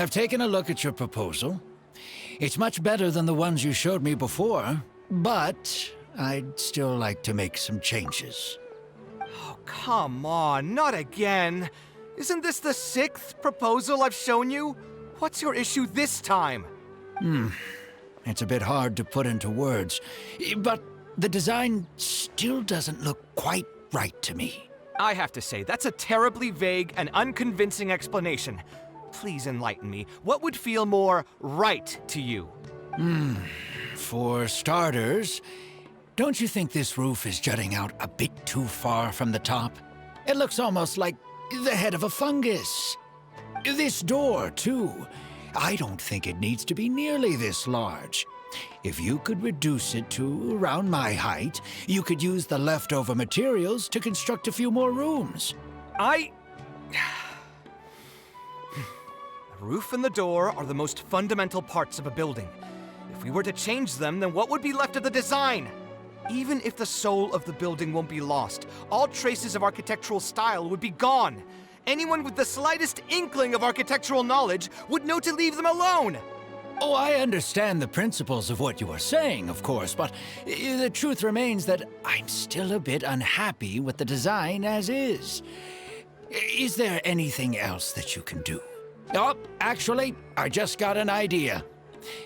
I've taken a look at your proposal. It's much better than the ones you showed me before, but I'd still like to make some changes. Oh, come on, not again. Isn't this the 6th proposal I've shown you? What's your issue this time? It's a bit hard to put into words, but the design still doesn't look quite right to me. I have to say, that's a terribly vague and unconvincing explanation. Please enlighten me. What would feel more right to you? For starters, don't you think this roof is jutting out a bit too far from the top? It looks almost like the head of a fungus. This door, too. I don't think it needs to be nearly this large. If you could reduce it to around my height, you could use the leftover materials to construct a few more rooms. The roof and the door are the most fundamental parts of a building. If we were to change them, then what would be left of the design? Even if the soul of the building won't be lost, all traces of architectural style would be gone. Anyone with the slightest inkling of architectural knowledge would know to leave them alone. Oh, I understand the principles of what you are saying, of course, but the truth remains that I'm still a bit unhappy with the design as is. Is there anything else that you can do? Oh, actually, I just got an idea.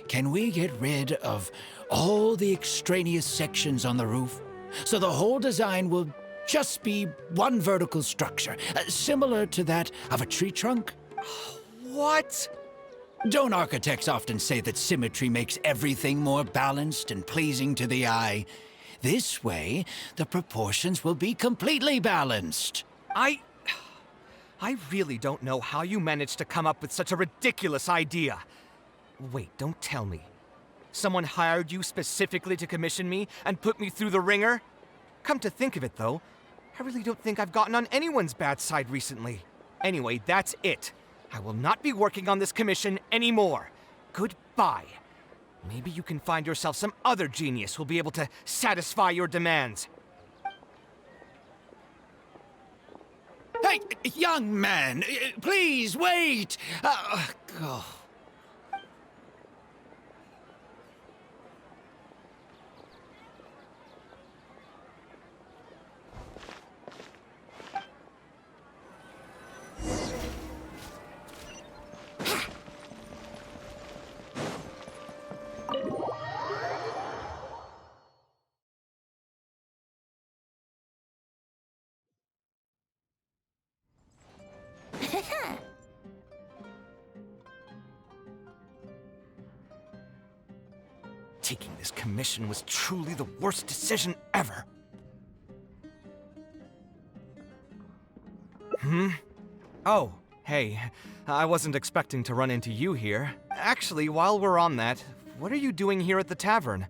Can we get rid of all the extraneous sections on the roof, so the whole design will just be one vertical structure, similar to that of a tree trunk? What? Don't architects often say that symmetry makes everything more balanced and pleasing to the eye? This way, the proportions will be completely balanced. I really don't know how you managed to come up with such a ridiculous idea. Wait, don't tell me. Someone hired you specifically to commission me and put me through the ringer? Come to think of it, though, I really don't think I've gotten on anyone's bad side recently. Anyway, that's it. I will not be working on this commission anymore. Goodbye. Maybe you can find yourself some other genius who'll be able to satisfy your demands. Hey, young man, please wait! Oh. Taking this commission was truly the worst decision ever. Oh, hey. I wasn't expecting to run into you here. Actually, while we're on that, what are you doing here at the tavern?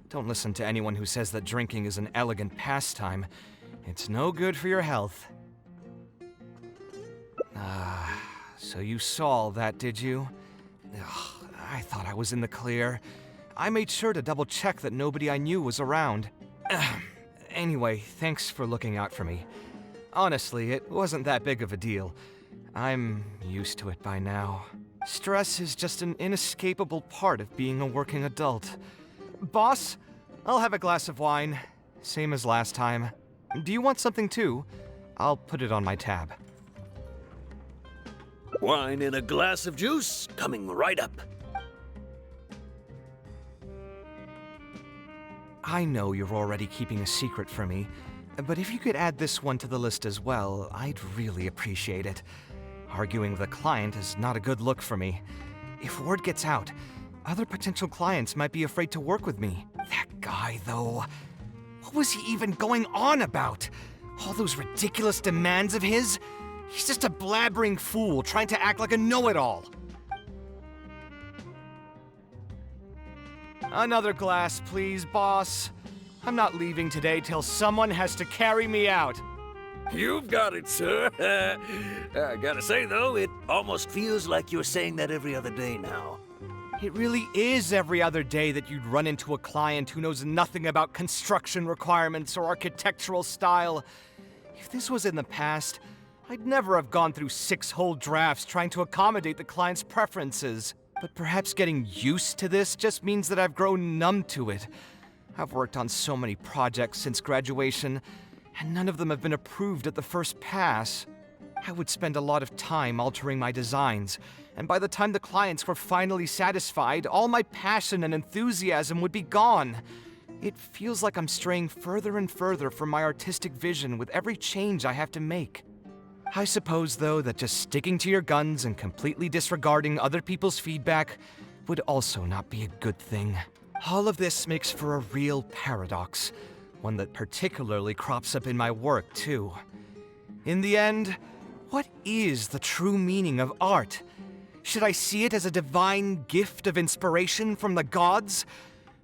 Don't listen to anyone who says that drinking is an elegant pastime. It's no good for your health. So you saw all that, did you? Ugh, I thought I was in the clear. I made sure to double-check that nobody I knew was around. Anyway, thanks for looking out for me. Honestly, it wasn't that big of a deal. I'm used to it by now. Stress is just an inescapable part of being a working adult. Boss, I'll have a glass of wine. Same as last time. Do you want something too? I'll put it on my tab. Wine and a glass of juice coming right up. I know you're already keeping a secret from me, but if you could add this one to the list as well, I'd really appreciate it. Arguing with a client is not a good look for me. If word gets out, other potential clients might be afraid to work with me. That guy, though, what was he even going on about? All those ridiculous demands of his? He's just a blabbering fool trying to act like a know-it-all. Another glass, please, boss. I'm not leaving today till someone has to carry me out. You've got it, sir. I gotta say, though, it almost feels like you're saying that every other day now. It really is every other day that you'd run into a client who knows nothing about construction requirements or architectural style. If this was in the past, I'd never have gone through 6 whole drafts trying to accommodate the client's preferences. But perhaps getting used to this just means that I've grown numb to it. I've worked on so many projects since graduation, and none of them have been approved at the first pass. I would spend a lot of time altering my designs, and by the time the clients were finally satisfied, all my passion and enthusiasm would be gone. It feels like I'm straying further and further from my artistic vision with every change I have to make. I suppose, though, that just sticking to your guns and completely disregarding other people's feedback would also not be a good thing. All of this makes for a real paradox, one that particularly crops up in my work, too. In the end, what is the true meaning of art? Should I see it as a divine gift of inspiration from the gods,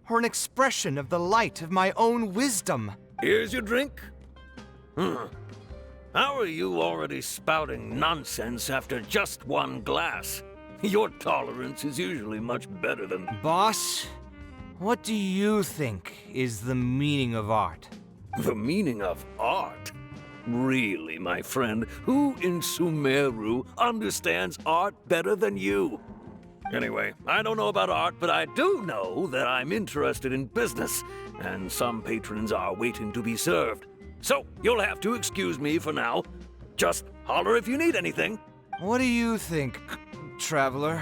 or an expression of the light of my own wisdom? Here's your drink. How are you already spouting nonsense after just one glass? Your tolerance is usually much better than... Boss, what do you think is the meaning of art? The meaning of art? Really, my friend, who in Sumeru understands art better than you? Anyway, I don't know about art, but I do know that I'm interested in business, and some patrons are waiting to be served. So, you'll have to excuse me for now. Just holler if you need anything. What do you think, traveler?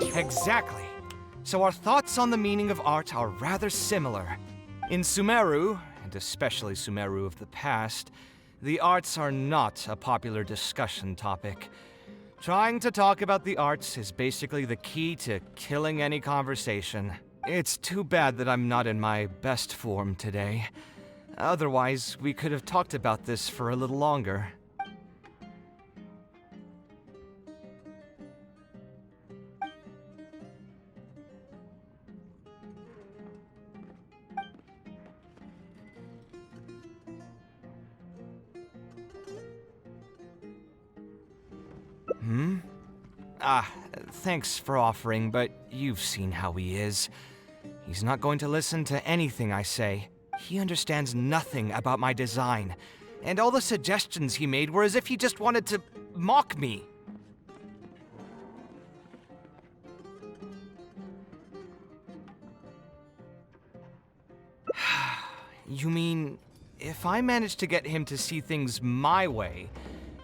Exactly. So our thoughts on the meaning of art are rather similar. In Sumeru, and especially Sumeru of the past, the arts are not a popular discussion topic. Trying to talk about the arts is basically the key to killing any conversation. It's too bad that I'm not in my best form today. Otherwise, we could have talked about this for a little longer. Thanks for offering, but you've seen how he is. He's not going to listen to anything I say. He understands nothing about my design, and all the suggestions he made were as if he just wanted to mock me. You mean, if I managed to get him to see things my way,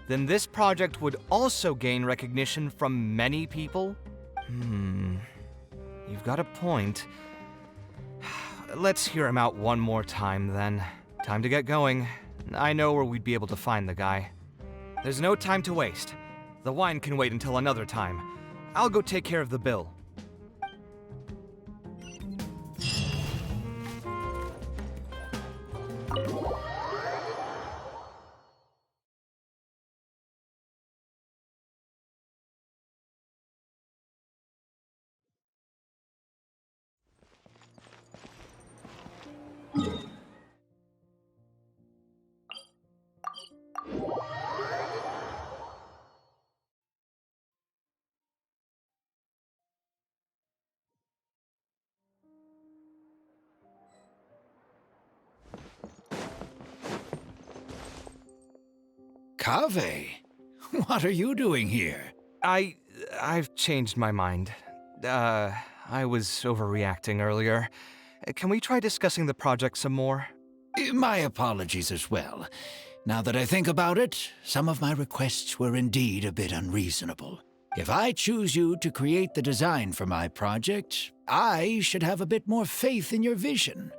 then this project would also gain recognition from many people? You've got a point. Let's hear him out one more time, then. Time to get going. I know where we'd be able to find the guy. There's no time to waste. The wine can wait until another time. I'll go take care of the bill. Kaveh, what are you doing here? I've changed my mind. I was overreacting earlier. Can we try discussing the project some more? My apologies as well. Now that I think about it, some of my requests were indeed a bit unreasonable. If I choose you to create the design for my project, I should have a bit more faith in your vision.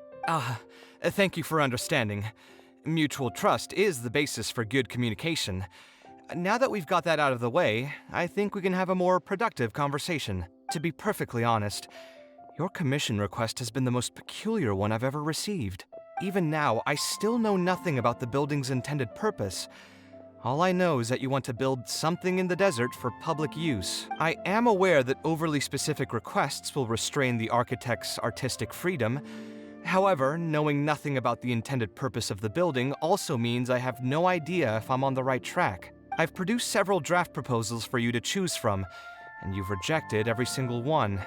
Thank you for understanding. Mutual trust is the basis for good communication. Now that we've got that out of the way, I think we can have a more productive conversation. To be perfectly honest, your commission request has been the most peculiar one I've ever received. Even now, I still know nothing about the building's intended purpose. All I know is that you want to build something in the desert for public use. I am aware that overly specific requests will restrain the architect's artistic freedom. However, knowing nothing about the intended purpose of the building also means I have no idea if I'm on the right track. I've produced several draft proposals for you to choose from, and you've rejected every single one.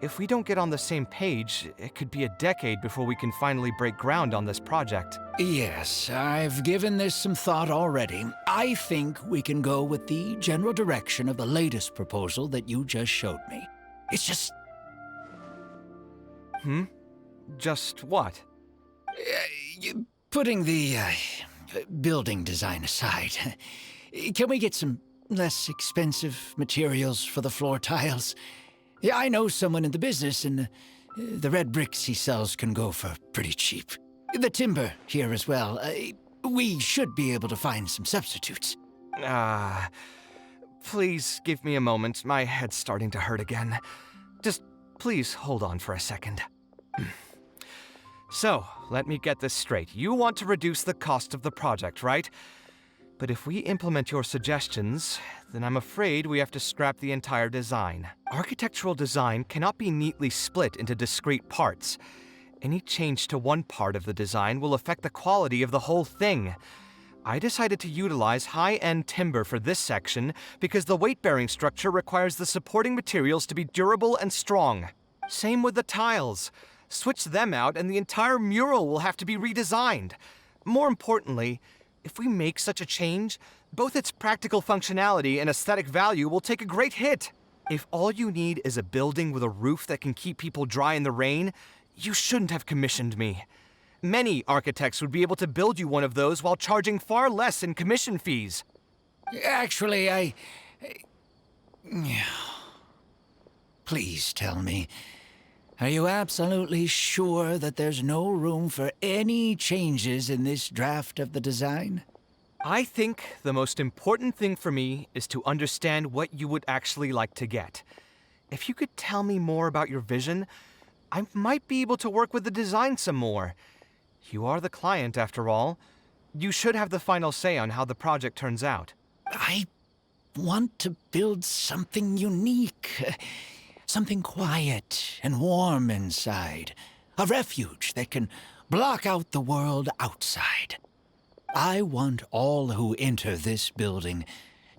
If we don't get on the same page, it could be a decade before we can finally break ground on this project. Yes, I've given this some thought already. I think we can go with the general direction of the latest proposal that you just showed me. It's just... Just what? Putting the building design aside, can we get some less expensive materials for the floor tiles? Yeah, I know someone in the business, and the red bricks he sells can go for pretty cheap. The timber here as well. We should be able to find some substitutes. Please give me a moment. My head's starting to hurt again. Just please hold on for a second. So, let me get this straight. You want to reduce the cost of the project, right? But if we implement your suggestions, then I'm afraid we have to scrap the entire design. Architectural design cannot be neatly split into discrete parts. Any change to one part of the design will affect the quality of the whole thing. I decided to utilize high-end timber for this section because the weight-bearing structure requires the supporting materials to be durable and strong. Same with the tiles. Switch them out and the entire mural will have to be redesigned. More importantly, if we make such a change, both its practical functionality and aesthetic value will take a great hit. If all you need is a building with a roof that can keep people dry in the rain, you shouldn't have commissioned me. Many architects would be able to build you one of those while charging far less in commission fees. Actually, Please tell me, are you absolutely sure that there's no room for any changes in this draft of the design? I think the most important thing for me is to understand what you would actually like to get. If you could tell me more about your vision, I might be able to work with the design some more. You are the client, after all. You should have the final say on how the project turns out. I want to build something unique. Something quiet and warm inside. A refuge that can block out the world outside. I want all who enter this building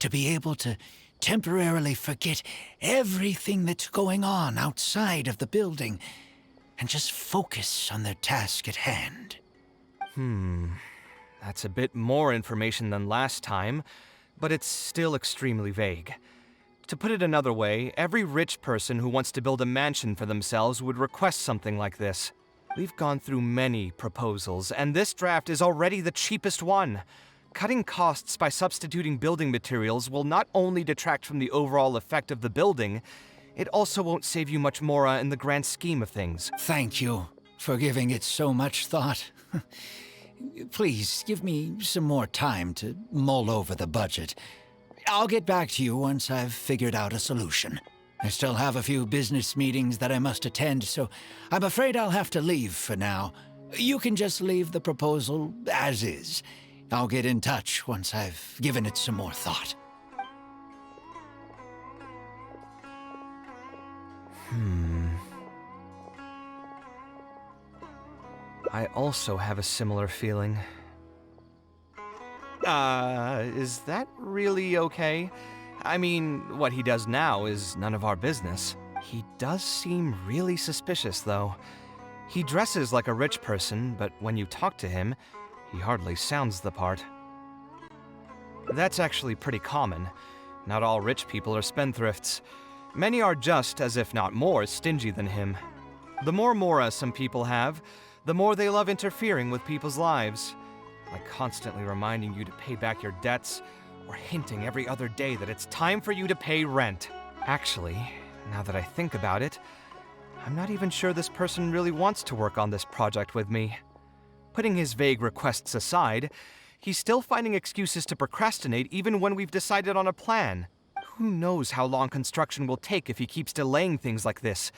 to be able to temporarily forget everything that's going on outside of the building and just focus on their task at hand. That's a bit more information than last time, but it's still extremely vague. To put it another way, every rich person who wants to build a mansion for themselves would request something like this. We've gone through many proposals, and this draft is already the cheapest one. Cutting costs by substituting building materials will not only detract from the overall effect of the building, it also won't save you much more in the grand scheme of things. Thank you for giving it so much thought. Please, give me some more time to mull over the budget. I'll get back to you once I've figured out a solution. I still have a few business meetings that I must attend, so I'm afraid I'll have to leave for now. You can just leave the proposal as is. I'll get in touch once I've given it some more thought. I also have a similar feeling. Is that really okay? I mean, what he does now is none of our business. He does seem really suspicious, though. He dresses like a rich person, but when you talk to him, he hardly sounds the part. That's actually pretty common. Not all rich people are spendthrifts. Many are just, as if not more, stingy than him. The more mora some people have, the more they love interfering with people's lives. Like constantly reminding you to pay back your debts, or hinting every other day that it's time for you to pay rent. Actually, now that I think about it, I'm not even sure this person really wants to work on this project with me. Putting his vague requests aside, he's still finding excuses to procrastinate even when we've decided on a plan. Who knows how long construction will take if he keeps delaying things like this?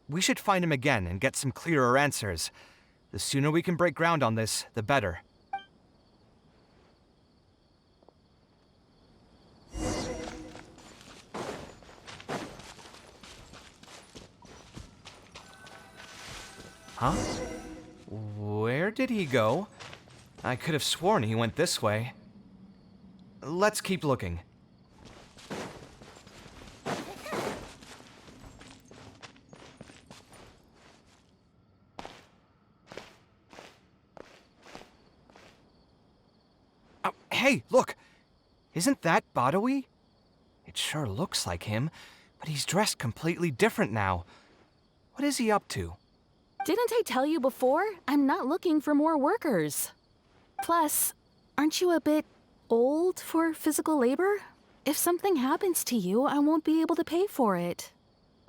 We should find him again and get some clearer answers. The sooner we can break ground on this, the better. Huh? Where did he go? I could have sworn he went this way. Let's keep looking. Hey, look! Isn't that Badawi? It sure looks like him, but he's dressed completely different now. What is he up to? Didn't I tell you before? I'm not looking for more workers. Plus, aren't you a bit old for physical labor? If something happens to you, I won't be able to pay for it.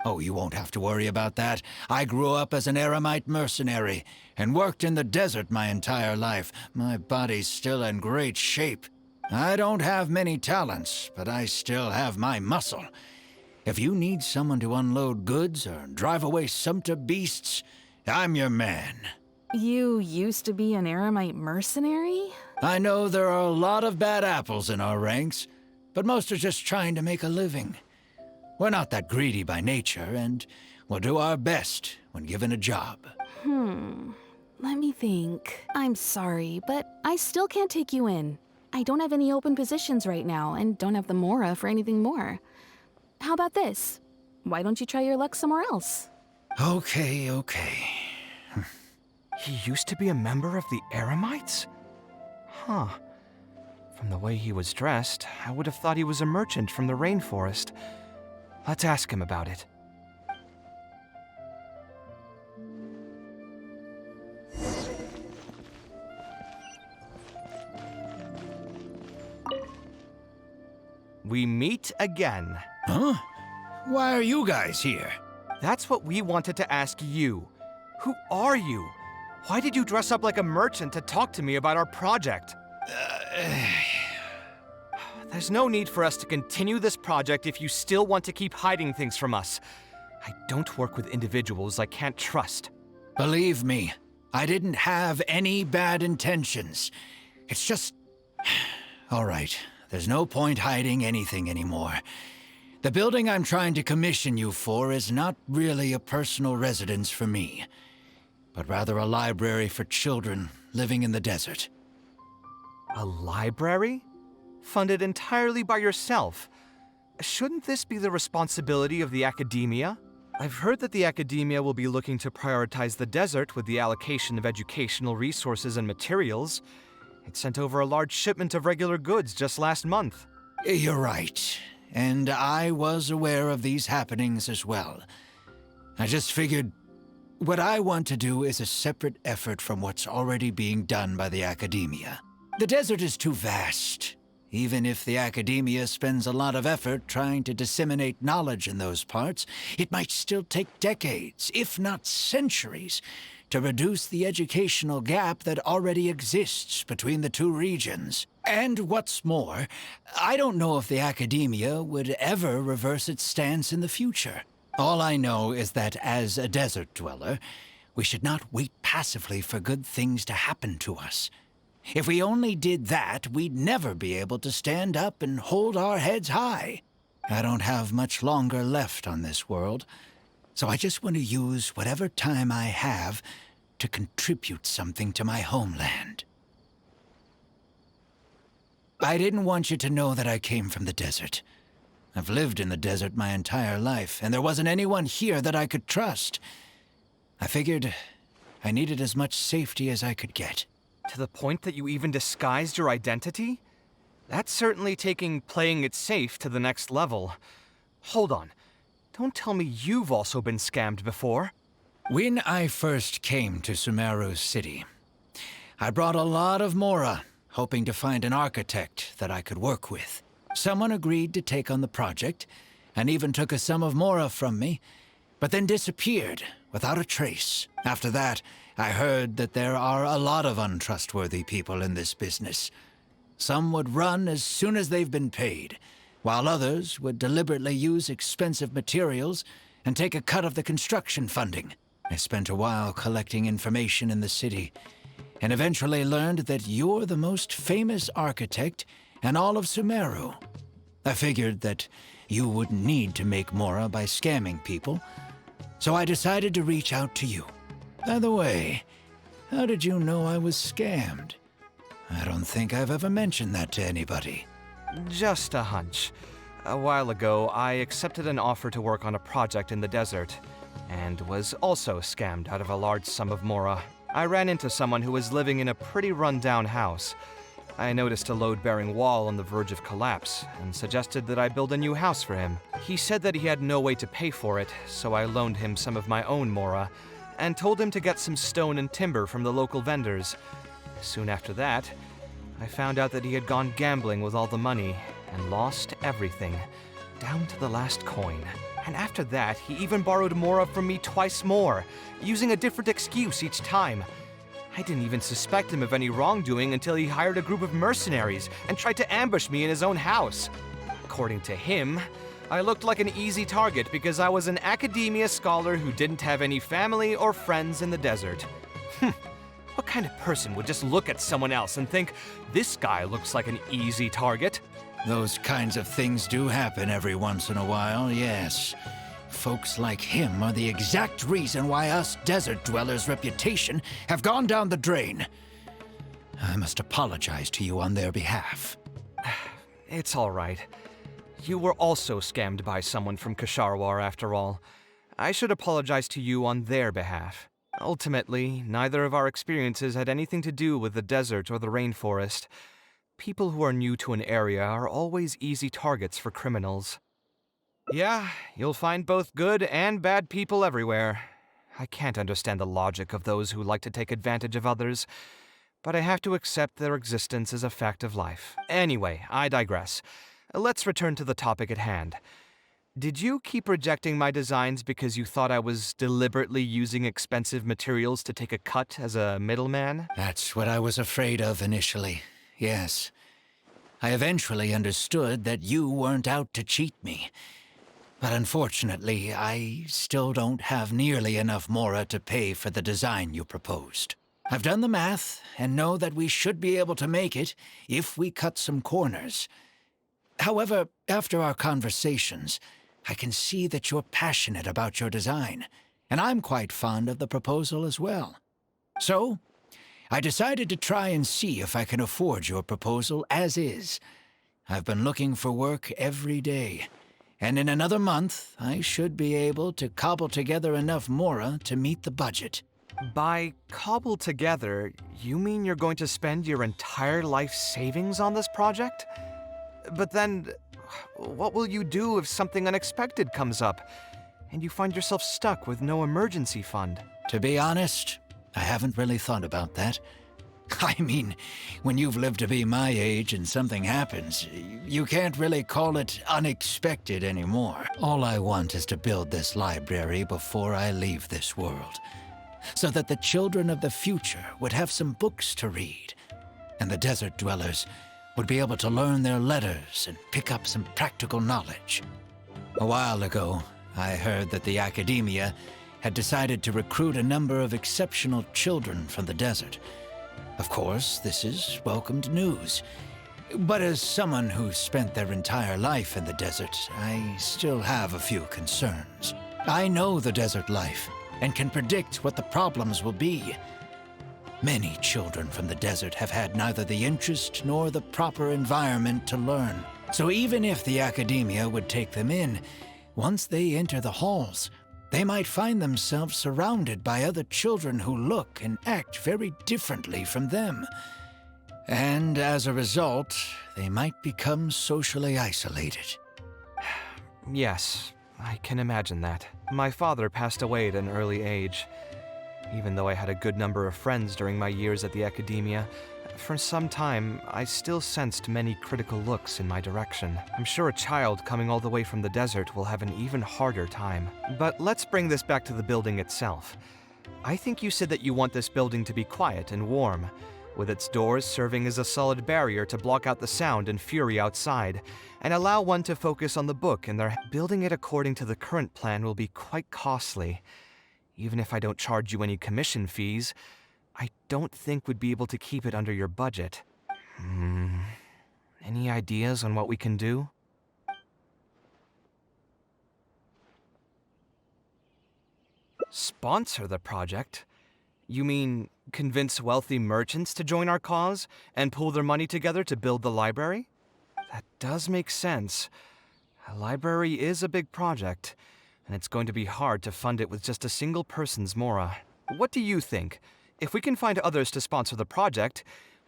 Oh, you won't have to worry about that. I grew up as an eremite mercenary and worked in the desert my entire life. My body's still in great shape. I don't have many talents, but I still have my muscle. If you need someone to unload goods or drive away sumpter beasts, I'm your man. You used to be an eremite mercenary? I know there are a lot of bad apples in our ranks, but most are just trying to make a living. We're not that greedy by nature, and we'll do our best when given a job. Let me think. I'm sorry, but I still can't take you in. I don't have any open positions right now, and don't have the Mora for anything more. How about this? Why don't you try your luck somewhere else? Okay. He used to be a member of the Eremites? Huh. From the way he was dressed, I would have thought he was a merchant from the rainforest. Let's ask him about it. We meet again. Huh? Why are you guys here? That's what we wanted to ask you. Who are you? Why did you dress up like a merchant to talk to me about our project? There's no need for us to continue this project if you still want to keep hiding things from us. I don't work with individuals I can't trust. Believe me, I didn't have any bad intentions. It's just... All right, there's no point hiding anything anymore. The building I'm trying to commission you for is not really a personal residence for me, but rather a library for children living in the desert. A library? Funded entirely by yourself? Shouldn't this be the responsibility of the academia? I've heard that the academia will be looking to prioritize the desert with the allocation of educational resources and materials. It sent over a large shipment of regular goods just last month. You're right, and I was aware of these happenings as well. I just figured what I want to do is a separate effort from what's already being done by the academia. The desert is too vast. Even if the academia spends a lot of effort trying to disseminate knowledge in those parts, it might still take decades, if not centuries, to reduce the educational gap that already exists between the two regions. And what's more, I don't know if the academia would ever reverse its stance in the future. All I know is that as a desert dweller, we should not wait passively for good things to happen to us. If we only did that, we'd never be able to stand up and hold our heads high. I don't have much longer left on this world, so I just want to use whatever time I have to contribute something to my homeland. I didn't want you to know that I came from the desert. I've lived in the desert my entire life, and there wasn't anyone here that I could trust. I figured I needed as much safety as I could get. To the point that you even disguised your identity? That's certainly taking playing it safe to the next level. Hold on. Don't tell me you've also been scammed before. When I first came to Sumeru City, I brought a lot of Mora, hoping to find an architect that I could work with. Someone agreed to take on the project, and even took a sum of Mora from me, but then disappeared without a trace. After that, I heard that there are a lot of untrustworthy people in this business. Some would run as soon as they've been paid, while others would deliberately use expensive materials and take a cut of the construction funding. I spent a while collecting information in the city, and eventually learned that you're the most famous architect in all of Sumeru. I figured that you wouldn't need to make Mora by scamming people, so I decided to reach out to you. By the way, how did you know I was scammed? I don't think I've ever mentioned that to anybody. Just a hunch. A while ago, I accepted an offer to work on a project in the desert, and was also scammed out of a large sum of Mora. I ran into someone who was living in a pretty run-down house. I noticed a load-bearing wall on the verge of collapse and suggested that I build a new house for him. He said that he had no way to pay for it, so I loaned him some of my own mora and told him to get some stone and timber from the local vendors. Soon after that, I found out that he had gone gambling with all the money and lost everything, down to the last coin. And after that, he even borrowed mora from me twice more, using a different excuse each time. I didn't even suspect him of any wrongdoing until he hired a group of mercenaries and tried to ambush me in his own house. According to him, I looked like an easy target because I was an academia scholar who didn't have any family or friends in the desert. What kind of person would just look at someone else and think, this guy looks like an easy target? Those kinds of things do happen every once in a while, yes. Folks like him are the exact reason why us desert dwellers' reputation have gone down the drain. I must apologize to you on their behalf. It's all right. You were also scammed by someone from Kasharwar after all. I should apologize to you on their behalf. Ultimately, neither of our experiences had anything to do with the desert or the rainforest. People who are new to an area are always easy targets for criminals. Yeah, you'll find both good and bad people everywhere. I can't understand the logic of those who like to take advantage of others, but I have to accept their existence as a fact of life. Anyway, I digress. Let's return to the topic at hand. Did you keep rejecting my designs because you thought I was deliberately using expensive materials to take a cut as a middleman? That's what I was afraid of initially, yes. I eventually understood that you weren't out to cheat me. But unfortunately, I still don't have nearly enough mora to pay for the design you proposed. I've done the math and know that we should be able to make it if we cut some corners. However, after our conversations, I can see that you're passionate about your design, and I'm quite fond of the proposal as well. So, I decided to try and see if I can afford your proposal as is. I've been looking for work every day. And in another month, I should be able to cobble together enough mora to meet the budget. By cobble together, you mean you're going to spend your entire life savings on this project? But then, what will you do if something unexpected comes up, and you find yourself stuck with no emergency fund? To be honest, I haven't really thought about that. I mean, when you've lived to be my age and something happens, you can't really call it unexpected anymore. All I want is to build this library before I leave this world, so that the children of the future would have some books to read, and the desert dwellers would be able to learn their letters and pick up some practical knowledge. A while ago, I heard that the academia had decided to recruit a number of exceptional children from the desert. Of course, this is welcomed news. But as someone who's spent their entire life in the desert, I still have a few concerns. I know the desert life and can predict what the problems will be. Many children from the desert have had neither the interest nor the proper environment to learn. So even if the academia would take them in, once they enter the halls, they might find themselves surrounded by other children who look and act very differently from them. And as a result, they might become socially isolated. Yes, I can imagine that. My father passed away at an early age. Even though I had a good number of friends during my years at the academia, for some time, I still sensed many critical looks in my direction. I'm sure a child coming all the way from the desert will have an even harder time. But let's bring this back to the building itself. I think you said that you want this building to be quiet and warm, with its doors serving as a solid barrier to block out the sound and fury outside, and allow one to focus on the book and their... Building it according to the current plan will be quite costly. Even if I don't charge you any commission fees, I don't think we'd be able to keep it under your budget. Any ideas on what we can do? Sponsor the project? You mean convince wealthy merchants to join our cause and pool their money together to build the library? That does make sense. A library is a big project, and it's going to be hard to fund it with just a single person's mora. What do you think? If we can find others to sponsor the project,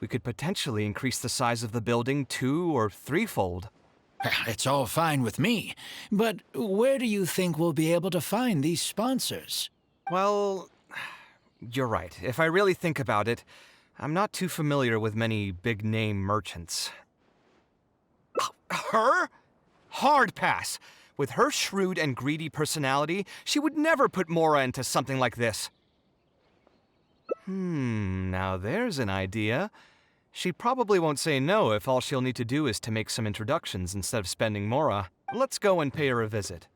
We could potentially increase the size of the building 2- or 3-fold. It's all fine with me, but where do you think we'll be able to find these sponsors? Well, you're right. If I really think about it, I'm not too familiar with many big-name merchants. Her? Hard pass! With her shrewd and greedy personality, she would never put Mora into something like this. Now there's an idea. She probably won't say no if all she'll need to do is to make some introductions instead of spending Mora. Let's go and pay her a visit.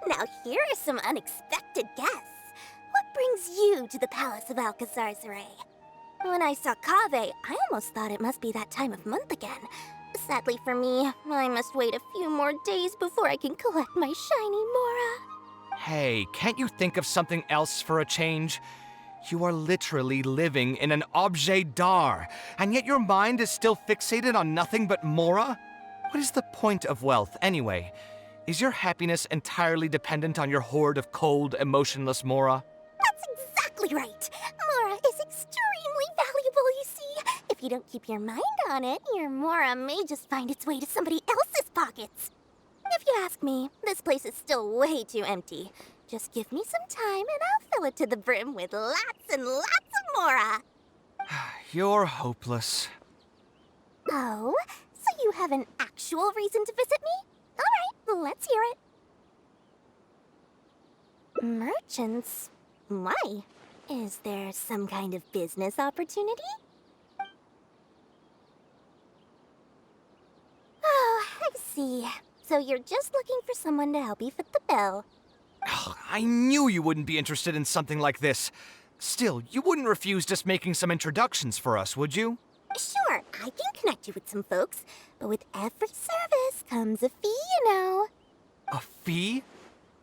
Now here are some unexpected guests. What brings you to the Palace of Alcazar's-Ray? When I saw Kaveh, I almost thought it must be that time of month again. Sadly for me, I must wait a few more days before I can collect my shiny Mora. Hey, can't you think of something else for a change? You are literally living in an objet d'art, and yet your mind is still fixated on nothing but Mora? What is the point of wealth, anyway? Is your happiness entirely dependent on your hoard of cold, emotionless Mora? That's exactly right. Mora is extremely valuable, you see. If you don't keep your mind on it, your Mora may just find its way to somebody else's pockets. If you ask me, this place is still way too empty. Just give me some time and I'll fill it to the brim with lots and lots of Mora. You're hopeless. Oh, so you have an actual reason to visit me? All right, let's hear it. Merchants? Why? Is there some kind of business opportunity? Oh, I see. So you're just looking for someone to help you fit the bill. I knew you wouldn't be interested in something like this. Still, you wouldn't refuse just making some introductions for us, would you? Sure, I can connect you with some folks, but with every service comes a fee, you know. A fee?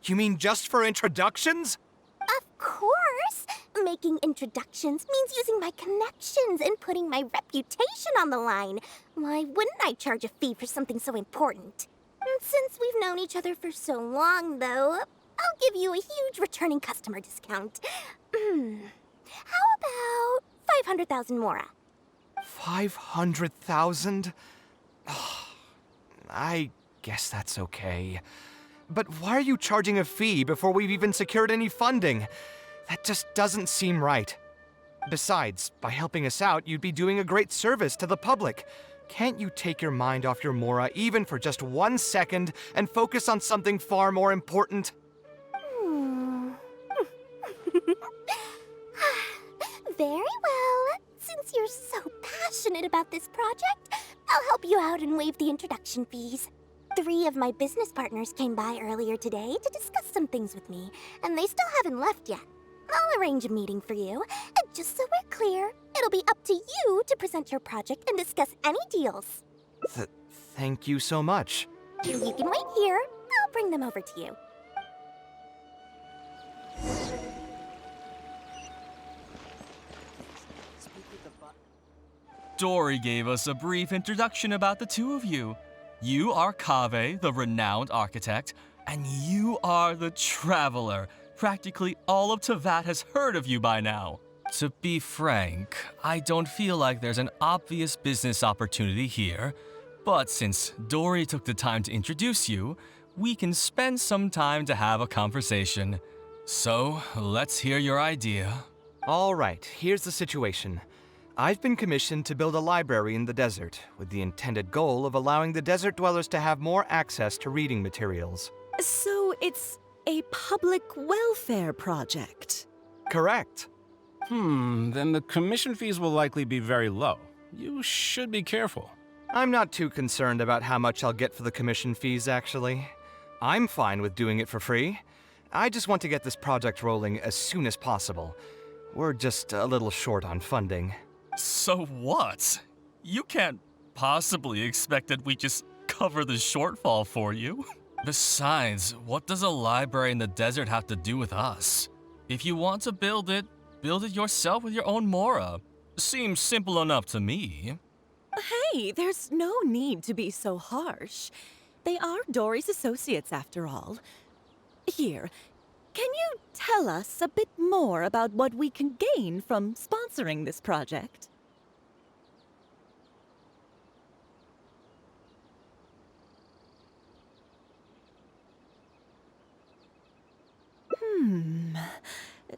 You mean just for introductions? Of course! Making introductions means using my connections and putting my reputation on the line. Why wouldn't I charge a fee for something so important? And since we've known each other for so long, though, I'll give you a huge returning customer discount. How about 500,000 Mora? 500,000? I guess that's okay. But why are you charging a fee before we've even secured any funding? That just doesn't seem right. Besides, by helping us out, you'd be doing a great service to the public. Can't you take your mind off your Mora even for just 1 second and focus on something far more important? Very well. Since you're so passionate about this project, I'll help you out and waive the introduction fees. 3 of my business partners came by earlier today to discuss some things with me, and they still haven't left yet. I'll arrange a meeting for you, and just so we're clear, it'll be up to you to present your project and discuss any deals. Thank you so much. You can wait here. I'll bring them over to you. Dory gave us a brief introduction about the two of you. You are Kaveh, the renowned architect, and you are the traveler. Practically all of Teyvat has heard of you by now. To be frank, I don't feel like there's an obvious business opportunity here, but since Dory took the time to introduce you, we can spend some time to have a conversation. So, let's hear your idea. All right, here's the situation. I've been commissioned to build a library in the desert, with the intended goal of allowing the desert dwellers to have more access to reading materials. So it's a public welfare project. Correct. Then the commission fees will likely be very low. You should be careful. I'm not too concerned about how much I'll get for the commission fees, actually. I'm fine with doing it for free. I just want to get this project rolling as soon as possible. We're just a little short on funding. So what? You can't possibly expect that we just cover the shortfall for you. Besides, what does a library in the desert have to do with us? If you want to build it yourself with your own Mora. Seems simple enough to me. Hey, there's no need to be so harsh. They are Dory's associates after all. Here, can you tell us a bit more about what we can gain from sponsoring this project?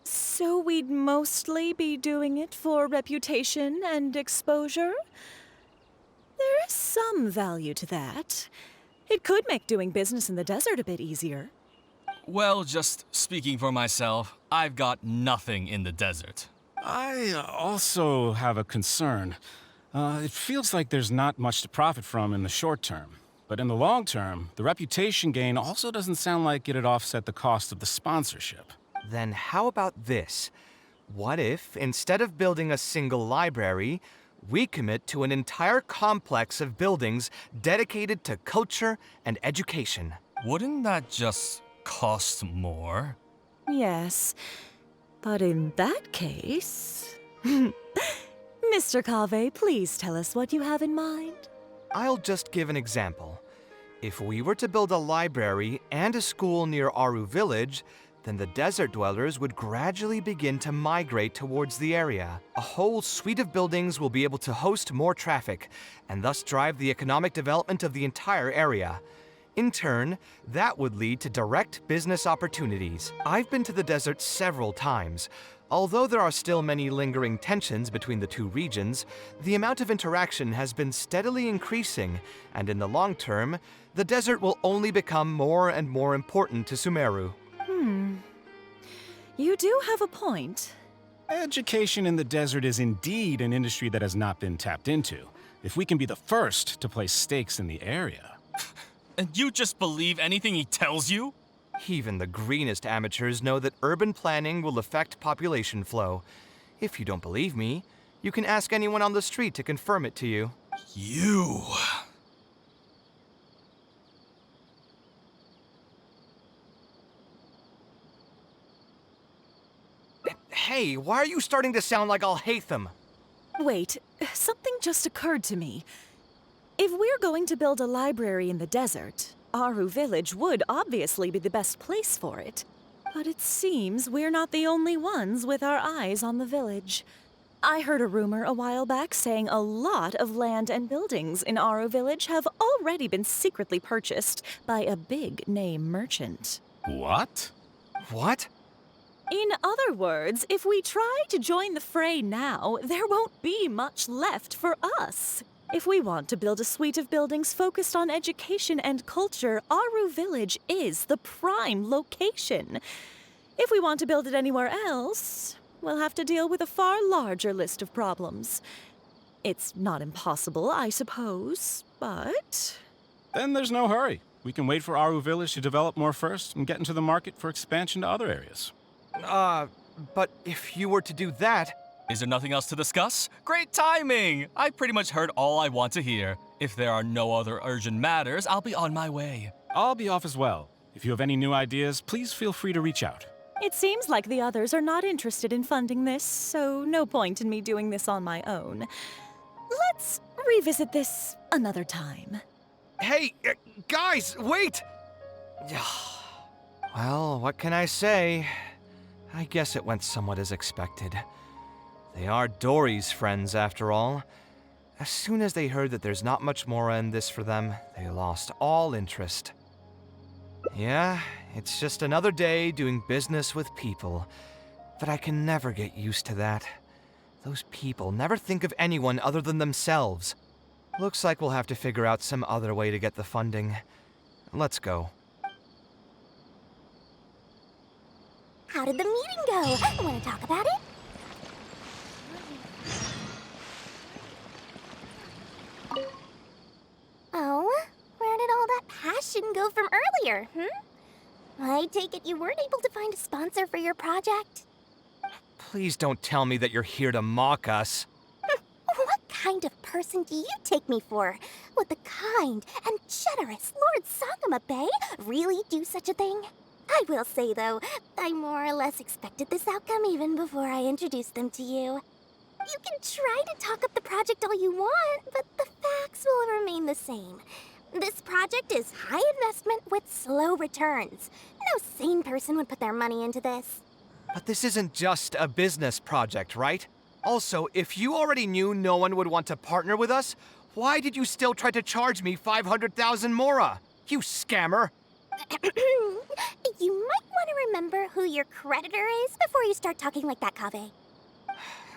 So we'd mostly be doing it for reputation and exposure? There is some value to that. It could make doing business in the desert a bit easier. Well, just speaking for myself, I've got nothing in the desert. I also have a concern. It feels like there's not much to profit from in the short term. But in the long term, the reputation gain also doesn't sound like it'd offset the cost of the sponsorship. Then how about this? What if, instead of building a single library, we commit to an entire complex of buildings dedicated to culture and education? Wouldn't that just cost more? Yes, but in that case... Mr. Kaveh, please tell us what you have in mind. I'll just give an example. If we were to build a library and a school near Aru Village, then the desert dwellers would gradually begin to migrate towards the area. A whole suite of buildings will be able to host more traffic, and thus drive the economic development of the entire area. In turn, that would lead to direct business opportunities. I've been to the desert several times. Although there are still many lingering tensions between the two regions, the amount of interaction has been steadily increasing, and in the long term, the desert will only become more and more important to Sumeru. You do have a point. Education in the desert is indeed an industry that has not been tapped into. If we can be the first to place stakes in the area. And you just believe anything he tells you? Even the greenest amateurs know that urban planning will affect population flow. If you don't believe me, you can ask anyone on the street to confirm it to you. You... Hey, why are you starting to sound like I'll hate them? Wait, something just occurred to me. If we're going to build a library in the desert, Aru Village would obviously be the best place for it. But it seems we're not the only ones with our eyes on the village. I heard a rumor a while back saying a lot of land and buildings in Aru Village have already been secretly purchased by a big-name merchant. What? What? In other words, if we try to join the fray now, there won't be much left for us. If we want to build a suite of buildings focused on education and culture, Aru Village is the prime location. If we want to build it anywhere else, we'll have to deal with a far larger list of problems. It's not impossible, I suppose, but... Then there's no hurry. We can wait for Aru Village to develop more first and get into the market for expansion to other areas. But if you were to do that... Is there nothing else to discuss? Great timing! I pretty much heard all I want to hear. If there are no other urgent matters, I'll be on my way. I'll be off as well. If you have any new ideas, please feel free to reach out. It seems like the others are not interested in funding this, so no point in me doing this on my own. Let's revisit this another time. Hey, guys, wait! Well, what can I say? I guess it went somewhat as expected. They are Dory's friends, after all. As soon as they heard that there's not much more in this for them, they lost all interest. Yeah, it's just another day doing business with people. But I can never get used to that. Those people never think of anyone other than themselves. Looks like we'll have to figure out some other way to get the funding. Let's go. How did the meeting go? Want to talk about it? go from earlier, I take it you weren't able to find a sponsor for your project? Please don't tell me that you're here to mock us. What kind of person do you take me for? Would the kind and generous Lord Sangama Bay really do such a thing? I will say, though, I more or less expected this outcome even before I introduced them to you. You can try to talk up the project all you want, but the facts will remain the same. This project is high investment with slow returns. No sane person would put their money into this. But this isn't just a business project, right? Also, if you already knew no one would want to partner with us, why did you still try to charge me 500,000 mora? You scammer! You might want to remember who your creditor is before you start talking like that, Kaveh.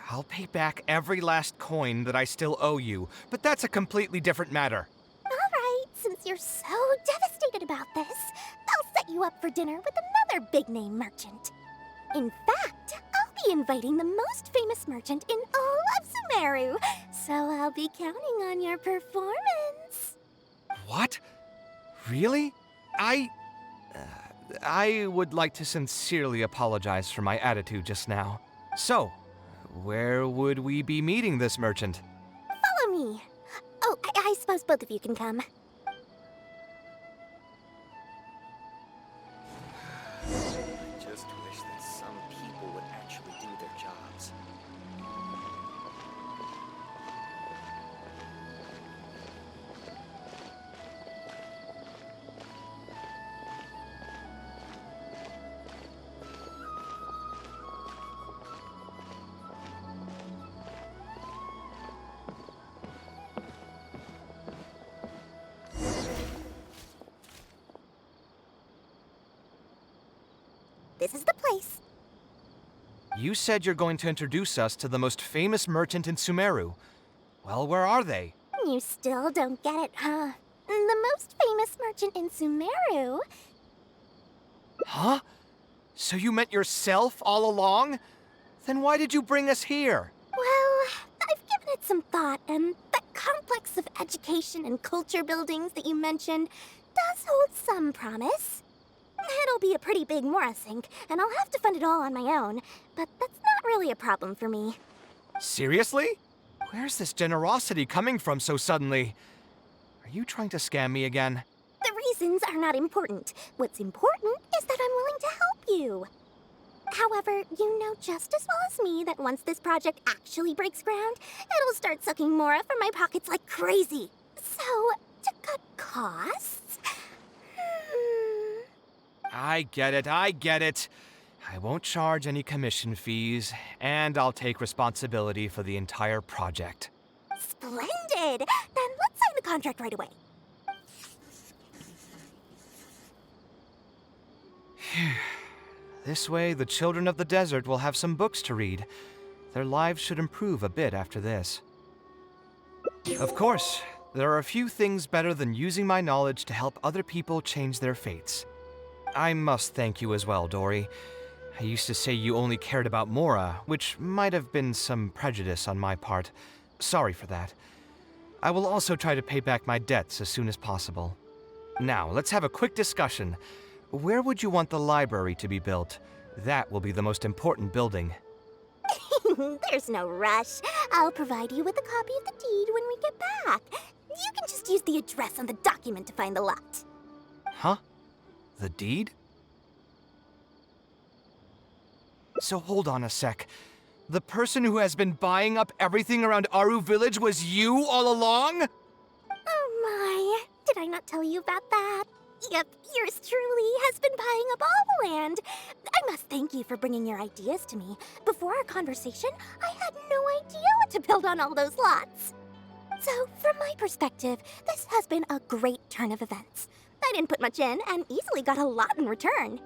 I'll pay back every last coin that I still owe you, but that's a completely different matter. Alright, since you're so devastated about this, I'll set you up for dinner with another big-name merchant. In fact, I'll be inviting the most famous merchant in all of Sumeru, so I'll be counting on your performance. What? Really? I would like to sincerely apologize for my attitude just now. So, where would we be meeting this merchant? Follow me. Oh, I suppose both of you can come. I just wish that some people would actually do their jobs. This is the place. You said you're going to introduce us to the most famous merchant in Sumeru. Well, where are they? You still don't get it, huh? The most famous merchant in Sumeru. Huh? So you meant yourself all along? Then why did you bring us here? Well, I've given it some thought, and that complex of education and culture buildings that you mentioned does hold some promise. It'll be a pretty big Mora sink, and I'll have to fund it all on my own, but that's not really a problem for me. Seriously? Where's this generosity coming from so suddenly? Are you trying to scam me again? The reasons are not important. What's important is that I'm willing to help you. However, you know just as well as me that once this project actually breaks ground, it'll start sucking Mora from my pockets like crazy. So, to cut costs... I get it. I won't charge any commission fees, and I'll take responsibility for the entire project. Splendid! Then let's sign the contract right away. This way, the children of the desert will have some books to read. Their lives should improve a bit after this. Of course, there are a few things better than using my knowledge to help other people change their fates. I must thank you as well, Dory. I used to say you only cared about Mora, which might have been some prejudice on my part. Sorry for that. I will also try to pay back my debts as soon as possible. Now, let's have a quick discussion. Where would you want the library to be built? That will be the most important building. There's no rush. I'll provide you with a copy of the deed when we get back. You can just use the address on the document to find the lot. Huh? The deed? So hold on a sec. The person who has been buying up everything around Aru Village was you all along? Oh my, did I not tell you about that? Yep, yours truly has been buying up all the land. I must thank you for bringing your ideas to me. Before our conversation, I had no idea what to build on all those lots. So, from my perspective, this has been a great turn of events. I didn't put much in and easily got a lot in return.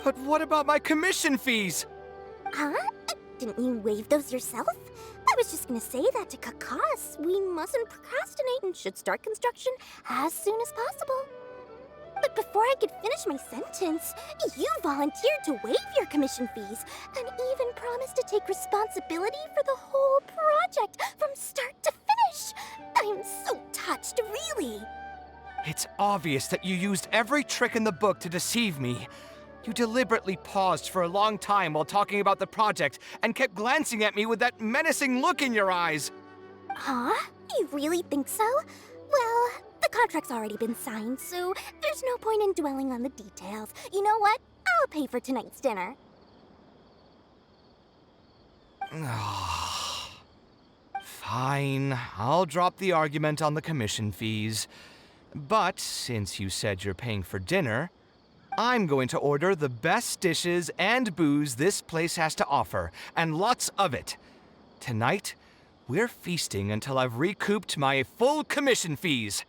But what about my commission fees? Huh? Didn't you waive those yourself? I was just gonna say that to cut costs. We mustn't procrastinate and should start construction as soon as possible. But before I could finish my sentence, you volunteered to waive your commission fees and even promised to take responsibility for the whole project from start to finish. I'm so touched, really. It's obvious that you used every trick in the book to deceive me. You deliberately paused for a long time while talking about the project and kept glancing at me with that menacing look in your eyes. Huh? You really think so? Well, the contract's already been signed, so there's no point in dwelling on the details. You know what? I'll pay for tonight's dinner. Fine, I'll drop the argument on the commission fees. But since you said you're paying for dinner, I'm going to order the best dishes and booze this place has to offer, and lots of it. Tonight, we're feasting until I've recouped my full commission fees.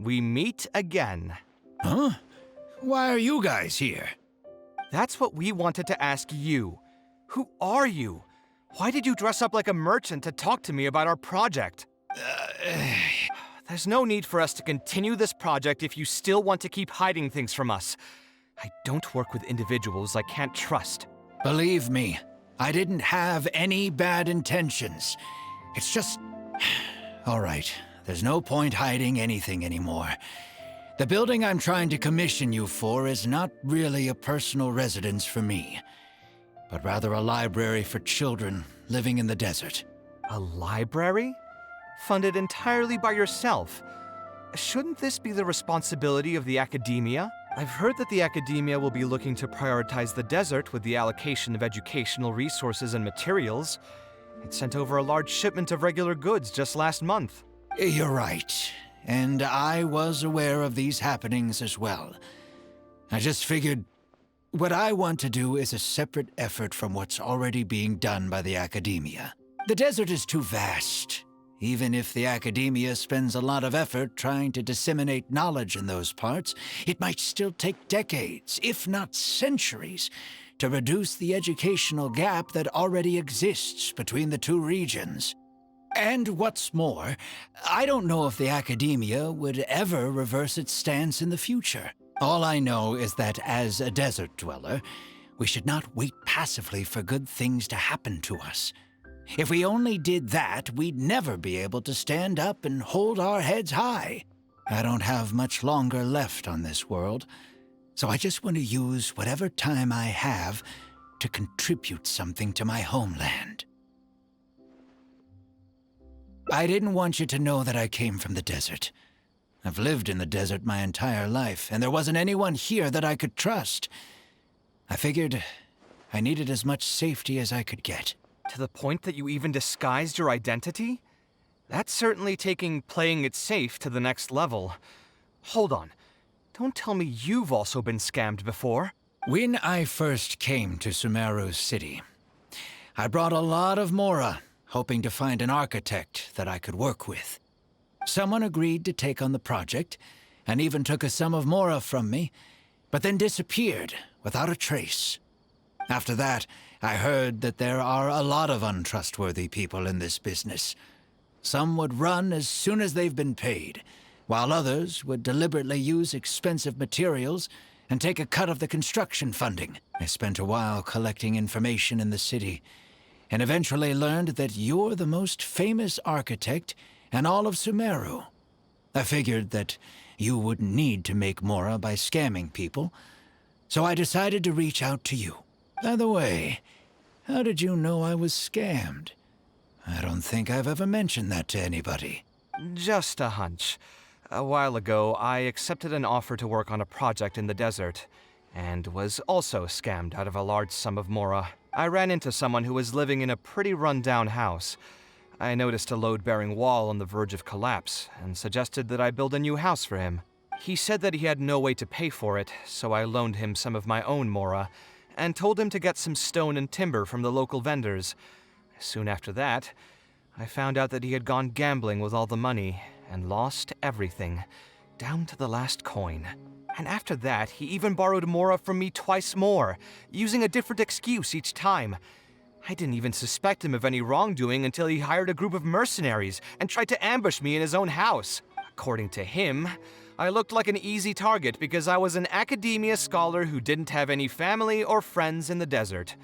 We meet again. Huh? Why are you guys here? That's what we wanted to ask you. Who are you? Why did you dress up like a merchant to talk to me about our project? There's no need for us to continue this project if you still want to keep hiding things from us. I don't work with individuals I can't trust. Believe me, I didn't have any bad intentions. It's just... All right, there's no point hiding anything anymore. The building I'm trying to commission you for is not really a personal residence for me, but rather a library for children living in the desert. A library? Funded entirely by yourself? Shouldn't this be the responsibility of the academia? I've heard that the academia will be looking to prioritize the desert with the allocation of educational resources and materials. It sent over a large shipment of regular goods just last month. You're right, and I was aware of these happenings as well. I just figured what I want to do is a separate effort from what's already being done by the academia. The desert is too vast. Even if the academia spends a lot of effort trying to disseminate knowledge in those parts, it might still take decades, if not centuries, to reduce the educational gap that already exists between the two regions. And what's more, I don't know if the academia would ever reverse its stance in the future. All I know is that as a desert dweller, we should not wait passively for good things to happen to us. If we only did that, we'd never be able to stand up and hold our heads high. I don't have much longer left on this world, so I just want to use whatever time I have to contribute something to my homeland. I didn't want you to know that I came from the desert. I've lived in the desert my entire life, and there wasn't anyone here that I could trust. I figured I needed as much safety as I could get. To the point that you even disguised your identity? That's certainly taking playing it safe to the next level. Hold on. Don't tell me you've also been scammed before. When I first came to Sumeru City, I brought a lot of Mora, hoping to find an architect that I could work with. Someone agreed to take on the project, and even took a sum of Mora from me, but then disappeared without a trace. After that, I heard that there are a lot of untrustworthy people in this business. Some would run as soon as they've been paid, while others would deliberately use expensive materials and take a cut of the construction funding. I spent a while collecting information in the city, and eventually learned that you're the most famous architect in all of Sumeru. I figured that you wouldn't need to make Mora by scamming people, so I decided to reach out to you. By the way, how did you know I was scammed? I don't think I've ever mentioned that to anybody. Just a hunch. A while ago, I accepted an offer to work on a project in the desert, and was also scammed out of a large sum of mora. I ran into someone who was living in a pretty run-down house. I noticed a load-bearing wall on the verge of collapse, and suggested that I build a new house for him. He said that he had no way to pay for it, so I loaned him some of my own mora, and told him to get some stone and timber from the local vendors. Soon after that, I found out that he had gone gambling with all the money, and lost everything, down to the last coin. And after that, he even borrowed mora from me twice more, using a different excuse each time. I didn't even suspect him of any wrongdoing until he hired a group of mercenaries and tried to ambush me in his own house. According to him, I looked like an easy target because I was an academia scholar who didn't have any family or friends in the desert.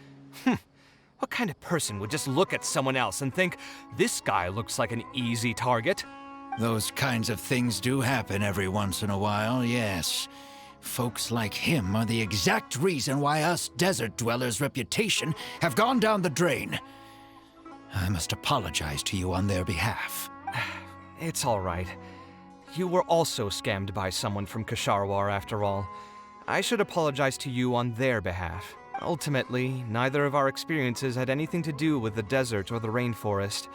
What kind of person would just look at someone else and think, this guy looks like an easy target? Those kinds of things do happen every once in a while, yes. Folks like him are the exact reason why us desert dwellers' reputation have gone down the drain. I must apologize to you on their behalf. It's all right. You were also scammed by someone from Kasharwar, after all. I should apologize to you on their behalf. Ultimately, neither of our experiences had anything to do with the desert or the rainforest.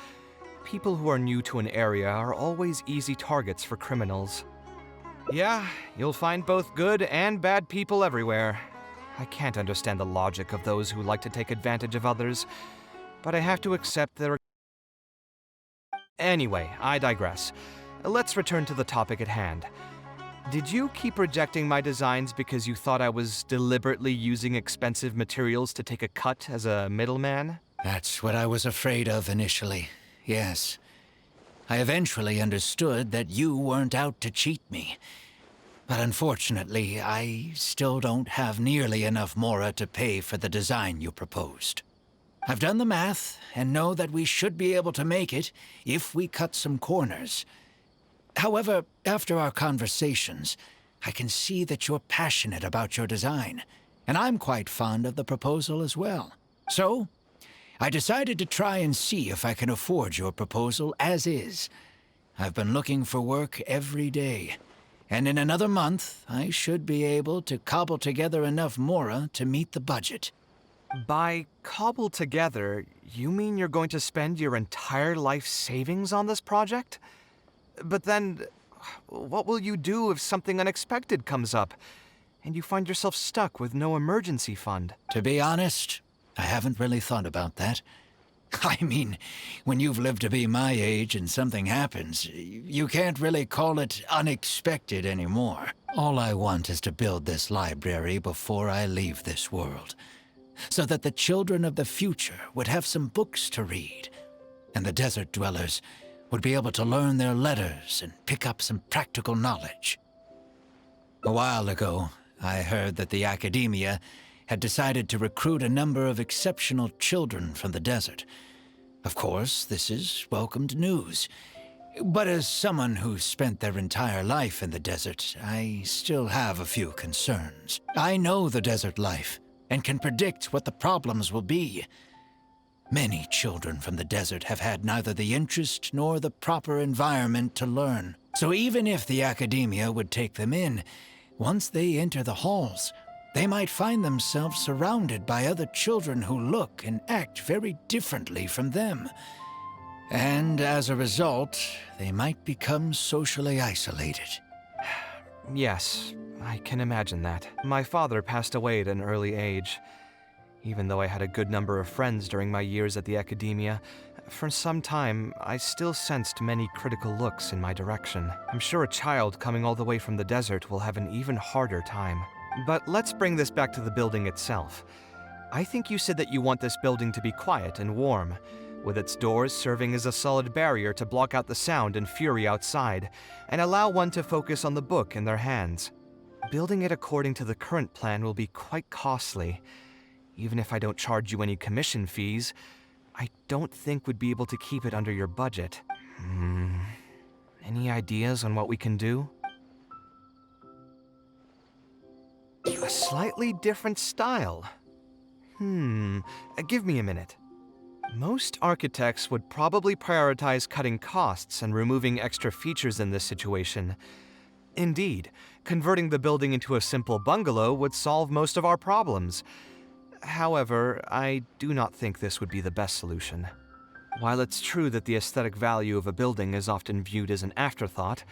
People who are new to an area are always easy targets for criminals. Yeah, you'll find both good and bad people everywhere. I can't understand the logic of those who like to take advantage of others, but I have to accept their... Anyway, I digress. Let's return to the topic at hand. Did you keep rejecting my designs because you thought I was deliberately using expensive materials to take a cut as a middleman? That's what I was afraid of initially, yes. I eventually understood that you weren't out to cheat me. But unfortunately, I still don't have nearly enough mora to pay for the design you proposed. I've done the math and know that we should be able to make it if we cut some corners. However, after our conversations, I can see that you're passionate about your design, and I'm quite fond of the proposal as well. So, I decided to try and see if I can afford your proposal as is. I've been looking for work every day, and in another month, I should be able to cobble together enough mora to meet the budget. By cobble together, you mean you're going to spend your entire life savings on this project? But then, what will you do if something unexpected comes up, and you find yourself stuck with no emergency fund? To be honest, I haven't really thought about that. I mean, when you've lived to be my age and something happens, you can't really call it unexpected anymore. All I want is to build this library before I leave this world, so that the children of the future would have some books to read, and the desert dwellers would be able to learn their letters and pick up some practical knowledge. A while ago, I heard that the academia had decided to recruit a number of exceptional children from the desert. Of course, this is welcomed news. But as someone who's spent their entire life in the desert, I still have a few concerns. I know the desert life and can predict what the problems will be. Many children from the desert have had neither the interest nor the proper environment to learn. So even if the academia would take them in, once they enter the halls, they might find themselves surrounded by other children who look and act very differently from them. And as a result, they might become socially isolated. Yes, I can imagine that. My father passed away at an early age. Even though I had a good number of friends during my years at the academia, for some time, I still sensed many critical looks in my direction. I'm sure a child coming all the way from the desert will have an even harder time. But let's bring this back to the building itself. I think you said that you want this building to be quiet and warm, with its doors serving as a solid barrier to block out the sound and fury outside, and allow one to focus on the book in their hands. Building it according to the current plan will be quite costly. Even if I don't charge you any commission fees, I don't think we'd be able to keep it under your budget. Any ideas on what we can do? A slightly different style. Give me a minute. Most architects would probably prioritize cutting costs and removing extra features in this situation. Indeed, converting the building into a simple bungalow would solve most of our problems. However, I do not think this would be the best solution. While it's true that the aesthetic value of a building is often viewed as an afterthought,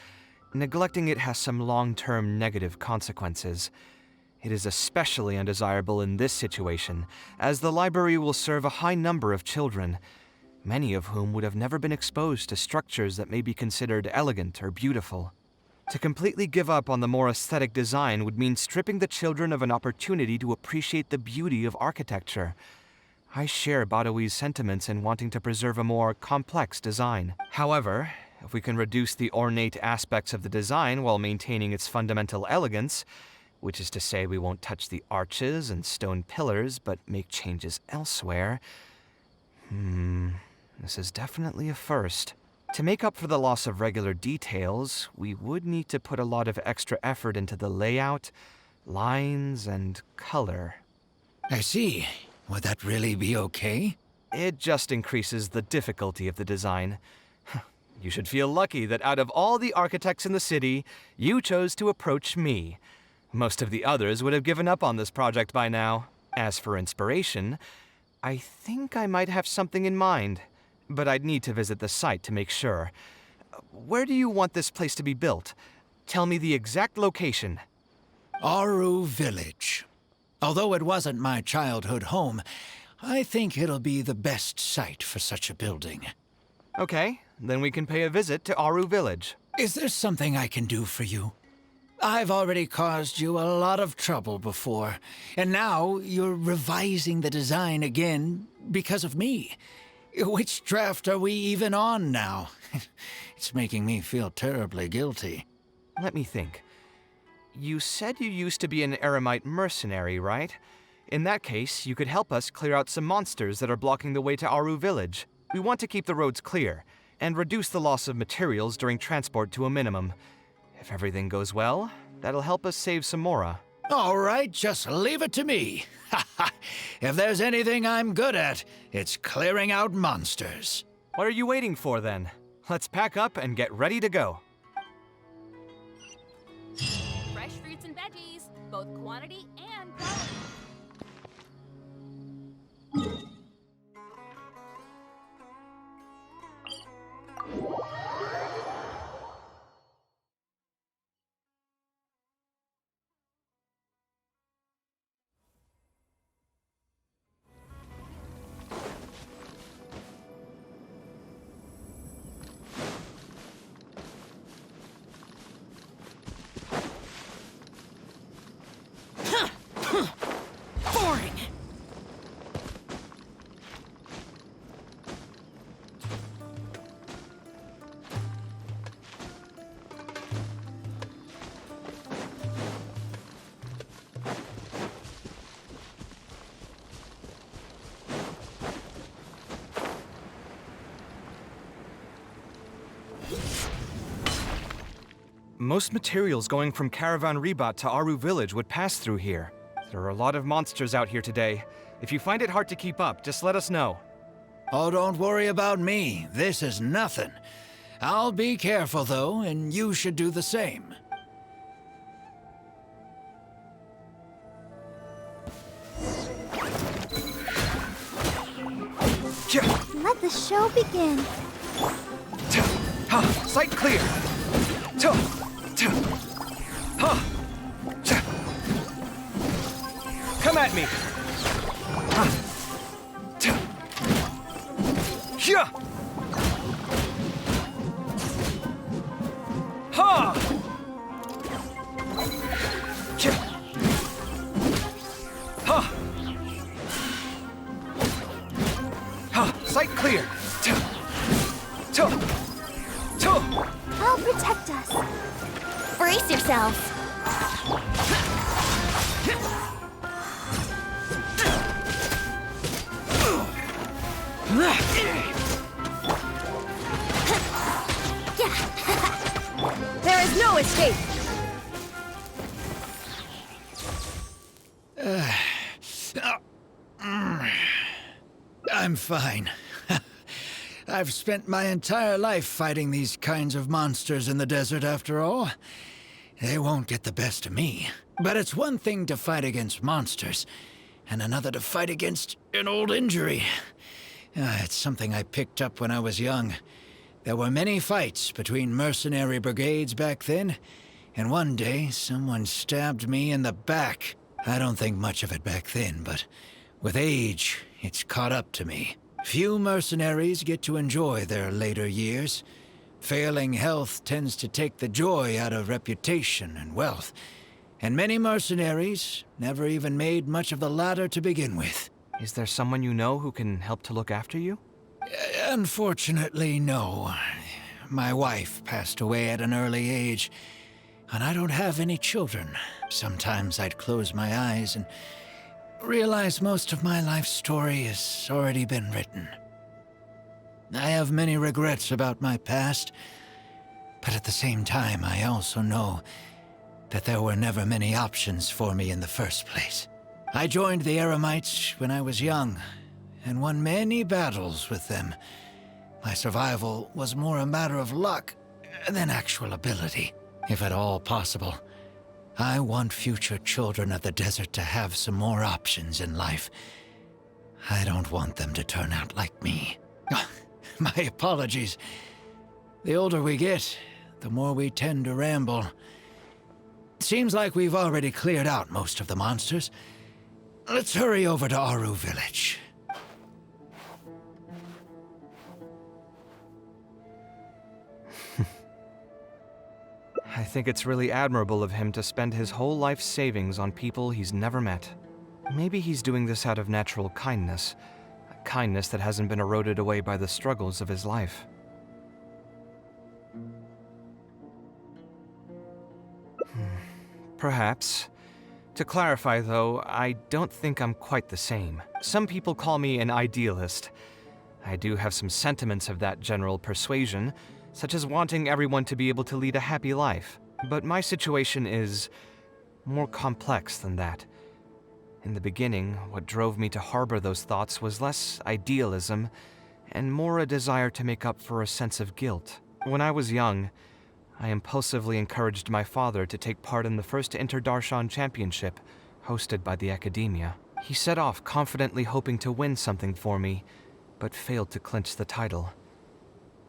neglecting it has some long-term negative consequences. It is especially undesirable in this situation, as the library will serve a high number of children, many of whom would have never been exposed to structures that may be considered elegant or beautiful. To completely give up on the more aesthetic design would mean stripping the children of an opportunity to appreciate the beauty of architecture. I share Badawi's sentiments in wanting to preserve a more complex design. However, if we can reduce the ornate aspects of the design while maintaining its fundamental elegance, which is to say we won't touch the arches and stone pillars, but make changes elsewhere. This is definitely a first. To make up for the loss of regular details, we would need to put a lot of extra effort into the layout, lines, and color. I see. Would that really be okay? It just increases the difficulty of the design. You should feel lucky that out of all the architects in the city, you chose to approach me. Most of the others would have given up on this project by now. As for inspiration, I think I might have something in mind, but I'd need to visit the site to make sure. Where do you want this place to be built? Tell me the exact location. Aru Village. Although it wasn't my childhood home, I think it'll be the best site for such a building. Okay, then we can pay a visit to Aru Village. Is there something I can do for you? I've already caused you a lot of trouble before, and now you're revising the design again because of me. Which draft are we even on now? It's making me feel terribly guilty. Let me think. You said you used to be an Eremite mercenary, right? In that case, you could help us clear out some monsters that are blocking the way to Aru Village. We want to keep the roads clear, and reduce the loss of materials during transport to a minimum. If everything goes well, that'll help us save some Mora. All right, just leave it to me. If there's anything I'm good at, it's clearing out monsters. What are you waiting for, then? Let's pack up and get ready to go. Fresh fruits and veggies, both quantity and quality. Boring! Most materials going from Caravan Ribat to Aru Village would pass through here. There are a lot of monsters out here today. If you find it hard to keep up, just let us know. Oh, don't worry about me. This is nothing. I'll be careful, though, and you should do the same. Let the show begin. Sight clear! Come at me! Sight clear! I'll protect us. Brace yourselves. There is no escape! I'm fine. I've spent my entire life fighting these kinds of monsters in the desert, after all. They won't get the best of me. But it's one thing to fight against monsters, and another to fight against an old injury. It's something I picked up when I was young. There were many fights between mercenary brigades back then, and one day someone stabbed me in the back. I don't think much of it back then, but with age, it's caught up to me. Few mercenaries get to enjoy their later years. Failing health tends to take the joy out of reputation and wealth, and many mercenaries never even made much of the latter to begin with. Is there someone you know who can help to look after you? Unfortunately, no. My wife passed away at an early age, and I don't have any children. Sometimes I'd close my eyes and realize most of my life story has already been written. I have many regrets about my past, but at the same time, I also know that there were never many options for me in the first place. I joined the Eremites when I was young, and won many battles with them. My survival was more a matter of luck than actual ability. If at all possible, I want future children of the desert to have some more options in life. I don't want them to turn out like me. My apologies. The older we get, the more we tend to ramble. Seems like we've already cleared out most of the monsters. Let's hurry over to Aru Village. I think it's really admirable of him to spend his whole life savings on people he's never met. Maybe he's doing this out of natural kindness, a kindness that hasn't been eroded away by the struggles of his life. Perhaps. To clarify, though, I don't think I'm quite the same. Some people call me an idealist. I do have some sentiments of that general persuasion, such as wanting everyone to be able to lead a happy life. But my situation is more complex than that. In the beginning, what drove me to harbor those thoughts was less idealism and more a desire to make up for a sense of guilt. When I was young, I impulsively encouraged my father to take part in the first Inter-Darshan Championship, hosted by the Academia. He set off confidently hoping to win something for me, but failed to clinch the title.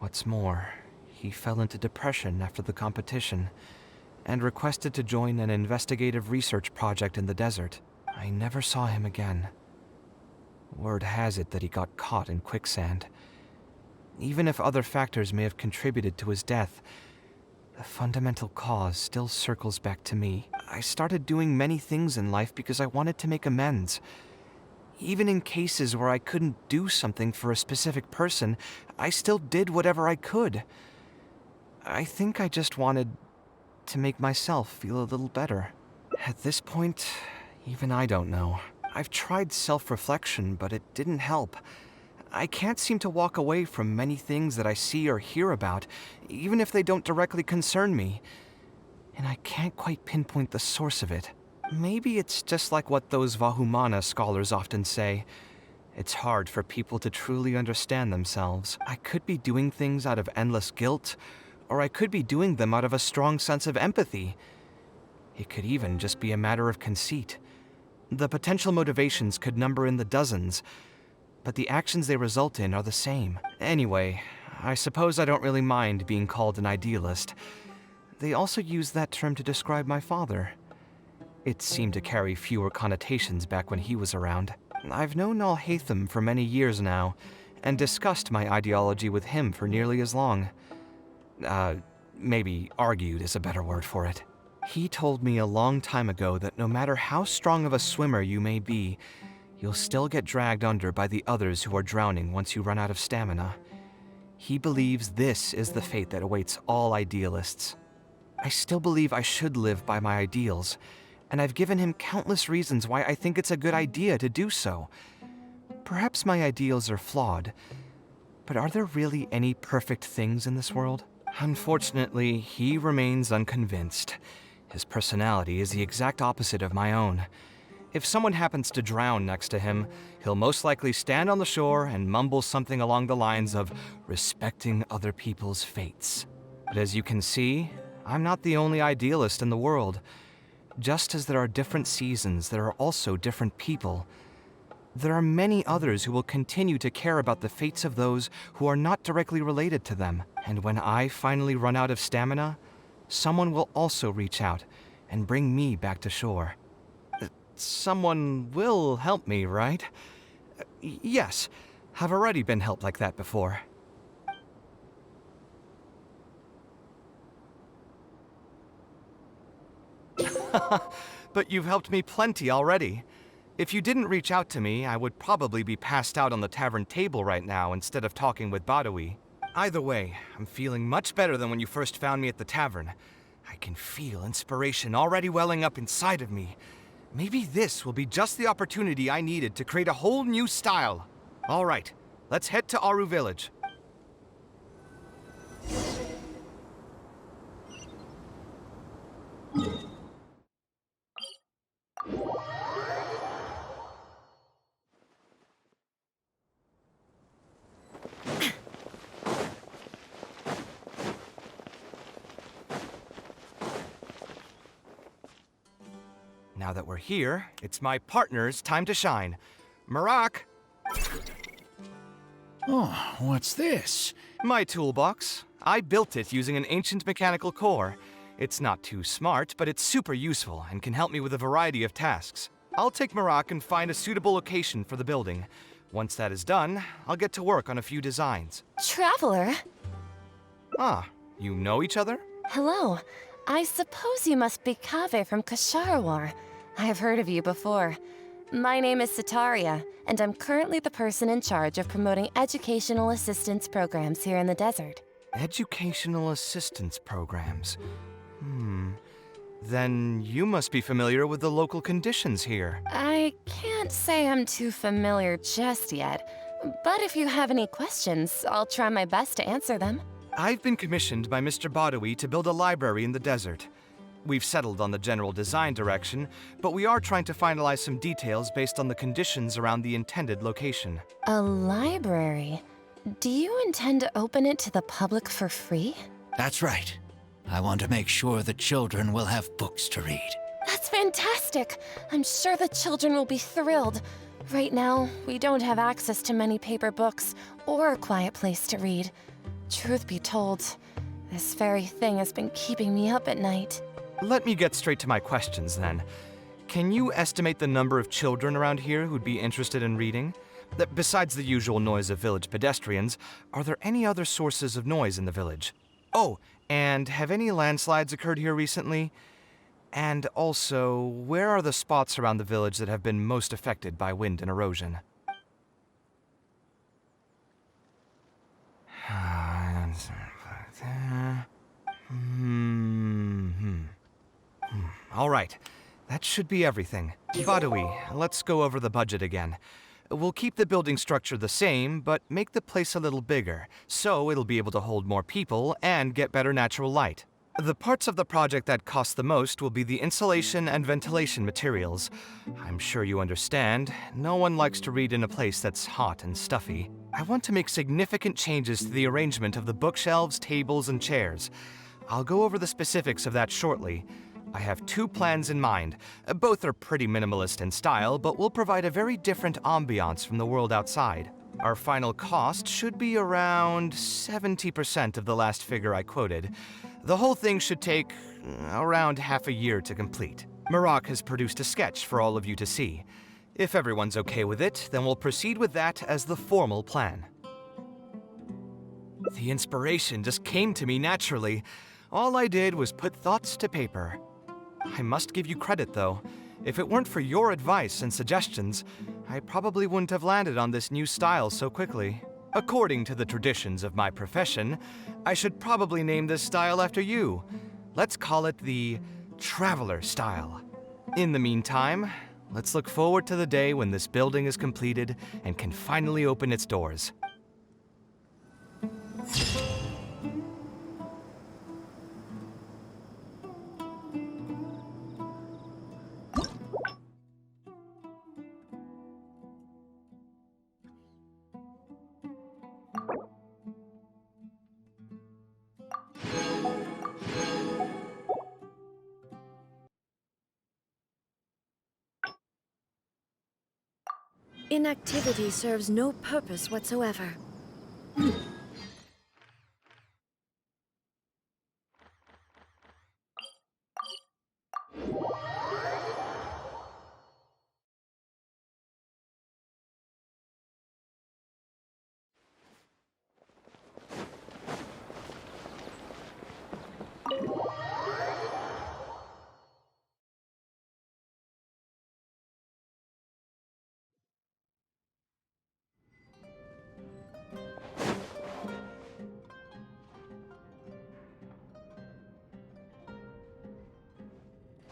What's more, he fell into depression after the competition, and requested to join an investigative research project in the desert. I never saw him again. Word has it that he got caught in quicksand. Even if other factors may have contributed to his death, the fundamental cause still circles back to me. I started doing many things in life because I wanted to make amends. Even in cases where I couldn't do something for a specific person, I still did whatever I could. I think I just wanted to make myself feel a little better. At this point, even I don't know. I've tried self-reflection, but it didn't help. I can't seem to walk away from many things that I see or hear about, even if they don't directly concern me. And I can't quite pinpoint the source of it. Maybe it's just like what those Vahumana scholars often say. It's hard for people to truly understand themselves. I could be doing things out of endless guilt, or I could be doing them out of a strong sense of empathy. It could even just be a matter of conceit. The potential motivations could number in the dozens, but the actions they result in are the same. Anyway, I suppose I don't really mind being called an idealist. They also used that term to describe my father. It seemed to carry fewer connotations back when he was around. I've known Al-Haytham for many years now, and discussed my ideology with him for nearly as long. Maybe argued is a better word for it. He told me a long time ago that no matter how strong of a swimmer you may be, you'll still get dragged under by the others who are drowning once you run out of stamina. He believes this is the fate that awaits all idealists. I still believe I should live by my ideals, and I've given him countless reasons why I think it's a good idea to do so. Perhaps my ideals are flawed, but are there really any perfect things in this world? Unfortunately, he remains unconvinced. His personality is the exact opposite of my own. If someone happens to drown next to him, he'll most likely stand on the shore and mumble something along the lines of respecting other people's fates. But as you can see, I'm not the only idealist in the world. Just as there are different seasons, there are also different people. There are many others who will continue to care about the fates of those who are not directly related to them. And when I finally run out of stamina, someone will also reach out and bring me back to shore. Someone will help me, right? Yes, I've already been helped like that before. But you've helped me plenty already. If you didn't reach out to me, I would probably be passed out on the tavern table right now instead of talking with Badawi. Either way, I'm feeling much better than when you first found me at the tavern. I can feel inspiration already welling up inside of me. Maybe this will be just the opportunity I needed to create a whole new style. All right, let's head to Aru Village. Now that we're here, it's my partner's time to shine. Marak! Oh, what's this? My toolbox. I built it using an ancient mechanical core. It's not too smart, but it's super useful and can help me with a variety of tasks. I'll take Marak and find a suitable location for the building. Once that is done, I'll get to work on a few designs. Traveler? Ah, you know each other? Hello. I suppose you must be Kaveh from Kasharawar. I've heard of you before. My name is Sitaria, and I'm currently the person in charge of promoting educational assistance programs here in the desert. Educational assistance programs. Then you must be familiar with the local conditions here. I can't say I'm too familiar just yet, but if you have any questions, I'll try my best to answer them. I've been commissioned by Mr. Badawi to build a library in the desert. We've settled on the general design direction, but we are trying to finalize some details based on the conditions around the intended location. A library? Do you intend to open it to the public for free? That's right. I want to make sure the children will have books to read. That's fantastic! I'm sure the children will be thrilled. Right now, we don't have access to many paper books or a quiet place to read. Truth be told, this very thing has been keeping me up at night. Let me get straight to my questions then. Can you estimate the number of children around here who'd be interested in reading? Besides the usual noise of village pedestrians, are there any other sources of noise in the village? Oh, and have any landslides occurred here recently? And also, where are the spots around the village that have been most affected by wind and erosion? All right, that should be everything. Badawi, let's go over the budget again. We'll keep the building structure the same, but make the place a little bigger, so it'll be able to hold more people and get better natural light. The parts of the project that cost the most will be the insulation and ventilation materials. I'm sure you understand, no one likes to read in a place that's hot and stuffy. I want to make significant changes to the arrangement of the bookshelves, tables, and chairs. I'll go over the specifics of that shortly. I have two plans in mind. Both are pretty minimalist in style, but will provide a very different ambiance from the world outside. Our final cost should be around 70% of the last figure I quoted. The whole thing should take around half a year to complete. Marak has produced a sketch for all of you to see. If everyone's okay with it, then we'll proceed with that as the formal plan. The inspiration just came to me naturally. All I did was put thoughts to paper. I must give you credit, though. If it weren't for your advice and suggestions, I probably wouldn't have landed on this new style so quickly. According to the traditions of my profession, I should probably name this style after you. Let's call it the Traveler style. In the meantime, let's look forward to the day when this building is completed and can finally open its doors. Inactivity serves no purpose whatsoever.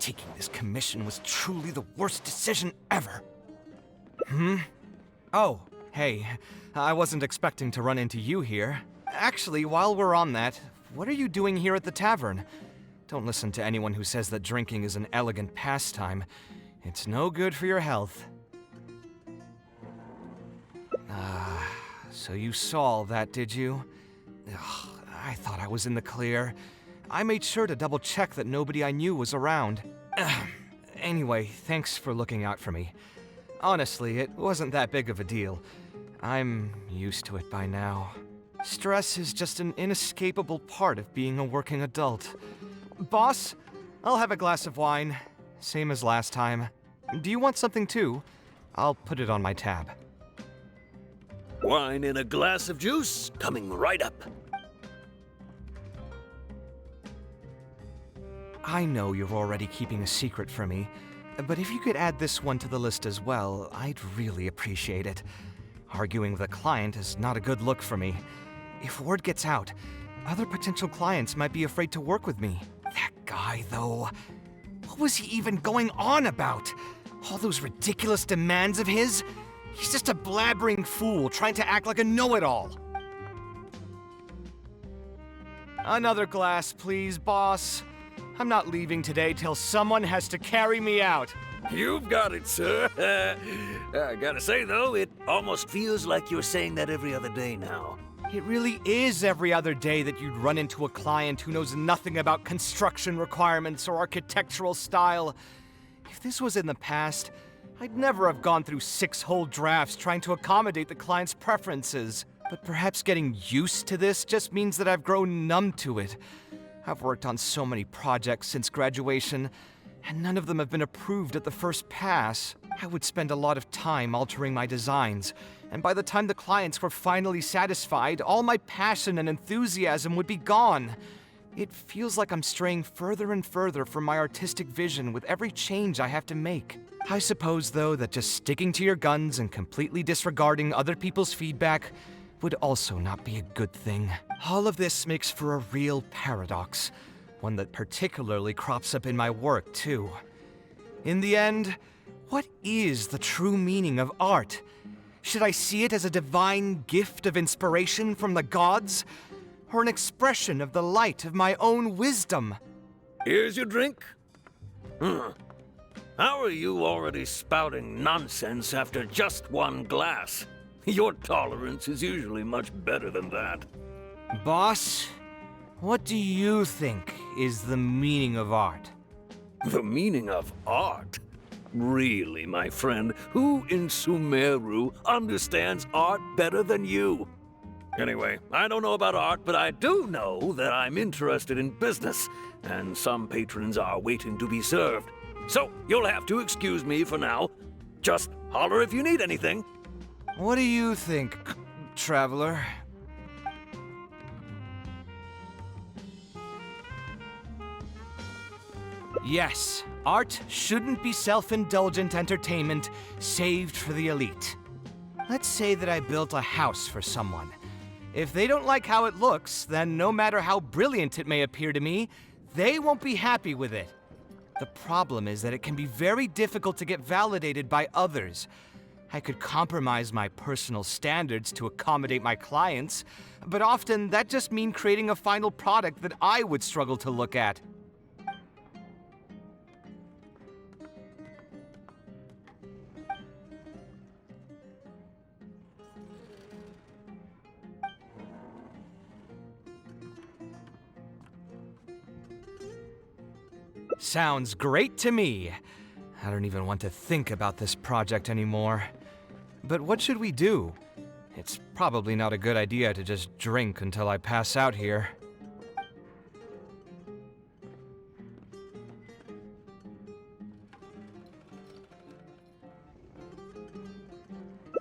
Taking this commission was truly the worst decision ever. Oh, hey, I wasn't expecting to run into you here. Actually, while we're on that, what are you doing here at the tavern? Don't listen to anyone who says that drinking is an elegant pastime. It's no good for your health. So you saw all that, did you? Ugh, I thought I was in the clear. I made sure to double check that nobody I knew was around. Anyway, thanks for looking out for me. Honestly, it wasn't that big of a deal. I'm used to it by now. Stress is just an inescapable part of being a working adult. Boss, I'll have a glass of wine. Same as last time. Do you want something too? I'll put it on my tab. Wine in a glass of juice, coming right up. I know you're already keeping a secret from me, but if you could add this one to the list as well, I'd really appreciate it. Arguing with a client is not a good look for me. If word gets out, other potential clients might be afraid to work with me. That guy, though, what was he even going on about? All those ridiculous demands of his? He's just a blabbering fool trying to act like a know-it-all. Another glass, please, boss. I'm not leaving today till someone has to carry me out. You've got it, sir. I gotta say, though, it almost feels like you're saying that every other day now. It really is every other day that you'd run into a client who knows nothing about construction requirements or architectural style. If this was in the past, I'd never have gone through 6 whole drafts trying to accommodate the client's preferences. But perhaps getting used to this just means that I've grown numb to it. I've worked on so many projects since graduation, and none of them have been approved at the first pass. I would spend a lot of time altering my designs, and by the time the clients were finally satisfied, all my passion and enthusiasm would be gone. It feels like I'm straying further and further from my artistic vision with every change I have to make. I suppose, though, that just sticking to your guns and completely disregarding other people's feedback would also not be a good thing. All of this makes for a real paradox, one that particularly crops up in my work, too. In the end, what is the true meaning of art? Should I see it as a divine gift of inspiration from the gods, or an expression of the light of my own wisdom? Here's your drink. How are you already spouting nonsense after just one glass? Your tolerance is usually much better than that. Boss, what do you think is the meaning of art? The meaning of art? Really, my friend, who in Sumeru understands art better than you? Anyway, I don't know about art, but I do know that I'm interested in business, and some patrons are waiting to be served. So, you'll have to excuse me for now. Just holler if you need anything. What do you think, traveler? Yes, art shouldn't be self-indulgent entertainment saved for the elite. Let's say that I built a house for someone. If they don't like how it looks, then no matter how brilliant it may appear to me, they won't be happy with it. The problem is that it can be very difficult to get validated by others. I could compromise my personal standards to accommodate my clients, but often that just means creating a final product that I would struggle to look at. Sounds great to me. I don't even want to think about this project anymore. But what should we do? It's probably not a good idea to just drink until I pass out here.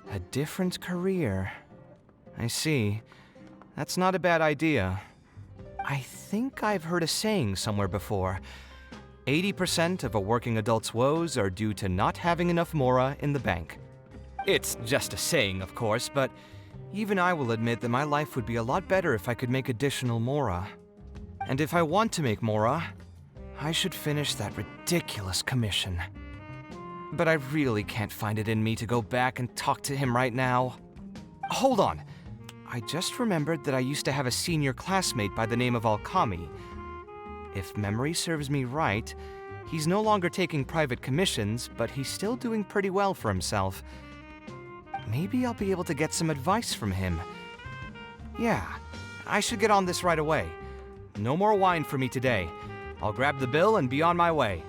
A different career. I see. That's not a bad idea. I think I've heard a saying somewhere before. 80% of a working adult's woes are due to not having enough mora in the bank. It's just a saying, of course, but even I will admit that my life would be a lot better if I could make additional mora. And if I want to make mora, I should finish that ridiculous commission. But I really can't find it in me to go back and talk to him right now. Hold on. I just remembered that I used to have a senior classmate by the name of Alkami. If memory serves me right, he's no longer taking private commissions, but he's still doing pretty well for himself. Maybe I'll be able to get some advice from him. Yeah, I should get on this right away. No more wine for me today. I'll grab the bill and be on my way.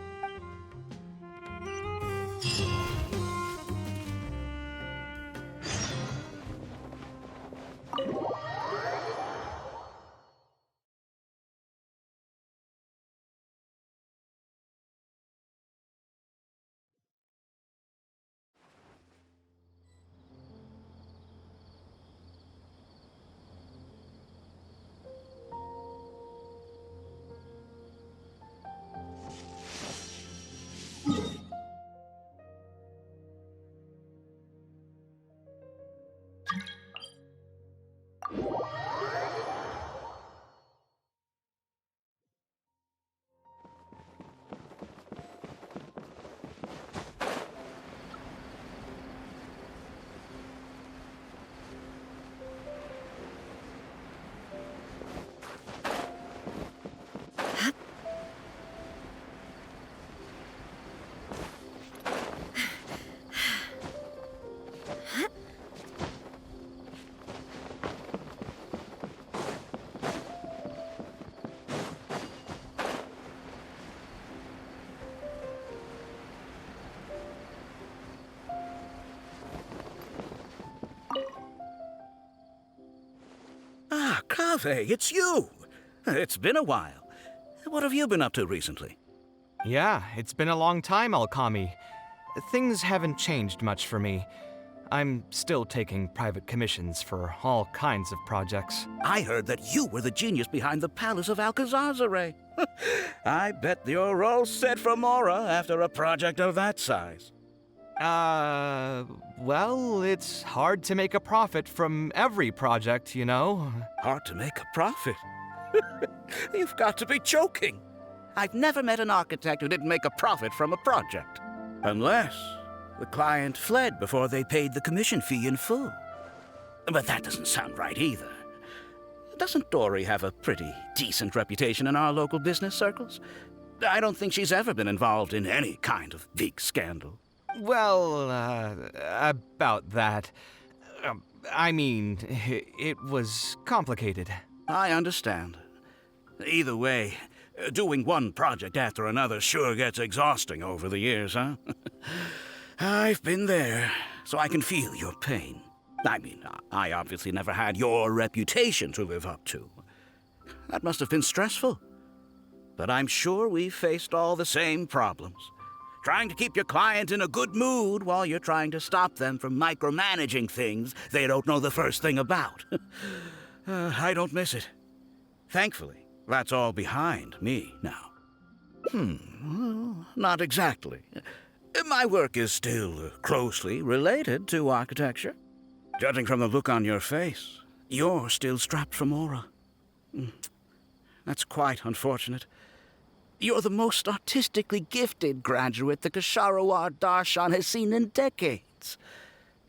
Ah, Kaveh, it's you! It's been a while. What have you been up to recently? Yeah, it's been a long time, Alkami. Things haven't changed much for me. I'm still taking private commissions for all kinds of projects. I heard that you were the genius behind the Palace of Alcazazare. I bet you're all set for Mora after a project of that size. Well, it's hard to make a profit from every project, you know? Hard to make a profit? You've got to be joking. I've never met an architect who didn't make a profit from a project. Unless the client fled before they paid the commission fee in full. But that doesn't sound right either. Doesn't Dory have a pretty decent reputation in our local business circles? I don't think she's ever been involved in any kind of big scandal. Well, about that. I mean, it was complicated. I understand. Either way, doing one project after another sure gets exhausting over the years, huh? I've been there, so I can feel your pain. I mean, I obviously never had your reputation to live up to. That must have been stressful. But I'm sure we faced all the same problems. Trying to keep your client in a good mood while you're trying to stop them from micromanaging things they don't know the first thing about. I don't miss it. Thankfully, that's all behind me now. Well, not exactly. My work is still closely related to architecture. Judging from the look on your face, you're still strapped for Mora. That's quite unfortunate. You're the most artistically gifted graduate the Kasharawar Darshan has seen in decades.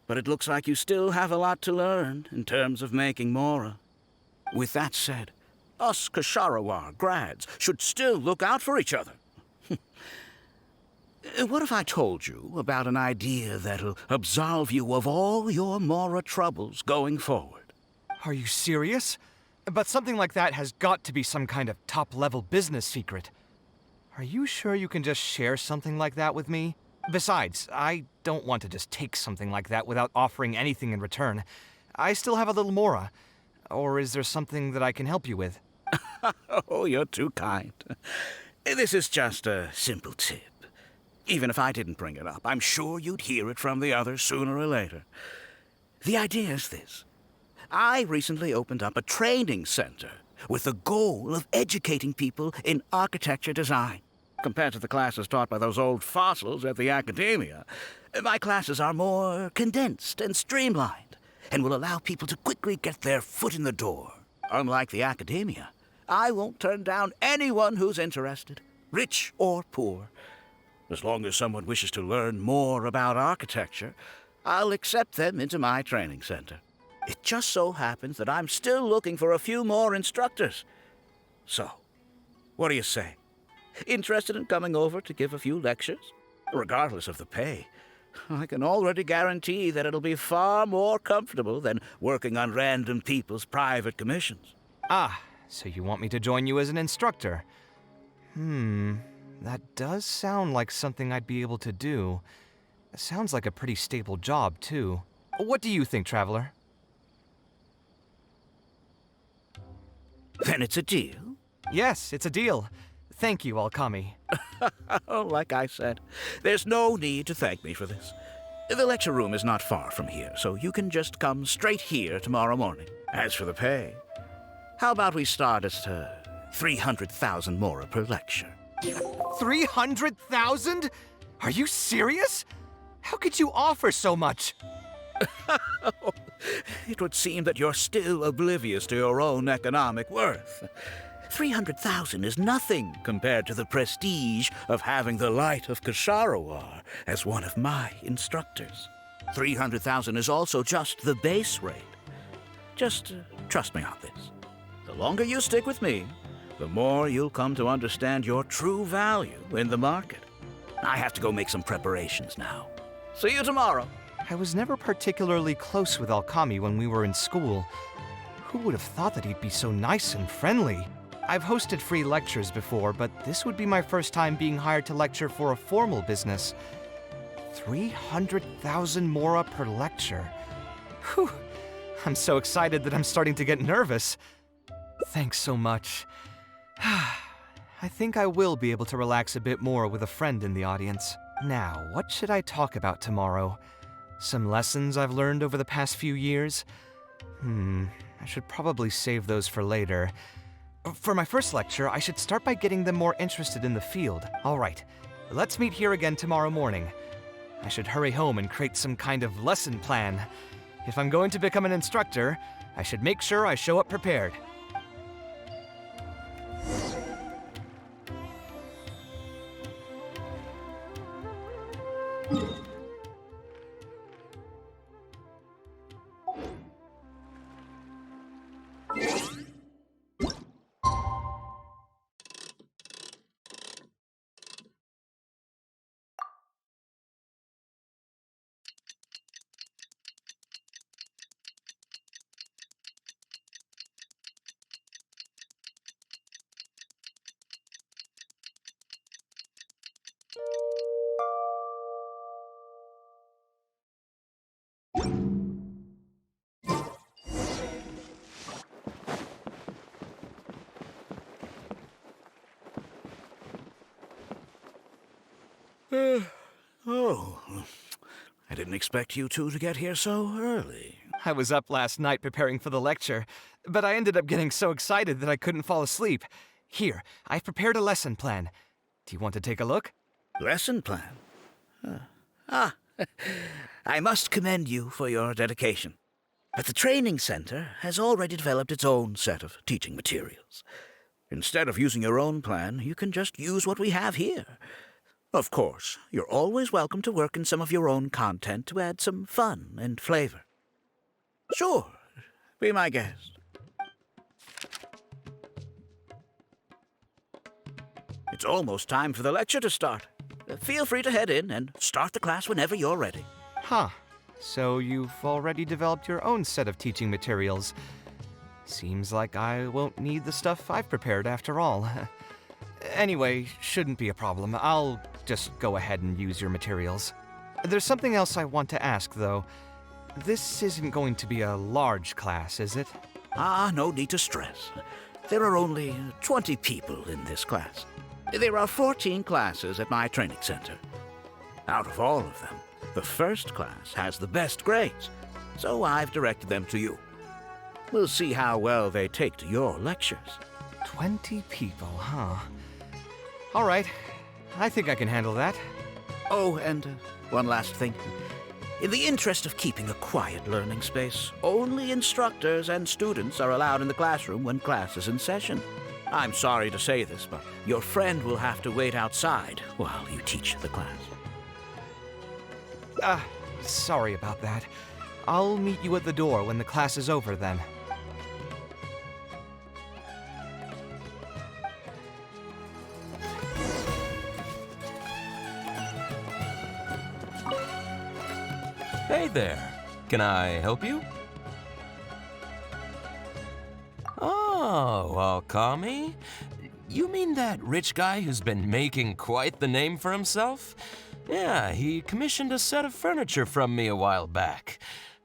But it looks like you still have a lot to learn in terms of making Mora. With that said, us Kasharawar grads should still look out for each other. What if I told you about an idea that'll absolve you of all your Mora troubles going forward? Are you serious? But something like that has got to be some kind of top-level business secret. Are you sure you can just share something like that with me? Besides, I don't want to just take something like that without offering anything in return. I still have a little mora. Or is there something that I can help you with? Oh, you're too kind. This is just a simple tip. Even if I didn't bring it up, I'm sure you'd hear it from the others sooner or later. The idea is this. I recently opened up a training center with the goal of educating people in architecture design. Compared to the classes taught by those old fossils at the academia, my classes are more condensed and streamlined and will allow people to quickly get their foot in the door. Unlike the academia, I won't turn down anyone who's interested, rich or poor. As long as someone wishes to learn more about architecture, I'll accept them into my training center. It just so happens that I'm still looking for a few more instructors. So, what do you say? Interested in coming over to give a few lectures? Regardless of the pay, I can already guarantee that it'll be far more comfortable than working on random people's private commissions. Ah, so you want me to join you as an instructor? That does sound like something I'd be able to do. It sounds like a pretty stable job, too. What do you think, Traveler? Then it's a deal? Yes, it's a deal. Thank you, Alkami. Oh, like I said, there's no need to thank me for this. The lecture room is not far from here, so you can just come straight here tomorrow morning. As for the pay, how about we start at 300,000 mora per lecture? 300,000? Are you serious? How could you offer so much? It would seem that you're still oblivious to your own economic worth. 300,000 is nothing compared to the prestige of having the Light of Ksharawar as one of my instructors. 300,000 is also just the base rate. Just trust me on this. The longer you stick with me, the more you'll come to understand your true value in the market. I have to go make some preparations now. See you tomorrow. I was never particularly close with Alkami when we were in school. Who would have thought that he'd be so nice and friendly? I've hosted free lectures before, but this would be my first time being hired to lecture for a formal business. 300,000 mora per lecture. Whew. I'm so excited that I'm starting to get nervous. Thanks so much. I think I will be able to relax a bit more with a friend in the audience. Now, what should I talk about tomorrow? Some lessons I've learned over the past few years? I should probably save those for later. For my first lecture, I should start by getting them more interested in the field. All right, let's meet here again tomorrow morning. I should hurry home and create some kind of lesson plan. If I'm going to become an instructor, I should make sure I show up prepared. Oh, I didn't expect you two to get here so early. I was up last night preparing for the lecture, but I ended up getting so excited that I couldn't fall asleep. Here, I've prepared a lesson plan. Do you want to take a look? Lesson plan? I must commend you for your dedication. But the training center has already developed its own set of teaching materials. Instead of using your own plan, you can just use what we have here. Of course, you're always welcome to work in some of your own content to add some fun and flavor. Sure, be my guest. It's almost time for the lecture to start. Feel free to head in and start the class whenever you're ready. Huh. So you've already developed your own set of teaching materials. Seems like I won't need the stuff I've prepared after all. Anyway, shouldn't be a problem. I'll just go ahead and use your materials. There's something else I want to ask, though. This isn't going to be a large class, is it? No need to stress. There are only 20 people in this class. There are 14 classes at my training center. Out of all of them, the first class has the best grades, so I've directed them to you. We'll see how well they take to your lectures. 20 people, huh? All right. I think I can handle that. Oh, and one last thing. In the interest of keeping a quiet learning space, only instructors and students are allowed in the classroom when class is in session. I'm sorry to say this, but your friend will have to wait outside while you teach the class. Sorry about that. I'll meet you at the door when the class is over, then. Hey there. Can I help you? Oh, Alkami? You mean that rich guy who's been making quite the name for himself? Yeah, he commissioned a set of furniture from me a while back.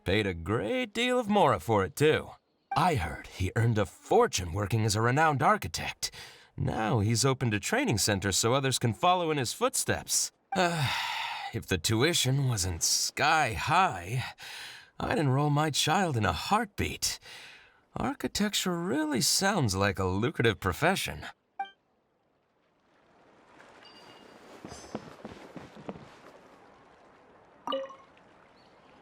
Paid a great deal of mora for it, too. I heard he earned a fortune working as a renowned architect. Now he's opened a training center so others can follow in his footsteps. If the tuition wasn't sky high, I'd enroll my child in a heartbeat. Architecture really sounds like a lucrative profession.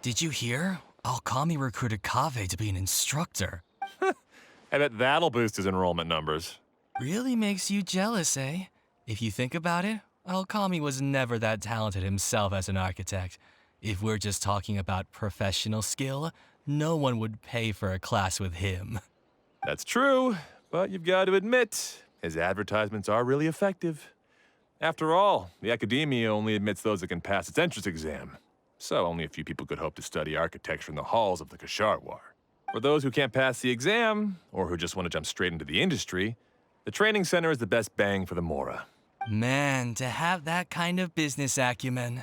Did you hear? Alkami recruited Kaveh to be an instructor. I bet that'll boost his enrollment numbers. Really makes you jealous, eh? If you think about it, Alkami was never that talented himself as an architect. If we're just talking about professional skill, no one would pay for a class with him. That's true, but you've got to admit, his advertisements are really effective. After all, the academia only admits those that can pass its entrance exam, so only a few people could hope to study architecture in the halls of the Kasharwar. For those who can't pass the exam, or who just want to jump straight into the industry, the training center is the best bang for the mora. Man, to have that kind of business acumen.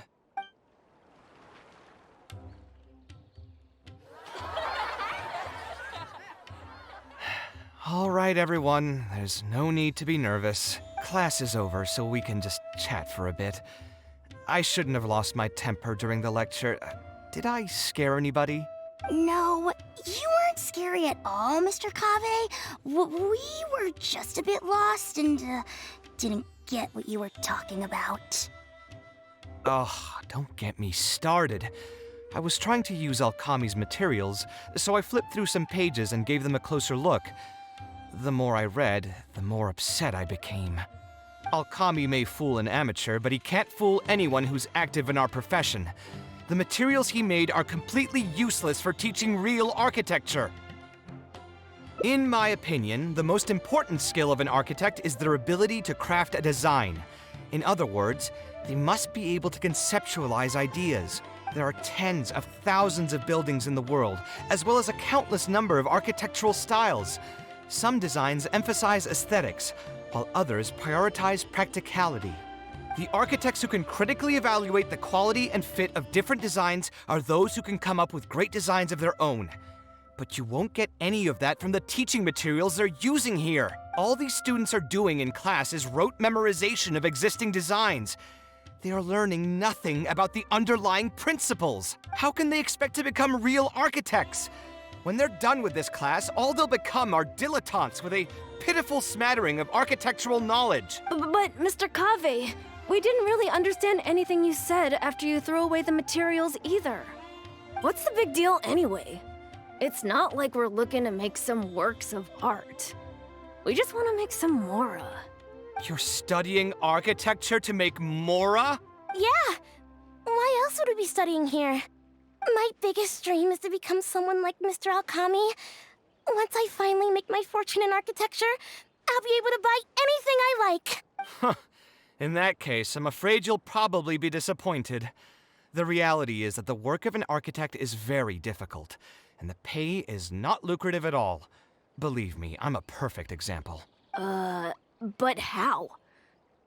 All right, everyone. There's no need to be nervous. Class is over, so we can just chat for a bit. I shouldn't have lost my temper during the lecture. Did I scare anybody? No, you weren't scary at all, Mr. Kaveh. We were just a bit lost and didn't get what you were talking about. Oh, don't get me started. I was trying to use Alkami's materials, so I flipped through some pages and gave them a closer look. The more I read, the more upset I became. Alkami may fool an amateur, but he can't fool anyone who's active in our profession. The materials he made are completely useless for teaching real architecture. In my opinion, the most important skill of an architect is their ability to craft a design. In other words, they must be able to conceptualize ideas. There are tens of thousands of buildings in the world, as well as a countless number of architectural styles. Some designs emphasize aesthetics, while others prioritize practicality. The architects who can critically evaluate the quality and fit of different designs are those who can come up with great designs of their own. But you won't get any of that from the teaching materials they're using here. All these students are doing in class is rote memorization of existing designs. They are learning nothing about the underlying principles. How can they expect to become real architects? When they're done with this class, all they'll become are dilettantes with a pitiful smattering of architectural knowledge. But Mr. Kaveh, we didn't really understand anything you said after you threw away the materials either. What's the big deal anyway? It's not like we're looking to make some works of art. We just want to make some mora. You're studying architecture to make mora? Yeah. Why else would we be studying here? My biggest dream is to become someone like Mr. Alkami. Once I finally make my fortune in architecture, I'll be able to buy anything I like. Huh. In that case, I'm afraid you'll probably be disappointed. The reality is that the work of an architect is very difficult, and the pay is not lucrative at all. Believe me, I'm a perfect example. But how?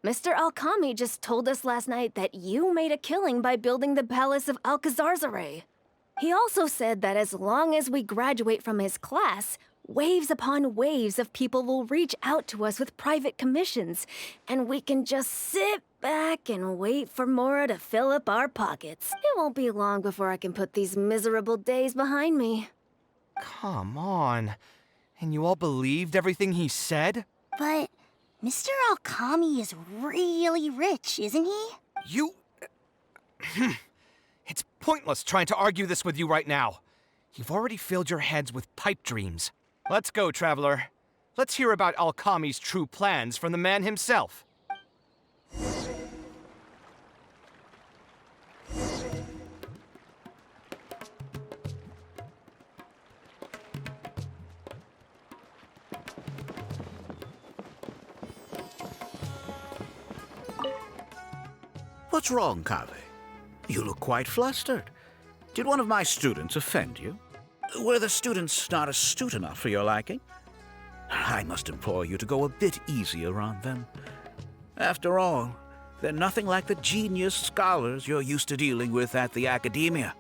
Mr. Alkami just told us last night that you made a killing by building the Palace of Alcazarzare. He also said that as long as we graduate from his class, waves upon waves of people will reach out to us with private commissions, and we can just sit back and wait for Mora to fill up our pockets. It won't be long before I can put these miserable days behind me. Come on. And you all believed everything he said? But Mr. Alkami is really rich, isn't he? You... It's pointless trying to argue this with you right now. You've already filled your heads with pipe dreams. Let's go, Traveler. Let's hear about Alkami's true plans from the man himself. What's wrong, Kaveh? You look quite flustered. Did one of my students offend you? Were the students not astute enough for your liking? I must implore you to go a bit easier on them. After all, they're nothing like the genius scholars you're used to dealing with at the academia.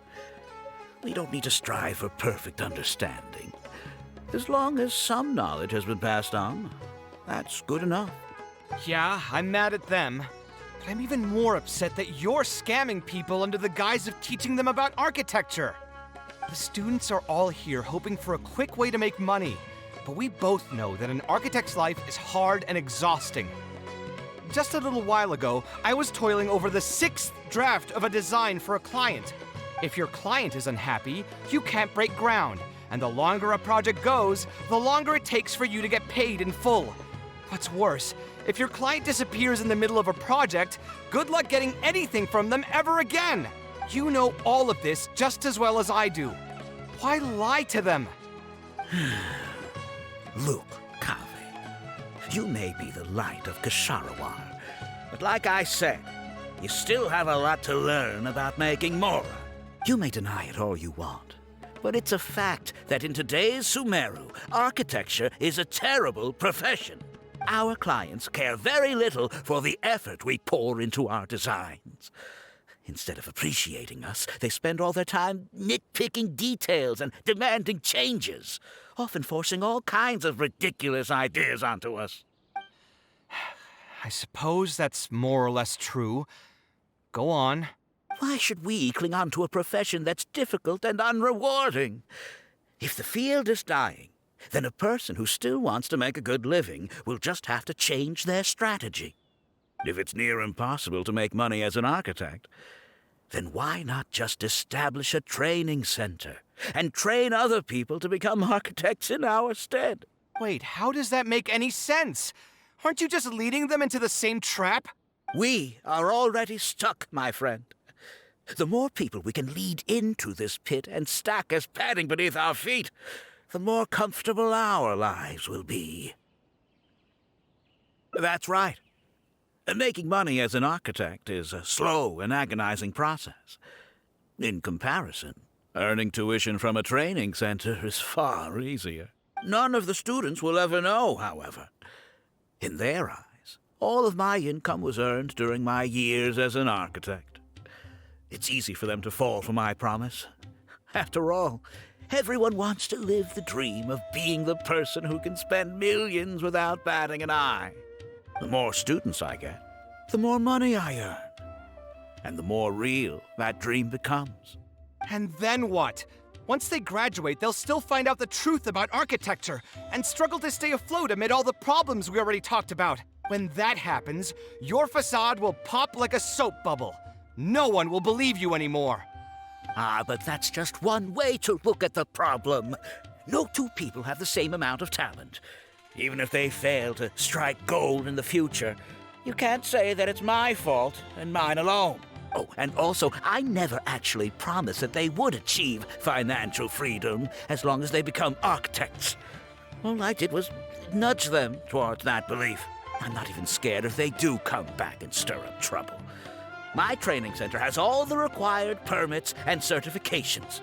We don't need to strive for perfect understanding. As long as some knowledge has been passed on, that's good enough. Yeah, I'm mad at them. But I'm even more upset that you're scamming people under the guise of teaching them about architecture. The students are all here hoping for a quick way to make money, but we both know that an architect's life is hard and exhausting. Just a little while ago, I was toiling over the 6th draft of a design for a client. If your client is unhappy, you can't break ground, and the longer a project goes, the longer it takes for you to get paid in full. What's worse, if your client disappears in the middle of a project, good luck getting anything from them ever again. You know all of this just as well as I do. Why lie to them? Look, Kaveh, you may be the light of Ksharawar, but like I said, you still have a lot to learn about making Mora. You may deny it all you want, but it's a fact that in today's Sumeru, architecture is a terrible profession. Our clients care very little for the effort we pour into our designs. Instead of appreciating us, they spend all their time nitpicking details and demanding changes, often forcing all kinds of ridiculous ideas onto us. I suppose that's more or less true. Go on. Why should we cling on to a profession that's difficult and unrewarding? If the field is dying, then a person who still wants to make a good living will just have to change their strategy. If it's near impossible to make money as an architect, then why not just establish a training center and train other people to become architects in our stead? Wait, how does that make any sense? Aren't you just leading them into the same trap? We are already stuck, my friend. The more people we can lead into this pit and stack as padding beneath our feet, the more comfortable our lives will be. That's right. Making money as an architect is a slow and agonizing process. In comparison, earning tuition from a training center is far easier. None of the students will ever know, however. In their eyes, all of my income was earned during my years as an architect. It's easy for them to fall for my promise. After all, everyone wants to live the dream of being the person who can spend millions without batting an eye. The more students I get, the more money I earn. And the more real that dream becomes. And then what? Once they graduate, they'll still find out the truth about architecture and struggle to stay afloat amid all the problems we already talked about. When that happens, your facade will pop like a soap bubble. No one will believe you anymore. Ah, but that's just one way to look at the problem. No two people have the same amount of talent. Even if they fail to strike gold in the future, you can't say that it's my fault and mine alone. Oh, and also, I never actually promised that they would achieve financial freedom as long as they become architects. All I did was nudge them towards that belief. I'm not even scared if they do come back and stir up trouble. My training center has all the required permits and certifications.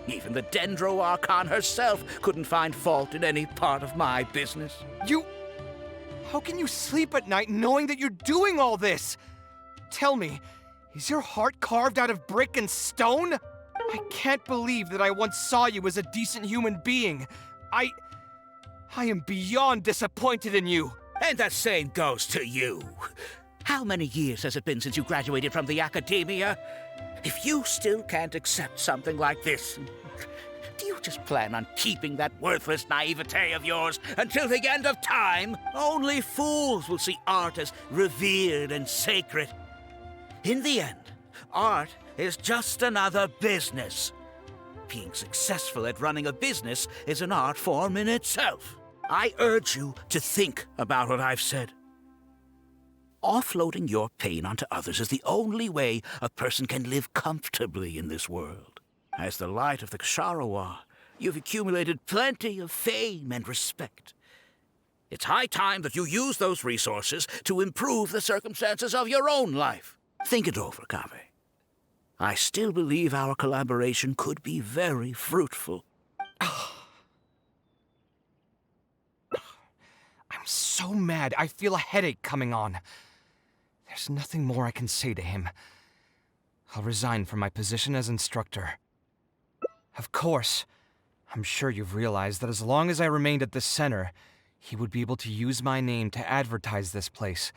Even the Dendro Archon herself couldn't find fault in any part of my business. How can you sleep at night knowing that you're doing all this? Tell me, is your heart carved out of brick and stone? I can't believe that I once saw you as a decent human being. I am beyond disappointed in you. And the same goes to you. How many years has it been since you graduated from the academia? If you still can't accept something like this, do you just plan on keeping that worthless naivete of yours until the end of time? Only fools will see art as revered and sacred. In the end, art is just another business. Being successful at running a business is an art form in itself. I urge you to think about what I've said. Offloading your pain onto others is the only way a person can live comfortably in this world. As the light of the Ksharowa, you've accumulated plenty of fame and respect. It's high time that you use those resources to improve the circumstances of your own life. Think it over, Kaveh. I still believe our collaboration could be very fruitful. I'm so mad, I feel a headache coming on. There's nothing more I can say to him. I'll resign from my position as instructor. Of course, I'm sure you've realized that as long as I remained at this center, he would be able to use my name to advertise this place.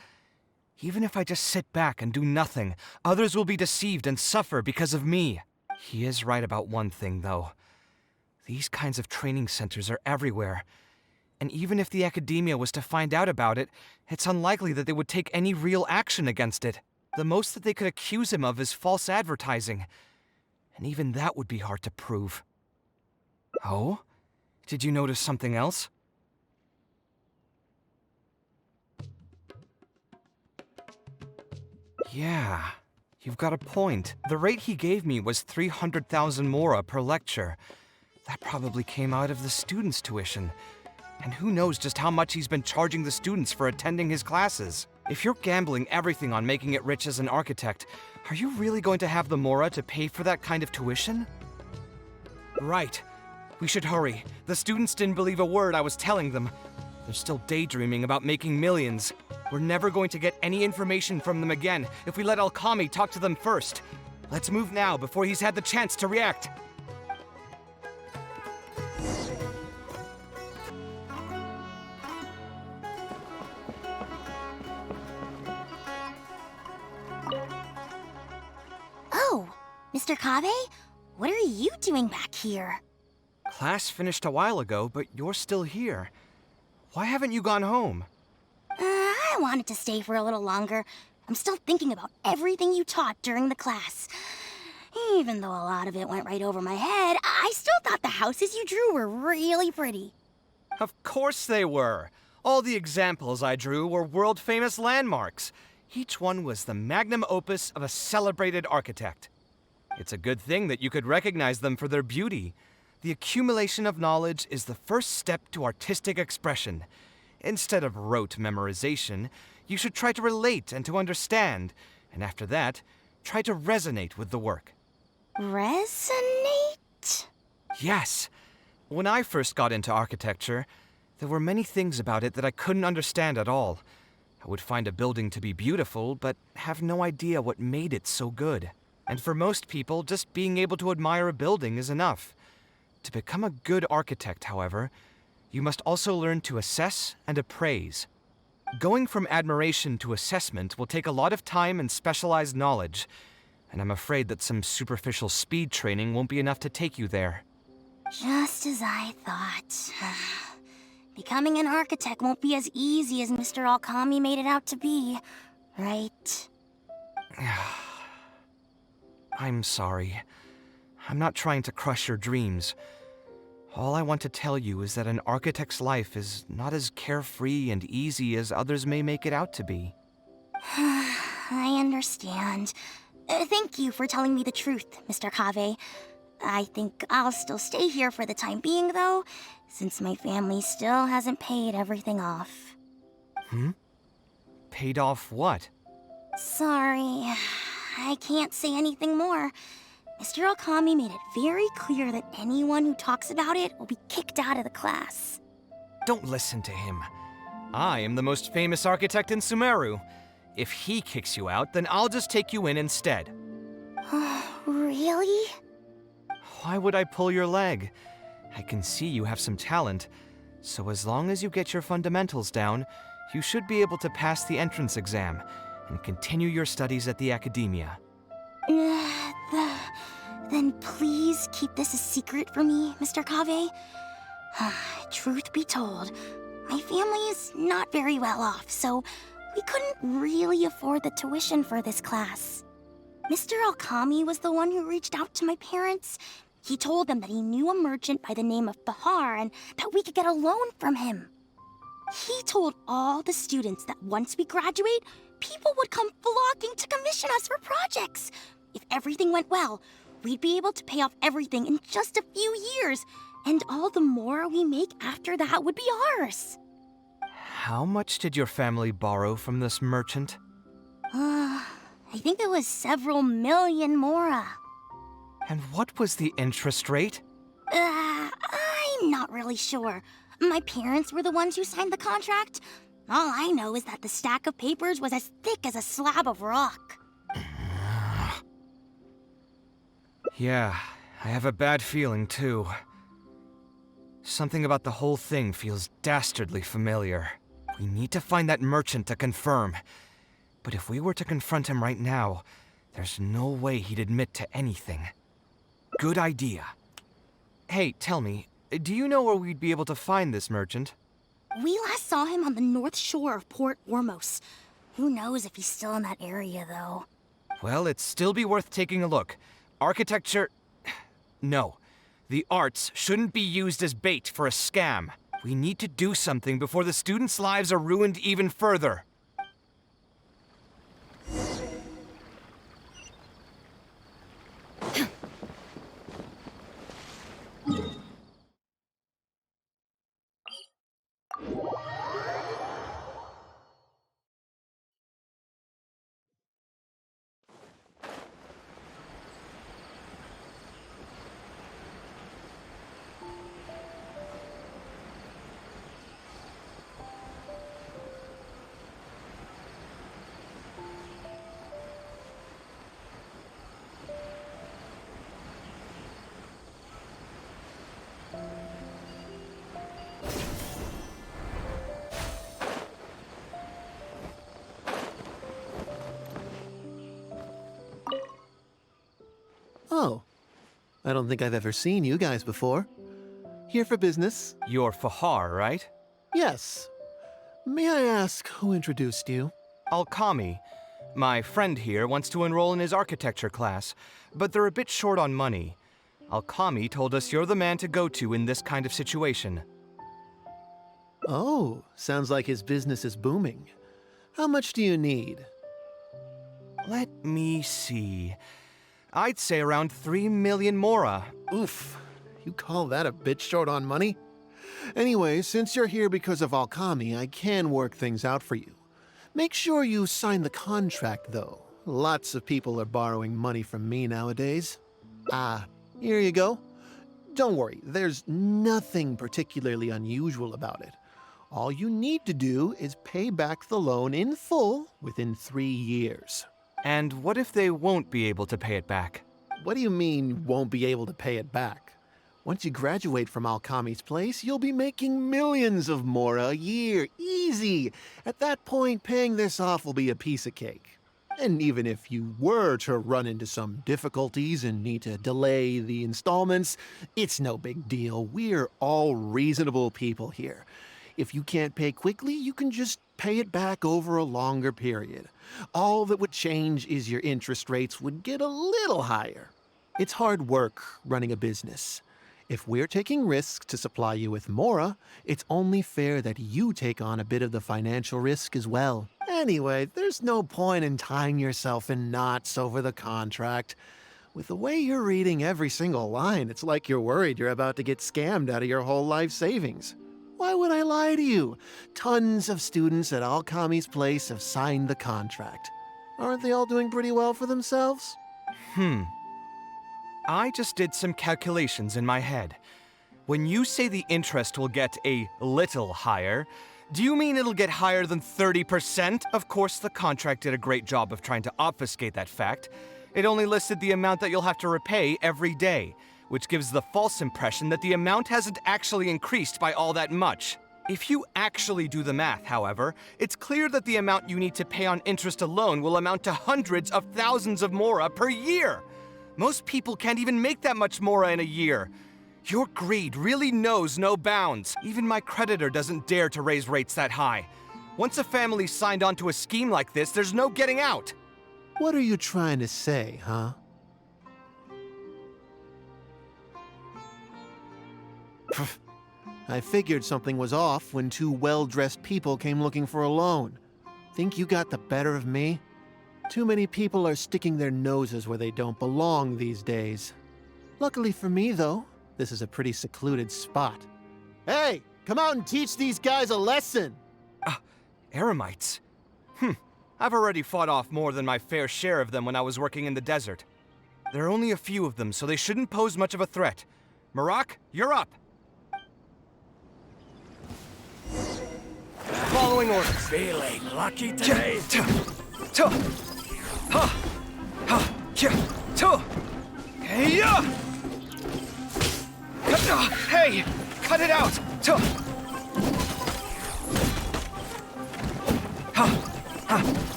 Even if I just sit back and do nothing, others will be deceived and suffer because of me. He is right about one thing, though. These kinds of training centers are everywhere. And even if the academia was to find out about it, it's unlikely that they would take any real action against it. The most that they could accuse him of is false advertising. And even that would be hard to prove. Oh? Did you notice something else? Yeah, you've got a point. The rate he gave me was 300,000 mora per lecture. That probably came out of the students' tuition. And who knows just how much he's been charging the students for attending his classes. If you're gambling everything on making it rich as an architect, are you really going to have the mora to pay for that kind of tuition? Right. We should hurry. The students didn't believe a word I was telling them. They're still daydreaming about making millions. We're never going to get any information from them again if we let Alkami talk to them first. Let's move now before he's had the chance to react. Oh, Mr. Kaveh? What are you doing back here? Class finished a while ago, but you're still here. Why haven't you gone home? I wanted to stay for a little longer. I'm still thinking about everything you taught during the class. Even though a lot of it went right over my head, I still thought the houses you drew were really pretty. Of course they were. All the examples I drew were world-famous landmarks. Each one was the magnum opus of a celebrated architect. It's a good thing that you could recognize them for their beauty. The accumulation of knowledge is the first step to artistic expression. Instead of rote memorization, you should try to relate and to understand, and after that, try to resonate with the work. Resonate? Yes. When I first got into architecture, there were many things about it that I couldn't understand at all. I would find a building to be beautiful, but have no idea what made it so good. And for most people, just being able to admire a building is enough. To become a good architect, however, you must also learn to assess and appraise. Going from admiration to assessment will take a lot of time and specialized knowledge, and I'm afraid that some superficial speed training won't be enough to take you there. Just as I thought. Becoming an architect won't be as easy as Mr. Alkami made it out to be, right? I'm sorry. I'm not trying to crush your dreams. All I want to tell you is that an architect's life is not as carefree and easy as others may make it out to be. I understand. Thank you for telling me the truth, Mr. Kaveh. I think I'll still stay here for the time being, though, since my family still hasn't paid everything off. Paid off what? Sorry, I can't say anything more. Mr. Alkami made it very clear that anyone who talks about it will be kicked out of the class. Don't listen to him. I am the most famous architect in Sumeru. If he kicks you out, then I'll just take you in instead. Really? Why would I pull your leg? I can see you have some talent, so as long as you get your fundamentals down, you should be able to pass the entrance exam and continue your studies at the academia. Then please keep this a secret for me, Mr. Kaveh. Truth be told, my family is not very well off, so we couldn't really afford the tuition for this class. Mr. Alkami was the one who reached out to my parents. He told them that he knew a merchant by the name of Bahar and that we could get a loan from him. He told all the students that once we graduate, people would come flocking to commission us for projects. If everything went well, we'd be able to pay off everything in just a few years, and all the more we make after that would be ours. How much did your family borrow from this merchant? I think it was several million mora. And what was the interest rate? I'm not really sure. My parents were the ones who signed the contract. All I know is that the stack of papers was as thick as a slab of rock. Yeah, I have a bad feeling too. Something about the whole thing feels dastardly familiar. We need to find that merchant to confirm. But if we were to confront him right now, there's no way he'd admit to anything. Good idea. Hey, tell me, do you know where we'd be able to find this merchant? We last saw him on the north shore of Port Ormos. Who knows if he's still in that area, though. Well, it'd still be worth taking a look. Architecture... No. The arts shouldn't be used as bait for a scam. We need to do something before the students' lives are ruined even further. Oh, I don't think I've ever seen you guys before. Here for business? You're Fahar, right? Yes. May I ask who introduced you? Alkami. My friend here wants to enroll in his architecture class, but they're a bit short on money. Alkami told us you're the man to go to in this kind of situation. Oh, sounds like his business is booming. How much do you need? Let me see. I'd say around 3 million mora. Oof, you call that a bit short on money? Anyway, since you're here because of Alkami, I can work things out for you. Make sure you sign the contract, though. Lots of people are borrowing money from me nowadays. Here you go. Don't worry, there's nothing particularly unusual about it. All you need to do is pay back the loan in full within 3 years. And what if they won't be able to pay it back? What do you mean, won't be able to pay it back? Once you graduate from Alkami's place, you'll be making millions of mora a year. Easy! At that point, paying this off will be a piece of cake. And even if you were to run into some difficulties and need to delay the installments, it's no big deal. We're all reasonable people here. If you can't pay quickly, you can just pay it back over a longer period. All that would change is your interest rates would get a little higher. It's hard work running a business. If we're taking risks to supply you with mora, it's only fair that you take on a bit of the financial risk as well. Anyway, there's no point in tying yourself in knots over the contract. With the way you're reading every single line, it's like you're worried you're about to get scammed out of your whole life savings. Why would I lie to you? Tons of students at Alkami's place have signed the contract. Aren't they all doing pretty well for themselves? I just did some calculations in my head. When you say the interest will get a little higher, Do you mean it'll get higher than 30%? Of course, the contract did a great job of trying to obfuscate that fact. It only listed the amount that you'll have to repay every day, which gives the false impression that the amount hasn't actually increased by all that much. If you actually do the math, however, it's clear that the amount you need to pay on interest alone will amount to hundreds of thousands of mora per year. Most people can't even make that much mora in a year. Your greed really knows no bounds. Even my creditor doesn't dare to raise rates that high. Once a family's signed on to a scheme like this, there's no getting out. What are you trying to say, huh? I figured something was off when two well-dressed people came looking for a loan. Think you got the better of me? Too many people are sticking their noses where they don't belong these days. Luckily for me, though, this is a pretty secluded spot. Hey, come out and teach these guys a lesson! Eremites? I've already fought off more than my fair share of them when I was working in the desert. There are only a few of them, so they shouldn't pose much of a threat. Marak, you're up! Following orders. Feeling lucky today? Hey! Cut it out!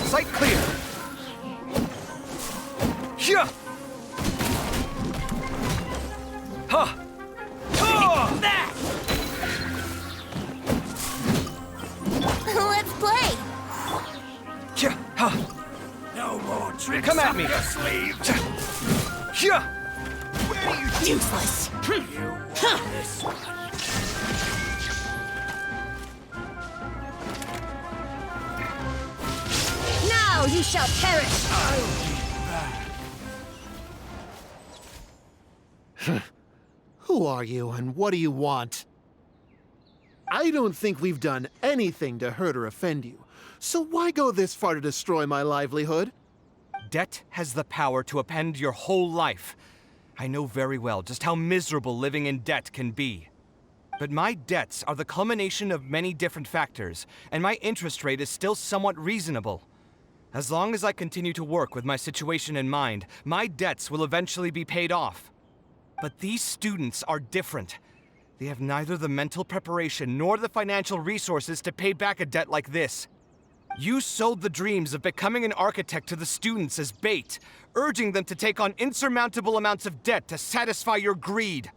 Sight clear! Let's play! No more tricks Come at up me. your sleeve! Where are you useless? This one. Now you shall perish! Who are you and what do you want? I don't think we've done anything to hurt or offend you, so why go this far to destroy my livelihood? Debt has the power to upend your whole life. I know very well just how miserable living in debt can be. But my debts are the culmination of many different factors, and my interest rate is still somewhat reasonable. As long as I continue to work with my situation in mind, my debts will eventually be paid off. But these students are different. They have neither the mental preparation nor the financial resources to pay back a debt like this. You sold the dreams of becoming an architect to the students as bait, urging them to take on insurmountable amounts of debt to satisfy your greed.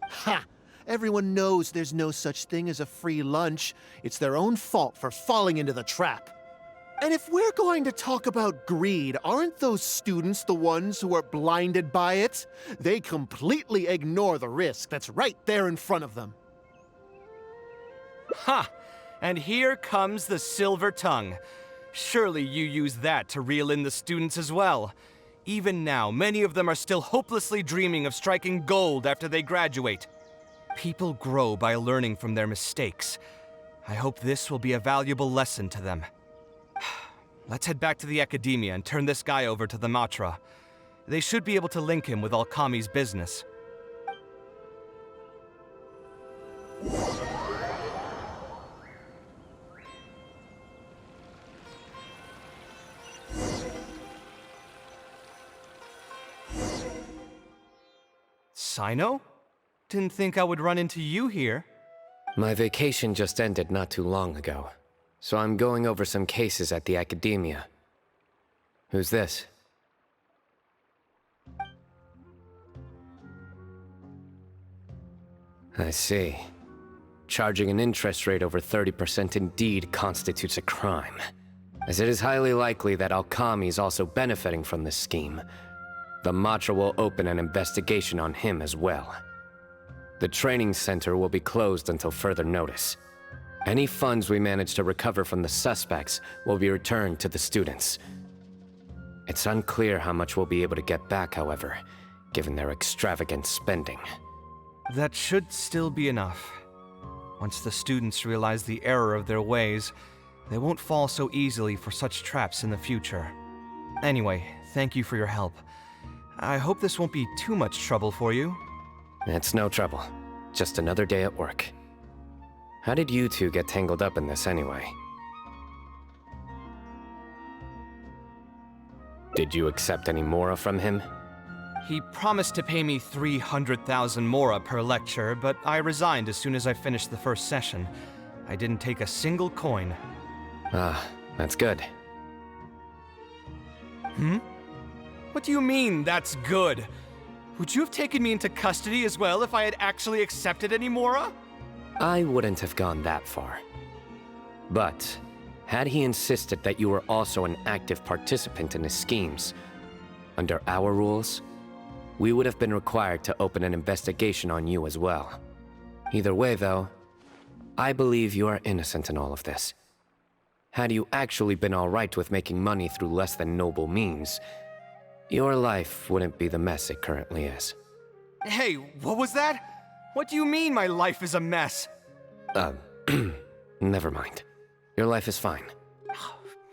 Ha! Everyone knows there's no such thing as a free lunch. It's their own fault for falling into the trap. And if we're going to talk about greed, aren't those students the ones who are blinded by it? They completely ignore the risk that's right there in front of them. Ha! And here comes the silver tongue. Surely you use that to reel in the students as well. Even now, many of them are still hopelessly dreaming of striking gold after they graduate. People grow by learning from their mistakes. I hope this will be a valuable lesson to them. Let's head back to the academia and turn this guy over to the Matra. They should be able to link him with Alkami's business. Sino? Didn't think I would run into you here. My vacation just ended not too long ago, so I'm going over some cases at the academia. Who's this? I see. Charging an interest rate over 30% indeed constitutes a crime, as it is highly likely that Alkami is also benefiting from this scheme. The Matra will open an investigation on him as well. The training center will be closed until further notice. Any funds we manage to recover from the suspects will be returned to the students. It's unclear how much we'll be able to get back, however, given their extravagant spending. That should still be enough. Once the students realize the error of their ways, they won't fall so easily for such traps in the future. Anyway, thank you for your help. I hope this won't be too much trouble for you. It's no trouble. Just another day at work. How did you two get tangled up in this anyway? Did you accept any mora from him? He promised to pay me 300,000 mora per lecture, but I resigned as soon as I finished the first session. I didn't take a single coin. Ah, that's good. What do you mean, that's good? Would you have taken me into custody as well if I had actually accepted any mora? I wouldn't have gone that far. But, had he insisted that you were also an active participant in his schemes, under our rules, we would have been required to open an investigation on you as well. Either way, though, I believe you are innocent in all of this. Had you actually been alright with making money through less than noble means, your life wouldn't be the mess it currently is. Hey, what was that? What do you mean my life is a mess? Never mind. Your life is fine.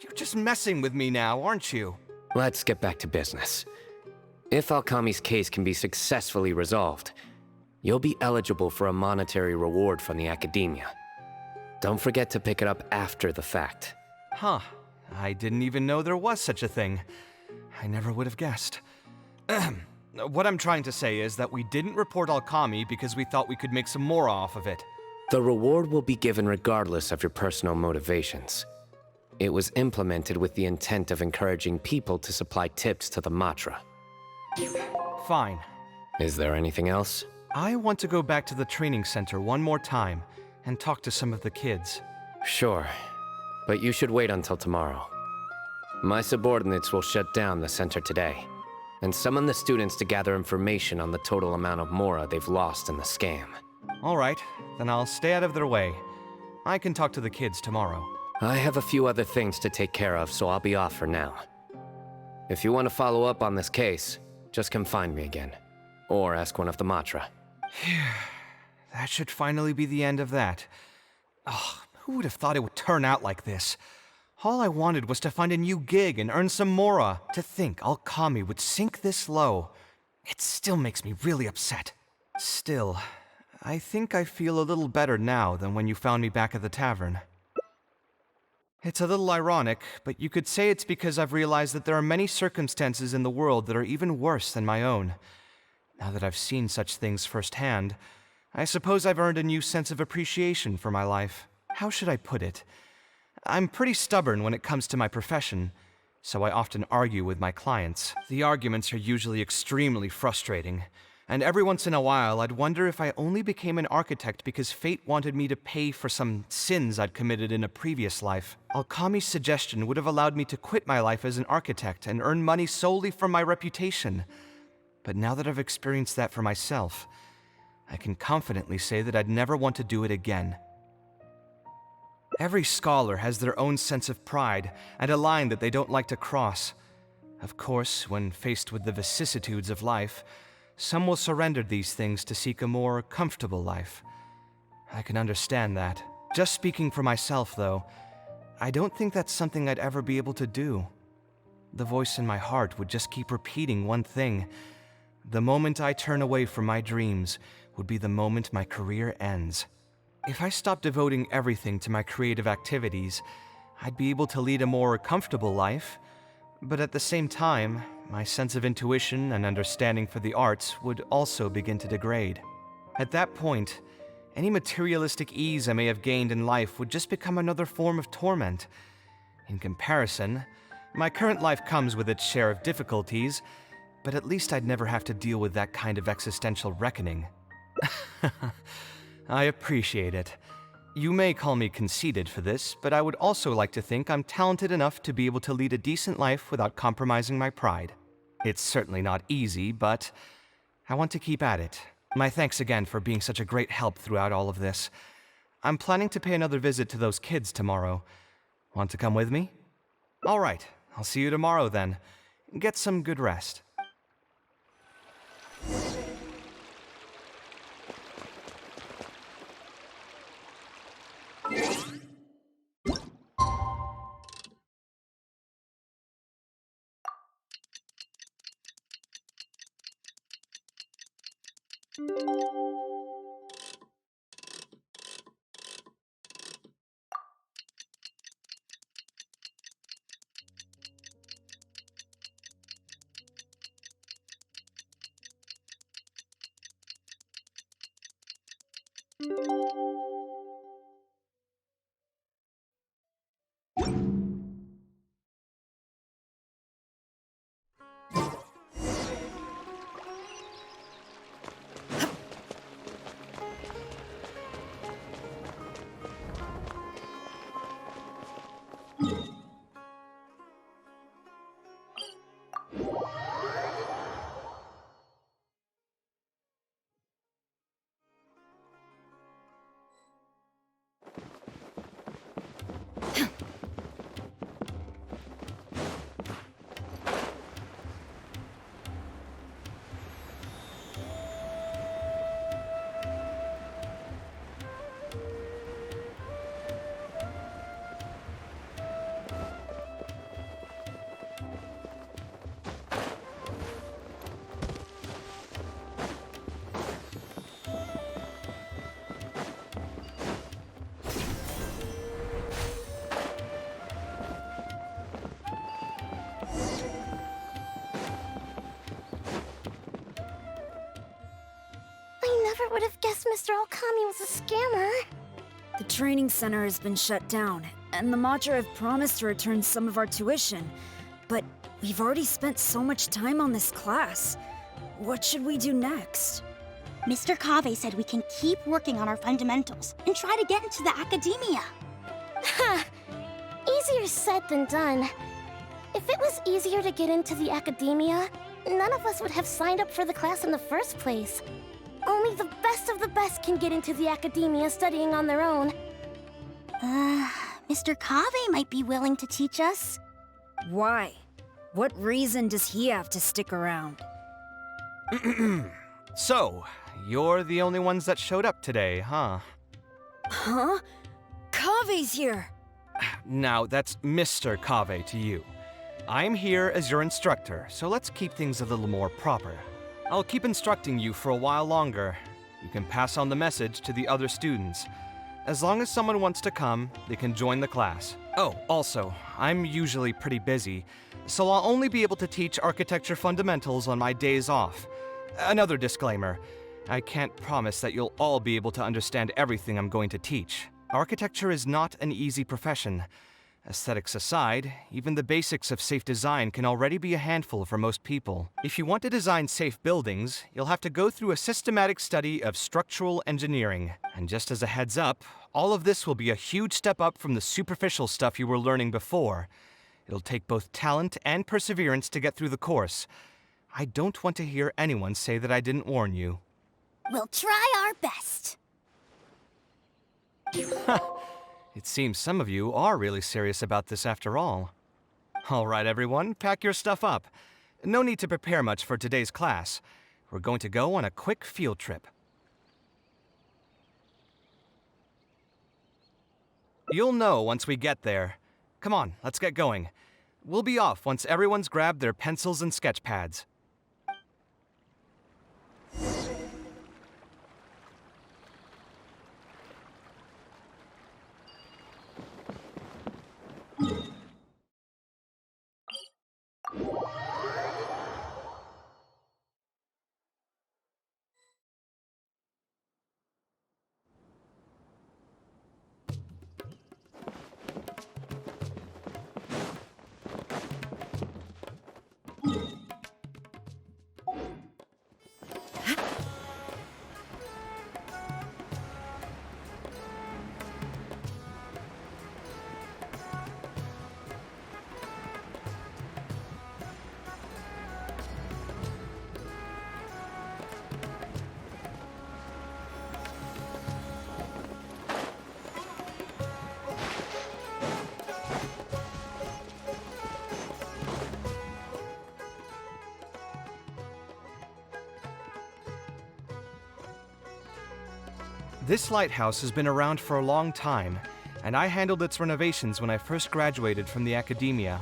You're just messing with me now, aren't you? Let's get back to business. If Alkami's case can be successfully resolved, you'll be eligible for a monetary reward from the Academia. Don't forget to pick it up after the fact. Huh. I didn't even know there was such a thing. I never would have guessed. What I'm trying to say is that we didn't report Alkami because we thought we could make some more off of it. The reward will be given regardless of your personal motivations. It was implemented with the intent of encouraging people to supply tips to the Matra. Fine. Is there anything else? I want to go back to the training center one more time and talk to some of the kids. Sure, but you should wait until tomorrow. My subordinates will shut down the center today, and summon the students to gather information on the total amount of mora they've lost in the scam. All right, then I'll stay out of their way. I can talk to the kids tomorrow. I have a few other things to take care of, so I'll be off for now. If you want to follow up on this case, just come find me again. Or ask one of the Matra. That should finally be the end of that. Oh, who would have thought it would turn out like this? All I wanted was to find a new gig and earn some mora. To think Alkami would sink this low. It still makes me really upset. Still, I think I feel a little better now than when you found me back at the tavern. It's a little ironic, but you could say it's because I've realized that there are many circumstances in the world that are even worse than my own. Now that I've seen such things firsthand, I suppose I've earned a new sense of appreciation for my life. How should I put it? I'm pretty stubborn when it comes to my profession, so I often argue with my clients. The arguments are usually extremely frustrating, and every once in a while I'd wonder if I only became an architect because fate wanted me to pay for some sins I'd committed in a previous life. Alkami's suggestion would have allowed me to quit my life as an architect and earn money solely from my reputation. But now that I've experienced that for myself, I can confidently say that I'd never want to do it again. Every scholar has their own sense of pride and a line that they don't like to cross. Of course, when faced with the vicissitudes of life, some will surrender these things to seek a more comfortable life. I can understand that. Just speaking for myself, though, I don't think that's something I'd ever be able to do. The voice in my heart would just keep repeating one thing. The moment I turn away from my dreams would be the moment my career ends. If I stopped devoting everything to my creative activities, I'd be able to lead a more comfortable life, but at the same time, my sense of intuition and understanding for the arts would also begin to degrade. At that point, any materialistic ease I may have gained in life would just become another form of torment. In comparison, my current life comes with its share of difficulties, but at least I'd never have to deal with that kind of existential reckoning. I appreciate it. You may call me conceited for this, but I would also like to think I'm talented enough to be able to lead a decent life without compromising my pride. It's certainly not easy, but I want to keep at it. My thanks again for being such a great help throughout all of this. I'm planning to pay another visit to those kids tomorrow. Want to come with me? All right, I'll see you tomorrow then. Get some good rest. I never would have guessed Mr. Alkami was a scammer. The training center has been shut down, and the Macher have promised to return some of our tuition. But we've already spent so much time on this class. What should we do next? Mr. Kaveh said we can keep working on our fundamentals and try to get into the academia. Ha! Easier said than done. If it was easier to get into the academia, none of us would have signed up for the class in the first place. Only the best of the best can get into the academia studying on their own. Mr. Kaveh might be willing to teach us. Why? What reason does he have to stick around? So, you're the only ones that showed up today, huh? Huh? Kaveh's here! Now, that's Mr. Kaveh to you. I'm here as your instructor, so let's keep things a little more proper. I'll keep instructing you for a while longer. You can pass on the message to the other students. As long as someone wants to come, they can join the class. Oh, also, I'm usually pretty busy, so I'll only be able to teach architecture fundamentals on my days off. Another disclaimer, I can't promise that you'll all be able to understand everything I'm going to teach. Architecture is not an easy profession. Aesthetics aside, even the basics of safe design can already be a handful for most people. If you want to design safe buildings, you'll have to go through a systematic study of structural engineering. And just as a heads up, all of this will be a huge step up from the superficial stuff you were learning before. It'll take both talent and perseverance to get through the course. I don't want to hear anyone say that I didn't warn you. We'll try our best. It seems some of you are really serious about this after all. All right, everyone, pack your stuff up. No need to prepare much for today's class. We're going to go on a quick field trip. You'll know once we get there. Come on, let's get going. We'll be off once everyone's grabbed their pencils and sketch pads. This lighthouse has been around for a long time, and I handled its renovations when I first graduated from the academia.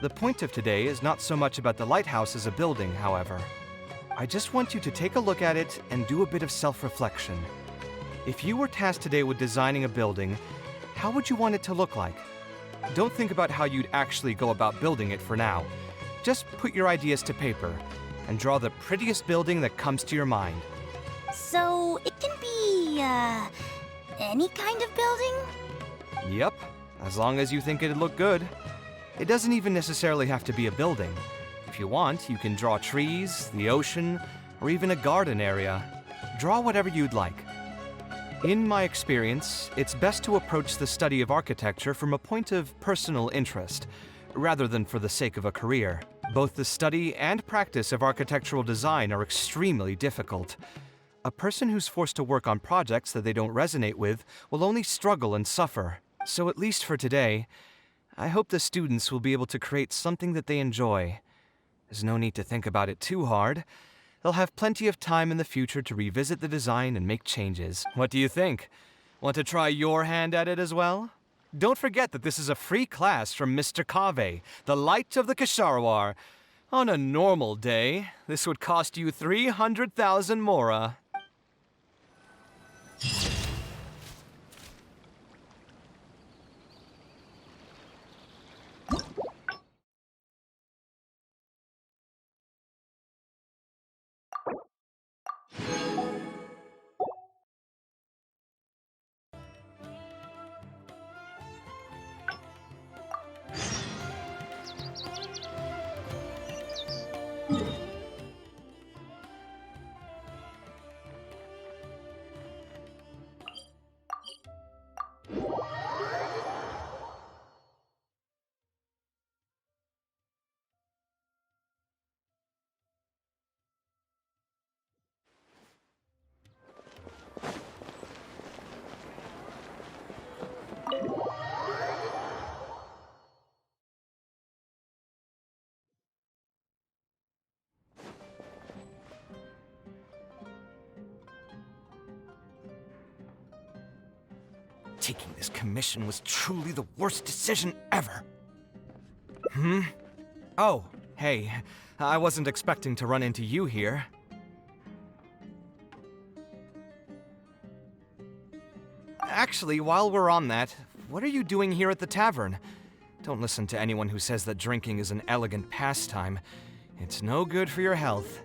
The point of today is not so much about the lighthouse as a building, however. I just want you to take a look at it and do a bit of self-reflection. If you were tasked today with designing a building, how would you want it to look like? Don't think about how you'd actually go about building it for now. Just put your ideas to paper and draw the prettiest building that comes to your mind. So, it can be any kind of building? Yep, as long as you think it'd look good. It doesn't even necessarily have to be a building. If you want, you can draw trees, the ocean, or even a garden area. Draw whatever you'd like. In my experience, it's best to approach the study of architecture from a point of personal interest, rather than for the sake of a career. Both the study and practice of architectural design are extremely difficult. A person who's forced to work on projects that they don't resonate with will only struggle and suffer. So at least for today, I hope the students will be able to create something that they enjoy. There's no need to think about it too hard. They'll have plenty of time in the future to revisit the design and make changes. What do you think? Want to try your hand at it as well? Don't forget that this is a free class from Mr. Kaveh, the Light of the Kasharawar. On a normal day, this would cost you 300,000 mora. Taking this commission was truly the worst decision ever. Oh, hey, I wasn't expecting to run into you here. Actually, while we're on that, what are you doing here at the tavern? Don't listen to anyone who says that drinking is an elegant pastime. It's no good for your health.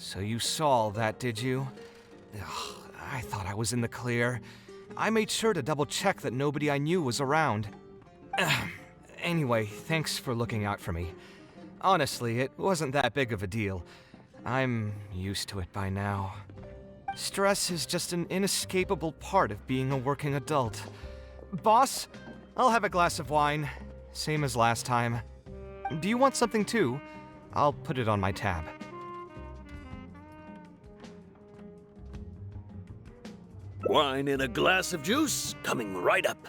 So you saw all that, did you? Ugh, I thought I was in the clear. I made sure to double-check that nobody I knew was around. Anyway, thanks for looking out for me. Honestly, it wasn't that big of a deal. I'm used to it by now. Stress is just an inescapable part of being a working adult. Boss, I'll have a glass of wine. Same as last time. Do you want something too? I'll put it on my tab. Wine in a glass of juice, coming right up.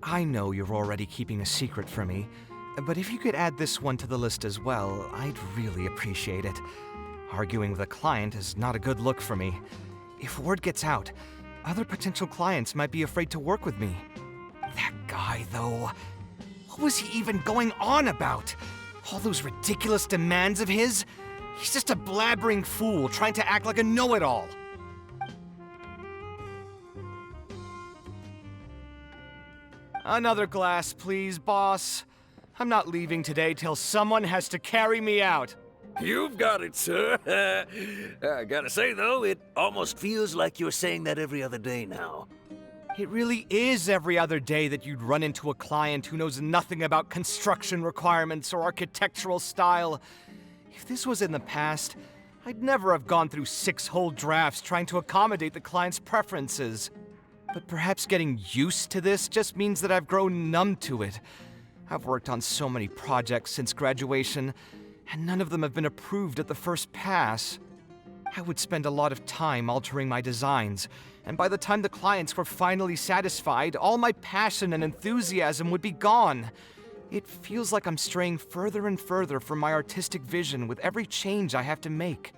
I know you're already keeping a secret from me, but if you could add this one to the list as well, I'd really appreciate it. Arguing with a client is not a good look for me. If word gets out, other potential clients might be afraid to work with me. That guy, though, what was he even going on about? All those ridiculous demands of his? He's just a blabbering fool trying to act like a know-it-all. Another glass, please, boss. I'm not leaving today till someone has to carry me out. You've got it, sir. I gotta say, though, it almost feels like you're saying that every other day now. It really is every other day that you'd run into a client who knows nothing about construction requirements or architectural style. If this was in the past, I'd never have gone through 6 whole drafts trying to accommodate the client's preferences. But perhaps getting used to this just means that I've grown numb to it. I've worked on so many projects since graduation, and none of them have been approved at the first pass. I would spend a lot of time altering my designs, and by the time the clients were finally satisfied, all my passion and enthusiasm would be gone. It feels like I'm straying further and further from my artistic vision with every change I have to make.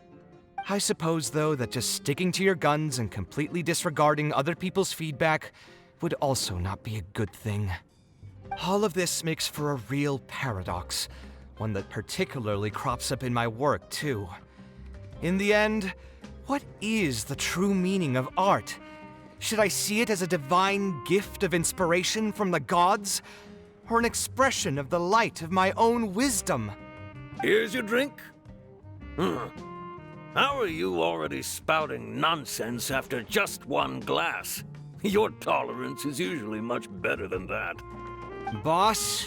I suppose, though, that just sticking to your guns and completely disregarding other people's feedback would also not be a good thing. All of this makes for a real paradox, one that particularly crops up in my work, too. In the end, what is the true meaning of art? Should I see it as a divine gift of inspiration from the gods? Or an expression of the light of my own wisdom? Here's your drink. How are you already spouting nonsense after just one glass? Your tolerance is usually much better than that. Boss,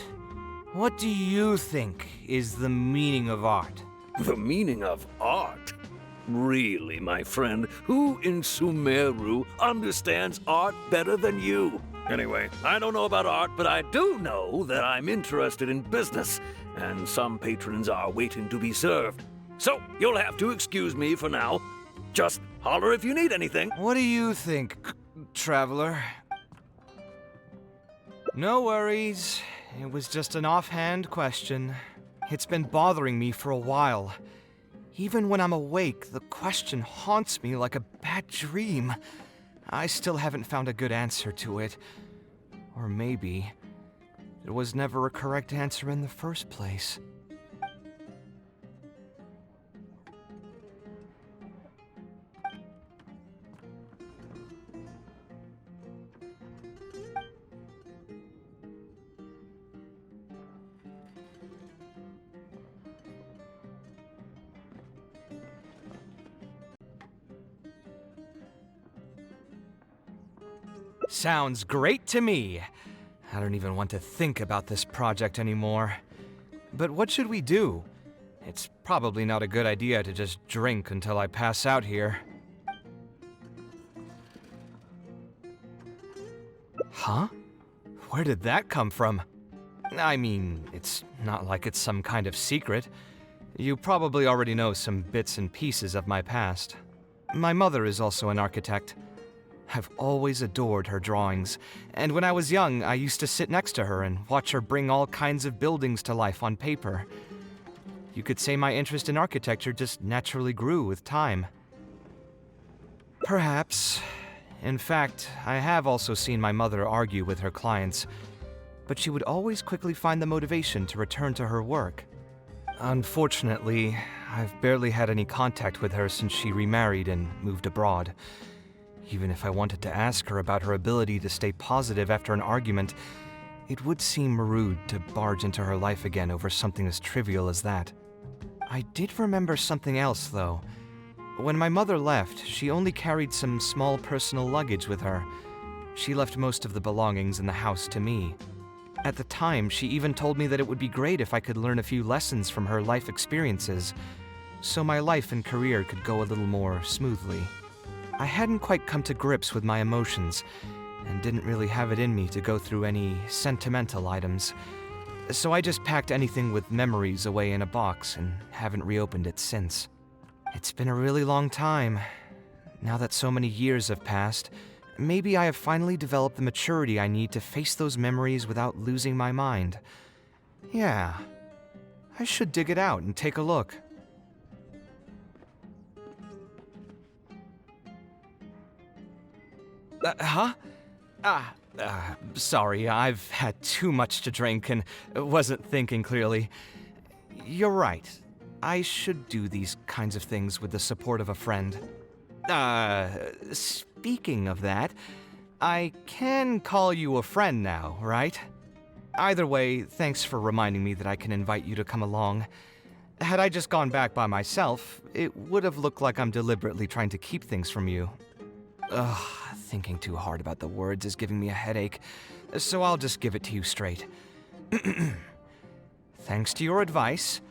what do you think is the meaning of art? The meaning of art? Really, my friend, who in Sumeru understands art better than you? Anyway, I don't know about art, but I do know that I'm interested in business, and some patrons are waiting to be served. So, you'll have to excuse me for now. Just holler if you need anything. What do you think, traveler? No worries. It was just an offhand question. It's been bothering me for a while. Even when I'm awake, the question haunts me like a bad dream. I still haven't found a good answer to it. Or maybe there was never a correct answer in the first place. Sounds great to me. I don't even want to think about this project anymore. But what should we do? It's probably not a good idea to just drink until I pass out here. Huh? Where did that come from? I mean, it's not like it's some kind of secret. You probably already know some bits and pieces of my past. My mother is also an architect. I've always adored her drawings, and when I was young, I used to sit next to her and watch her bring all kinds of buildings to life on paper. You could say my interest in architecture just naturally grew with time. Perhaps. In fact, I have also seen my mother argue with her clients, but she would always quickly find the motivation to return to her work. Unfortunately, I've barely had any contact with her since she remarried and moved abroad. Even if I wanted to ask her about her ability to stay positive after an argument, it would seem rude to barge into her life again over something as trivial as that. I did remember something else, though. When my mother left, she only carried some small personal luggage with her. She left most of the belongings in the house to me. At the time, she even told me that it would be great if I could learn a few lessons from her life experiences, so my life and career could go a little more smoothly. I hadn't quite come to grips with my emotions, and didn't really have it in me to go through any sentimental items, so I just packed anything with memories away in a box and haven't reopened it since. It's been a really long time. Now that so many years have passed, maybe I have finally developed the maturity I need to face those memories without losing my mind. Yeah, I should dig it out and take a look. Sorry, I've had too much to drink and wasn't thinking clearly. You're right. I should do these kinds of things with the support of a friend. Speaking of that, I can call you a friend now, right? Either way, thanks for reminding me that I can invite you to come along. Had I just gone back by myself, it would have looked like I'm deliberately trying to keep things from you. Ugh, thinking too hard about the words is giving me a headache, so I'll just give it to you straight. Thanks to your advice,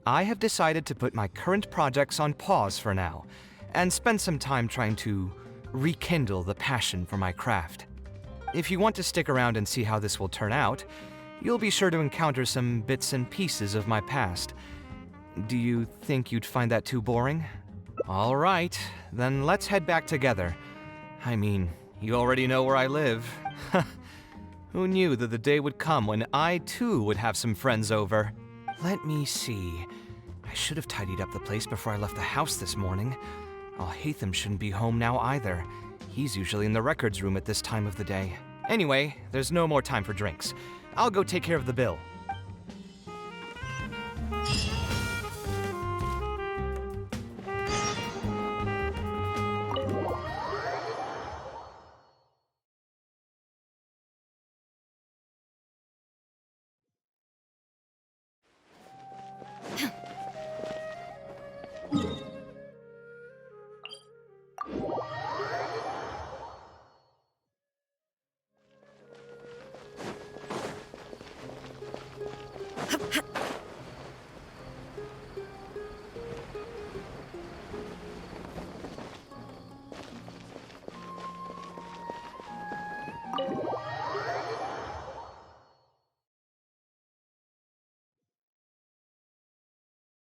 I have decided to put my current projects on pause for now, and spend some time trying to rekindle the passion for my craft. If you want to stick around and see how this will turn out, you'll be sure to encounter some bits and pieces of my past. Do you think you'd find that too boring? All right, then let's head back together. I mean, you already know where I live. Who knew that the day would come when I too would have some friends over? Let me see. I should have tidied up the place before I left the house this morning. Alhaitham shouldn't be home now either. He's usually in the records room at this time of the day. Anyway, there's no more time for drinks. I'll go take care of the bill.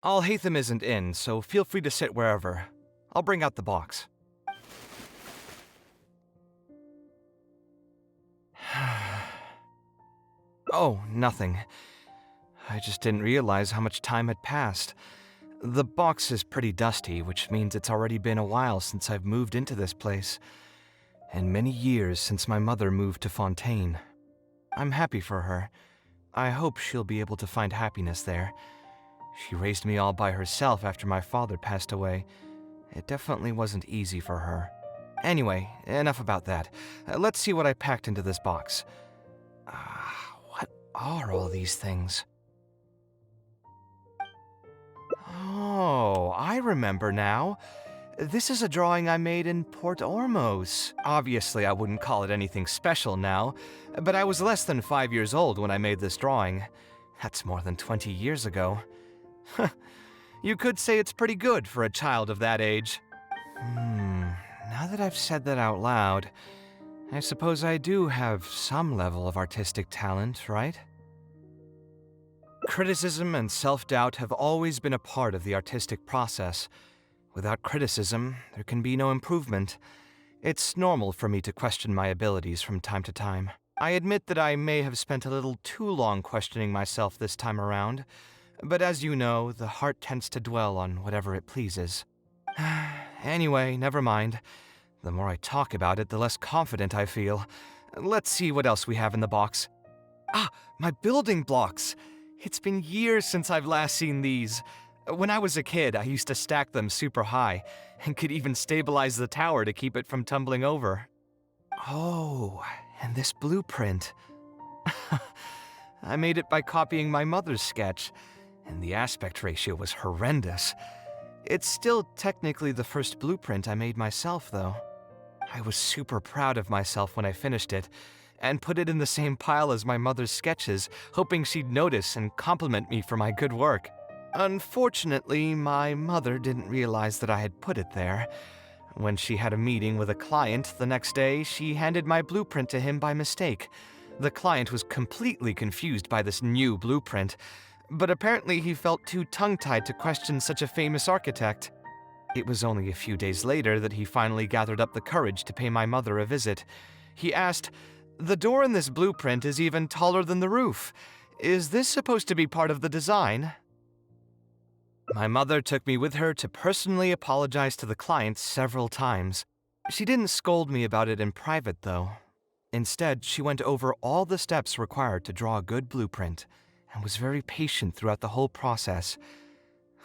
Alhaitham isn't in, so feel free to sit wherever. I'll bring out the box. Oh, nothing. I just didn't realize how much time had passed. The box is pretty dusty, which means it's already been a while since I've moved into this place, and many years since my mother moved to Fontaine. I'm happy for her. I hope she'll be able to find happiness there. She raised me all by herself after my father passed away. It definitely wasn't easy for her. Anyway, enough about that. Let's see what I packed into this box. What are all these things? Oh, I remember now. This is a drawing I made in Port Ormos. Obviously, I wouldn't call it anything special now, but I was less than 5 years old when I made this drawing. That's more than 20 years ago. You could say it's pretty good for a child of that age. Now that I've said that out loud, I suppose I do have some level of artistic talent, right? Criticism and self-doubt have always been a part of the artistic process. Without criticism, there can be no improvement. It's normal for me to question my abilities from time to time. I admit that I may have spent a little too long questioning myself this time around, but as you know, the heart tends to dwell on whatever it pleases. Anyway, never mind. The more I talk about it, the less confident I feel. Let's see what else we have in the box. My building blocks! It's been years since I've last seen these. When I was a kid, I used to stack them super high, and could even stabilize the tower to keep it from tumbling over. Oh, and this blueprint. I made it by copying my mother's sketch, and the aspect ratio was horrendous. It's still technically the first blueprint I made myself, though. I was super proud of myself when I finished it, and put it in the same pile as my mother's sketches, hoping she'd notice and compliment me for my good work. Unfortunately, my mother didn't realize that I had put it there. When she had a meeting with a client the next day, she handed my blueprint to him by mistake. The client was completely confused by this new blueprint, but apparently he felt too tongue-tied to question such a famous architect. It was only a few days later that he finally gathered up the courage to pay my mother a visit. He asked, "The door in this blueprint is even taller than the roof. Is this supposed to be part of the design?" My mother took me with her to personally apologize to the client several times. She didn't scold me about it in private, though. Instead, she went over all the steps required to draw a good blueprint, and was very patient throughout the whole process.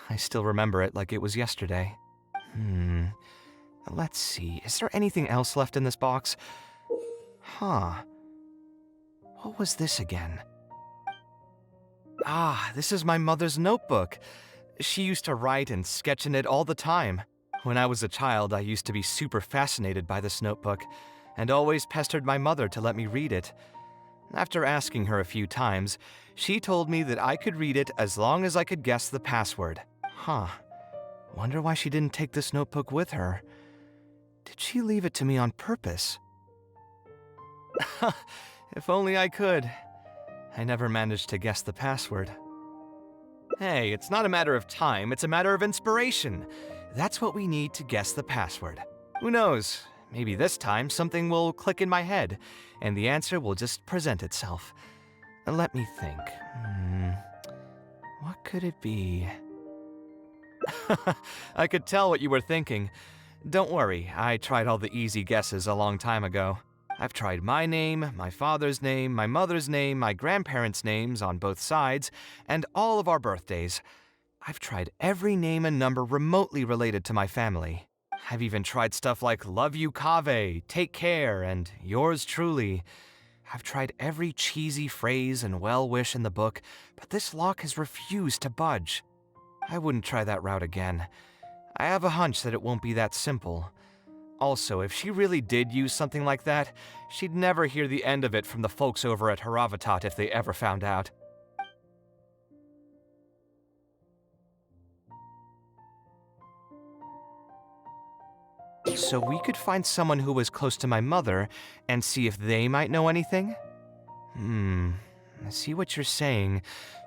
I still remember it like it was yesterday. Let's see, is there anything else left in this box? What was this again? This is my mother's notebook. She used to write and sketch in it all the time. When I was a child, I used to be super fascinated by this notebook, and always pestered my mother to let me read it. After asking her a few times, she told me that I could read it as long as I could guess the password. Wonder why she didn't take this notebook with her. Did she leave it to me on purpose? If only I could. I never managed to guess the password. Hey, it's not a matter of time, it's a matter of inspiration. That's what we need to guess the password. Who knows? Maybe this time something will click in my head, and the answer will just present itself. Let me think. What could it be? I could tell what you were thinking. Don't worry, I tried all the easy guesses a long time ago. I've tried my name, my father's name, my mother's name, my grandparents' names on both sides, and all of our birthdays. I've tried every name and number remotely related to my family. I've even tried stuff like love you Kaveh, take care, and yours truly. I've tried every cheesy phrase and well-wish in the book, but this lock has refused to budge. I wouldn't try that route again. I have a hunch that it won't be that simple. Also, if she really did use something like that, she'd never hear the end of it from the folks over at Haravatat if they ever found out. So we could find someone who was close to my mother and see if they might know anything? I see what you're saying,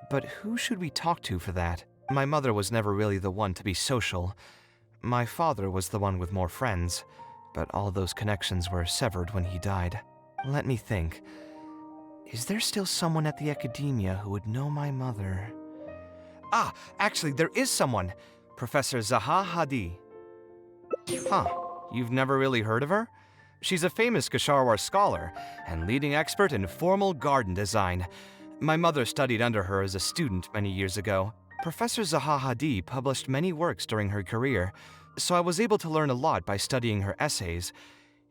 but who should we talk to for that? My mother was never really the one to be social. My father was the one with more friends, but all those connections were severed when he died. Let me think. Is there still someone at the academia who would know my mother? Ah, actually, there is someone. Professor Zaha Hadi. Huh, you've never really heard of her? She's a famous Kshahrwar scholar and leading expert in formal garden design. My mother studied under her as a student many years ago. Professor Zaha Hadi published many works during her career, so I was able to learn a lot by studying her essays.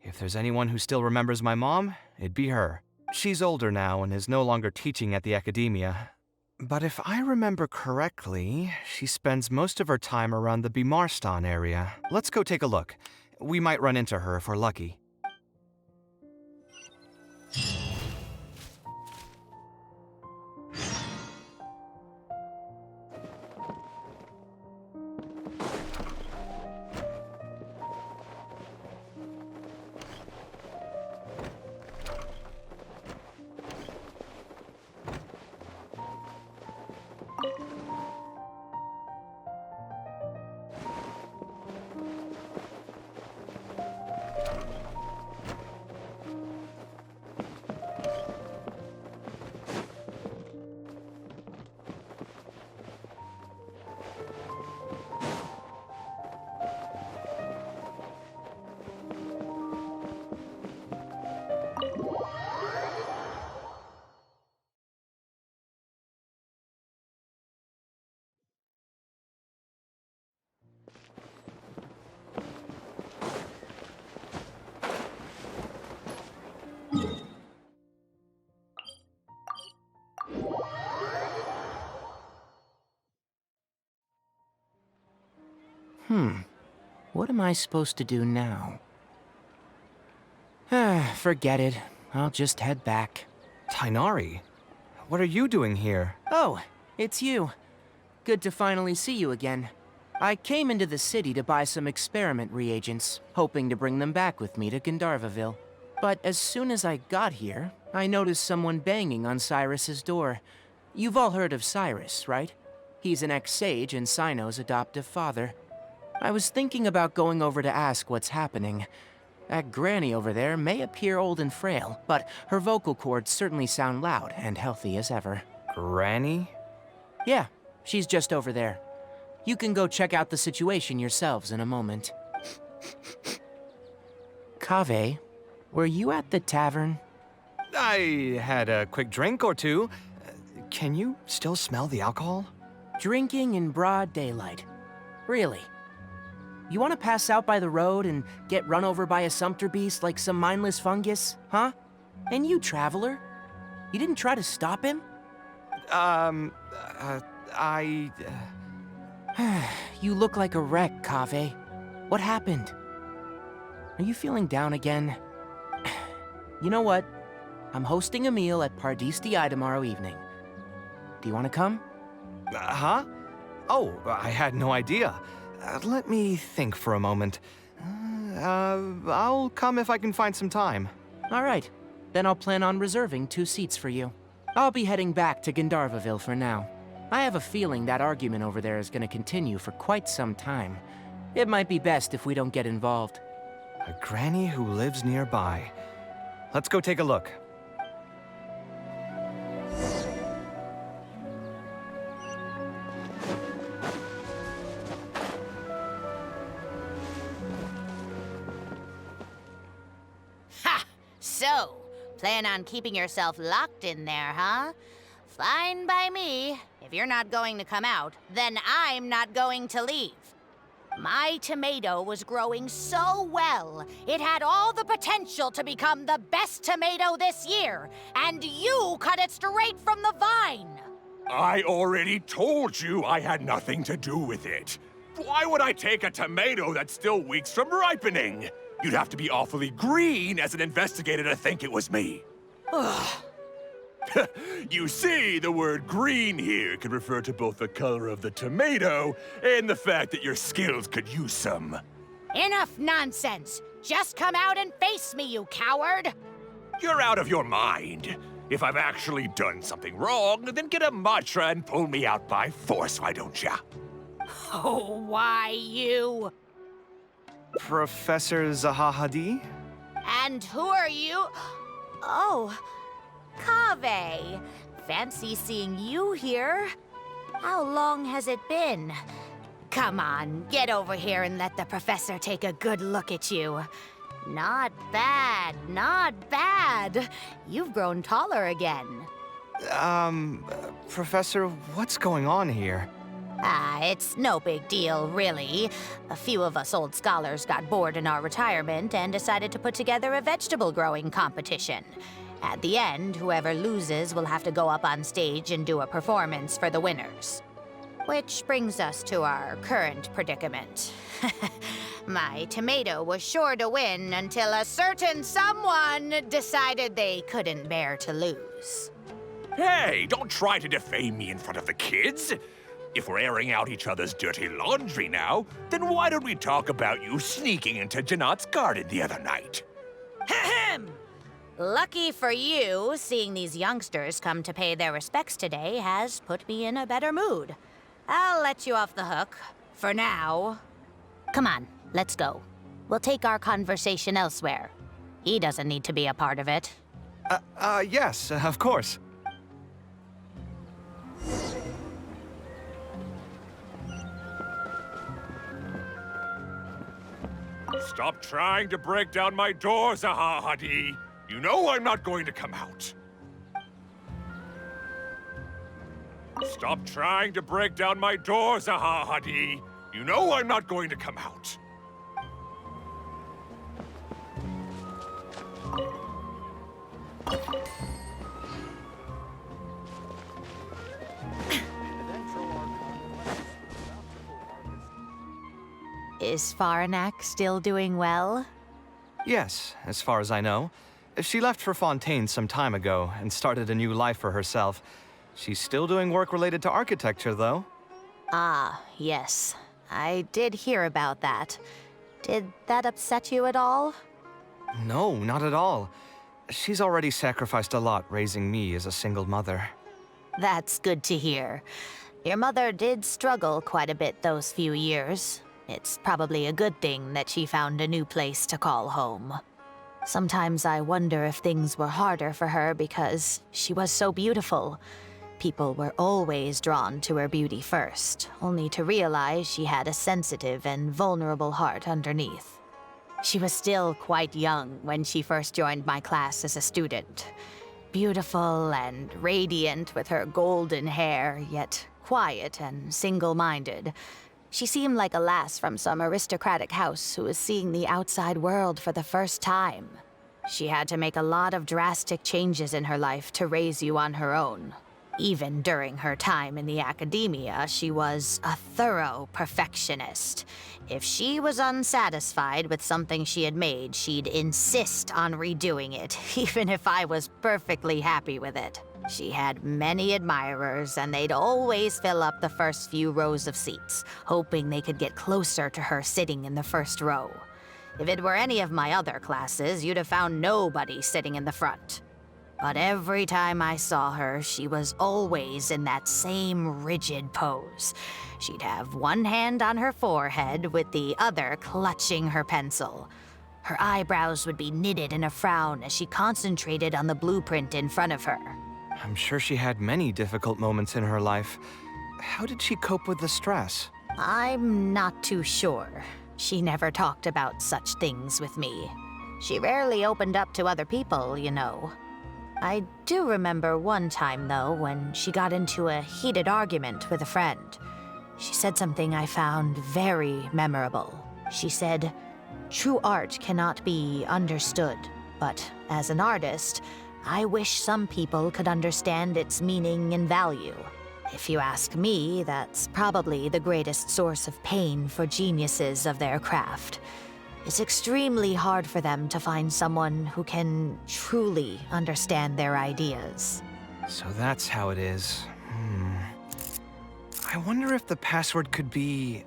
If there's anyone who still remembers my mom, it'd be her. She's older now and is no longer teaching at the academia. But if I remember correctly, she spends most of her time around the Bimarstan area. Let's go take a look. We might run into her if we're lucky. What am I supposed to do now? Forget it. I'll just head back. Tainari, what are you doing here? Oh, it's you. Good to finally see you again. I came into the city to buy some experiment reagents, hoping to bring them back with me to Gandharvaville. But as soon as I got here, I noticed someone banging on Cyrus's door. You've all heard of Cyrus, right? He's an ex-sage and Sino's adoptive father. I was thinking about going over to ask what's happening. That granny over there may appear old and frail, but her vocal cords certainly sound loud and healthy as ever. Granny? Yeah, she's just over there. You can go check out the situation yourselves in a moment. Kaveh, were you at the tavern? I had a quick drink or two. Can you still smell the alcohol? Drinking in broad daylight. Really? You want to pass out by the road and get run over by a sumpter beast like some mindless fungus, huh? And you, traveler? You didn't try to stop him? You look like a wreck, Kaveh. What happened? Are you feeling down again? You know what? I'm hosting a meal at Pardistii tomorrow evening. Do you want to come? Huh? Oh, I had no idea. Let me think for a moment. I'll come if I can find some time. All right. Then I'll plan on reserving 2 seats for you. I'll be heading back to Gandharvaville for now. I have a feeling that argument over there is going to continue for quite some time. It might be best if we don't get involved. A granny who lives nearby. Let's go take a look. So, plan on keeping yourself locked in there, huh? Fine by me. If you're not going to come out, then I'm not going to leave. My tomato was growing so well, it had all the potential to become the best tomato this year, and you cut it straight from the vine. I already told you I had nothing to do with it. Why would I take a tomato that's still weeks from ripening? You'd have to be awfully green as an investigator to think it was me. You see, the word green here could refer to both the color of the tomato and the fact that your skills could use some. Enough nonsense. Just come out and face me, you coward. You're out of your mind. If I've actually done something wrong, then get a matcha and pull me out by force, why don't ya? Oh, why you? Professor Zahahadi? And who are you? Oh, Kaveh. Fancy seeing you here. How long has it been? Come on, get over here and let the professor take a good look at you. Not bad, not bad. You've grown taller again. Professor, what's going on here? It's no big deal, really. A few of us old scholars got bored in our retirement and decided to put together a vegetable growing competition. At the end, whoever loses will have to go up on stage and do a performance for the winners. Which brings us to our current predicament. My tomato was sure to win until a certain someone decided they couldn't bear to lose. Hey, don't try to defame me in front of the kids. If we're airing out each other's dirty laundry now, then why don't we talk about you sneaking into Janat's garden the other night? Ahem! Lucky for you, seeing these youngsters come to pay their respects today has put me in a better mood. I'll let you off the hook, for now. Come on, let's go. We'll take our conversation elsewhere. He doesn't need to be a part of it. Yes, of course. Stop trying to break down my door, Zahahadi. You know I'm not going to come out. Stop trying to break down my door, Zahahadi. You know I'm not going to come out. Is Faranak still doing well? Yes, as far as I know. She left for Fontaine some time ago and started a new life for herself. She's still doing work related to architecture, though. Ah, yes. I did hear about that. Did that upset you at all? No, not at all. She's already sacrificed a lot raising me as a single mother. That's good to hear. Your mother did struggle quite a bit those few years. It's probably a good thing that she found a new place to call home. Sometimes I wonder if things were harder for her because she was so beautiful. People were always drawn to her beauty first, only to realize she had a sensitive and vulnerable heart underneath. She was still quite young when she first joined my class as a student. Beautiful and radiant with her golden hair, yet quiet and single-minded. She seemed like a lass from some aristocratic house who was seeing the outside world for the first time. She had to make a lot of drastic changes in her life to raise you on her own. Even during her time in the academia, she was a thorough perfectionist. If she was unsatisfied with something she had made, she'd insist on redoing it, even if I was perfectly happy with it. She had many admirers, and they'd always fill up the first few rows of seats, hoping they could get closer to her sitting in the first row. If it were any of my other classes, you'd have found nobody sitting in the front. But every time I saw her, she was always in that same rigid pose. She'd have one hand on her forehead with the other clutching her pencil. Her eyebrows would be knitted in a frown as she concentrated on the blueprint in front of her. I'm sure she had many difficult moments in her life. How did she cope with the stress? I'm not too sure. She never talked about such things with me. She rarely opened up to other people, you know. I do remember one time, though, when she got into a heated argument with a friend. She said something I found very memorable. She said, "True art cannot be understood, but as an artist, I wish some people could understand its meaning and value." If you ask me, that's probably the greatest source of pain for geniuses of their craft. It's extremely hard for them to find someone who can truly understand their ideas. So that's how it is. I wonder if the password could be...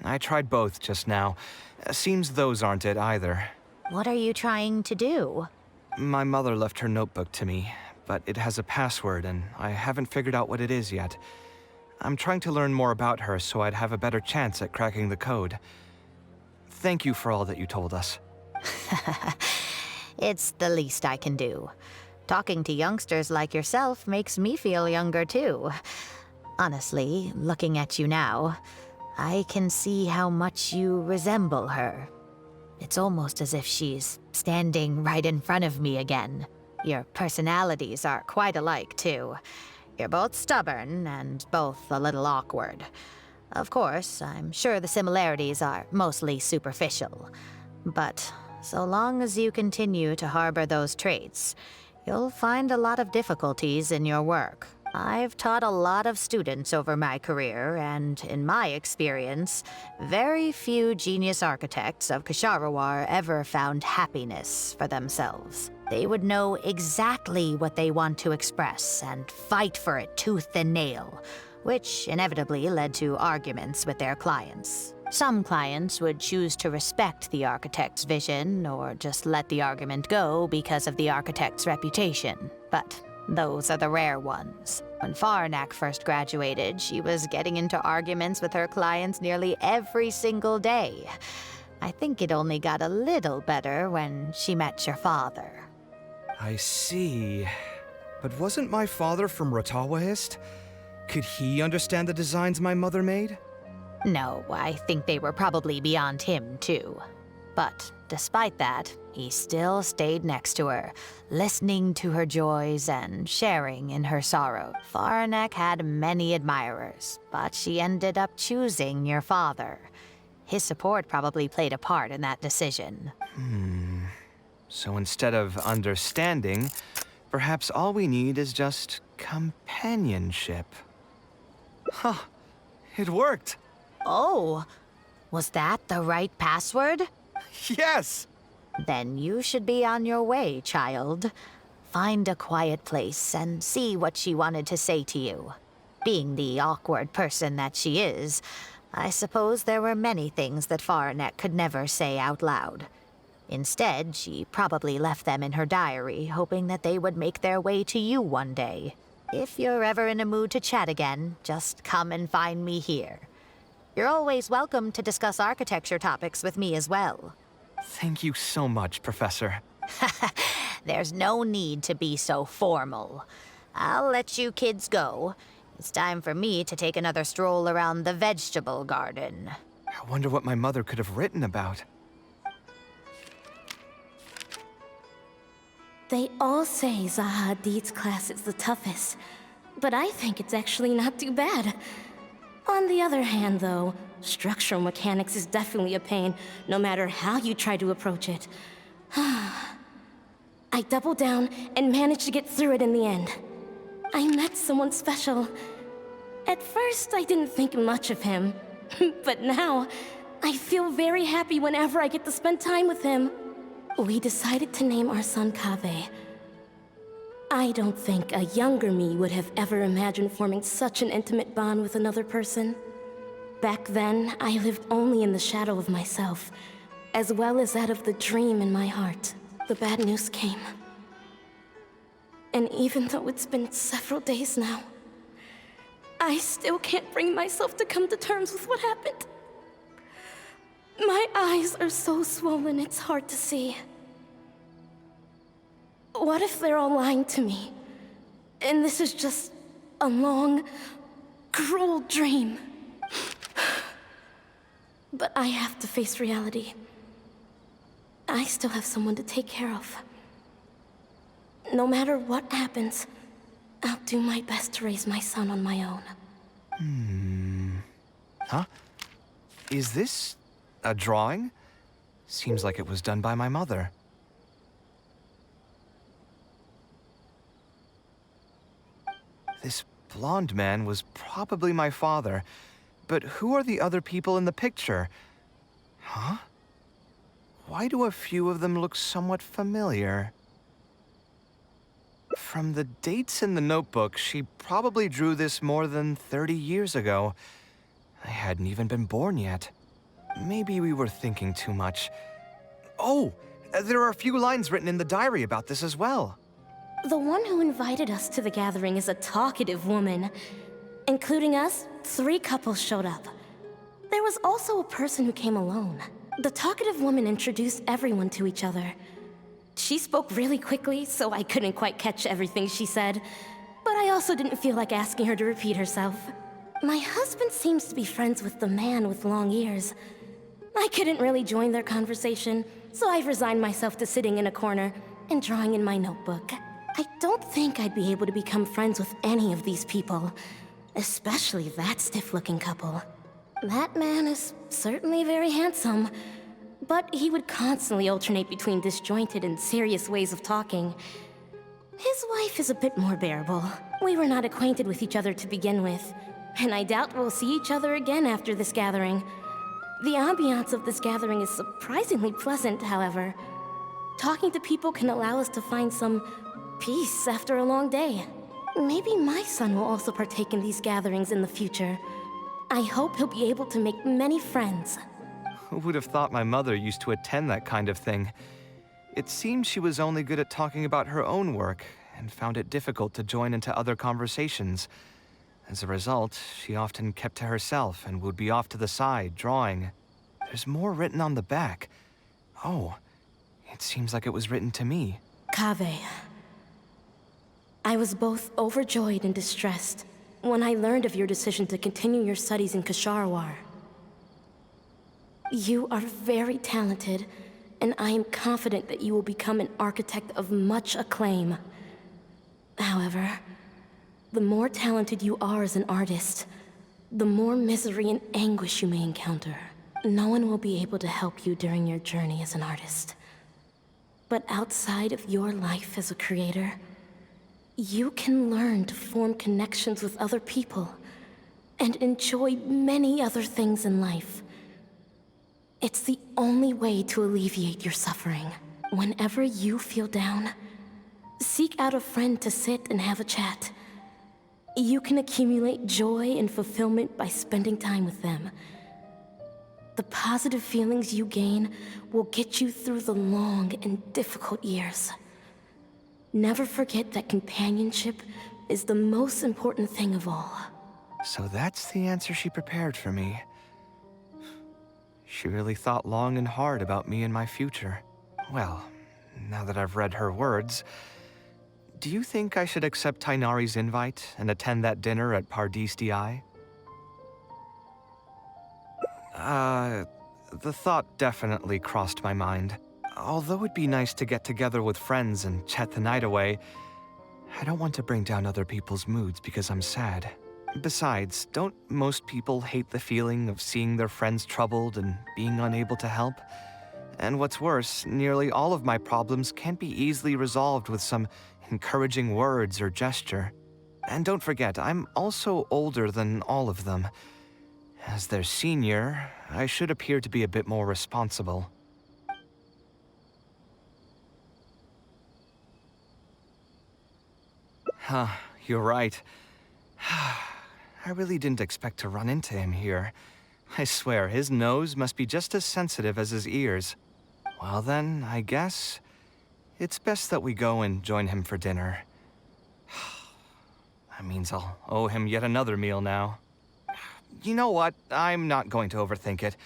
I tried both just now. Seems those aren't it either. What are you trying to do? My mother left her notebook to me, but it has a password and I haven't figured out what it is yet. I'm trying to learn more about her so I'd have a better chance at cracking the code. Thank you for all that you told us. It's the least I can do. Talking to youngsters like yourself makes me feel younger too. Honestly, looking at you now, I can see how much you resemble her. It's almost as if she's standing right in front of me again. Your personalities are quite alike, too. You're both stubborn and both a little awkward. Of course, I'm sure the similarities are mostly superficial. But so long as you continue to harbor those traits, you'll find a lot of difficulties in your work. I've taught a lot of students over my career, and in my experience, very few genius architects of Ksharawar ever found happiness for themselves. They would know exactly what they want to express and fight for it tooth and nail, which inevitably led to arguments with their clients. Some clients would choose to respect the architect's vision or just let the argument go because of the architect's reputation, but those are the rare ones. When Faranak first graduated, she was getting into arguments with her clients nearly every single day. I think it only got a little better when she met your father. I see. But wasn't my father from Ratawahist? Could he understand the designs my mother made? No, I think they were probably beyond him, too. But despite that, he still stayed next to her, listening to her joys and sharing in her sorrow. Faranek had many admirers, but she ended up choosing your father. His support probably played a part in that decision. So instead of understanding, perhaps all we need is just companionship. Huh. It worked. Oh, was that the right password? Yes! Then you should be on your way, child. Find a quiet place and see what she wanted to say to you. Being the awkward person that she is, I suppose there were many things that Faranek could never say out loud. Instead, she probably left them in her diary, hoping that they would make their way to you one day. If you're ever in a mood to chat again, just come and find me here. You're always welcome to discuss architecture topics with me as well. Thank you so much, Professor. There's no need to be so formal. I'll let you kids go. It's time for me to take another stroll around the vegetable garden. I wonder what my mother could have written about. They all say Zaha Hadid's class is the toughest, but I think it's actually not too bad. On the other hand, though, structural mechanics is definitely a pain, no matter how you try to approach it. I doubled down and managed to get through it in the end. I met someone special. At first, I didn't think much of him, but now, I feel very happy whenever I get to spend time with him. We decided to name our son Kaveh. I don't think a younger me would have ever imagined forming such an intimate bond with another person. Back then, I lived only in the shadow of myself, as well as that of the dream in my heart. The bad news came. And even though it's been several days now, I still can't bring myself to come to terms with what happened. My eyes are so swollen, it's hard to see. What if they're all lying to me? And this is just a long, cruel dream. But I have to face reality. I still have someone to take care of. No matter what happens, I'll do my best to raise my son on my own. Huh? Is this a drawing? Seems like it was done by my mother. This blonde man was probably my father, but who are the other people in the picture? Huh? Why do a few of them look somewhat familiar? From the dates in the notebook, she probably drew this more than 30 years ago. I hadn't even been born yet. Maybe we were thinking too much. Oh, There are a few lines written in the diary about this as well. The one who invited us to the gathering is a talkative woman. Including us, 3 couples showed up. There was also a person who came alone. The talkative woman introduced everyone to each other. She spoke really quickly, so I couldn't quite catch everything she said. But I also didn't feel like asking her to repeat herself. My husband seems to be friends with the man with long ears. I couldn't really join their conversation, so I've resigned myself to sitting in a corner and drawing in my notebook. I don't think I'd be able to become friends with any of these people, especially that stiff-looking couple. That man is certainly very handsome, but he would constantly alternate between disjointed and serious ways of talking. His wife is a bit more bearable. We were not acquainted with each other to begin with, and I doubt we'll see each other again after this gathering. The ambiance of this gathering is surprisingly pleasant, however. Talking to people can allow us to find some peace after a long day. Maybe my son will also partake in these gatherings in the future. I hope he'll be able to make many friends. Who would have thought my mother used to attend that kind of thing? It seemed she was only good at talking about her own work, and found it difficult to join into other conversations. As a result, she often kept to herself and would be off to the side, drawing. There's more written on the back. Oh, it seems like it was written to me. Kaveh. I was both overjoyed and distressed when I learned of your decision to continue your studies in Kasharwar. You are very talented, and I am confident that you will become an architect of much acclaim. However, the more talented you are as an artist, the more misery and anguish you may encounter. No one will be able to help you during your journey as an artist. But outside of your life as a creator, you can learn to form connections with other people and enjoy many other things in life. It's the only way to alleviate your suffering. Whenever you feel down, seek out a friend to sit and have a chat. You can accumulate joy and fulfillment by spending time with them. The positive feelings you gain will get you through the long and difficult years. Never forget that companionship is the most important thing of all. So that's the answer she prepared for me. She really thought long and hard about me and my future. Well, now that I've read her words, do you think I should accept Tainari's invite and attend that dinner at Pardis Di? The thought definitely crossed my mind. Although it'd be nice to get together with friends and chat the night away, I don't want to bring down other people's moods because I'm sad. Besides, don't most people hate the feeling of seeing their friends troubled and being unable to help? And what's worse, nearly all of my problems can't be easily resolved with some encouraging words or gesture. And don't forget, I'm also older than all of them. As their senior, I should appear to be a bit more responsible. Huh, you're right. I really didn't expect to run into him here. I swear, his nose must be just as sensitive as his ears. Well then, I guess it's best that we go and join him for dinner. That means I'll owe him yet another meal now. You know what? I'm not going to overthink it.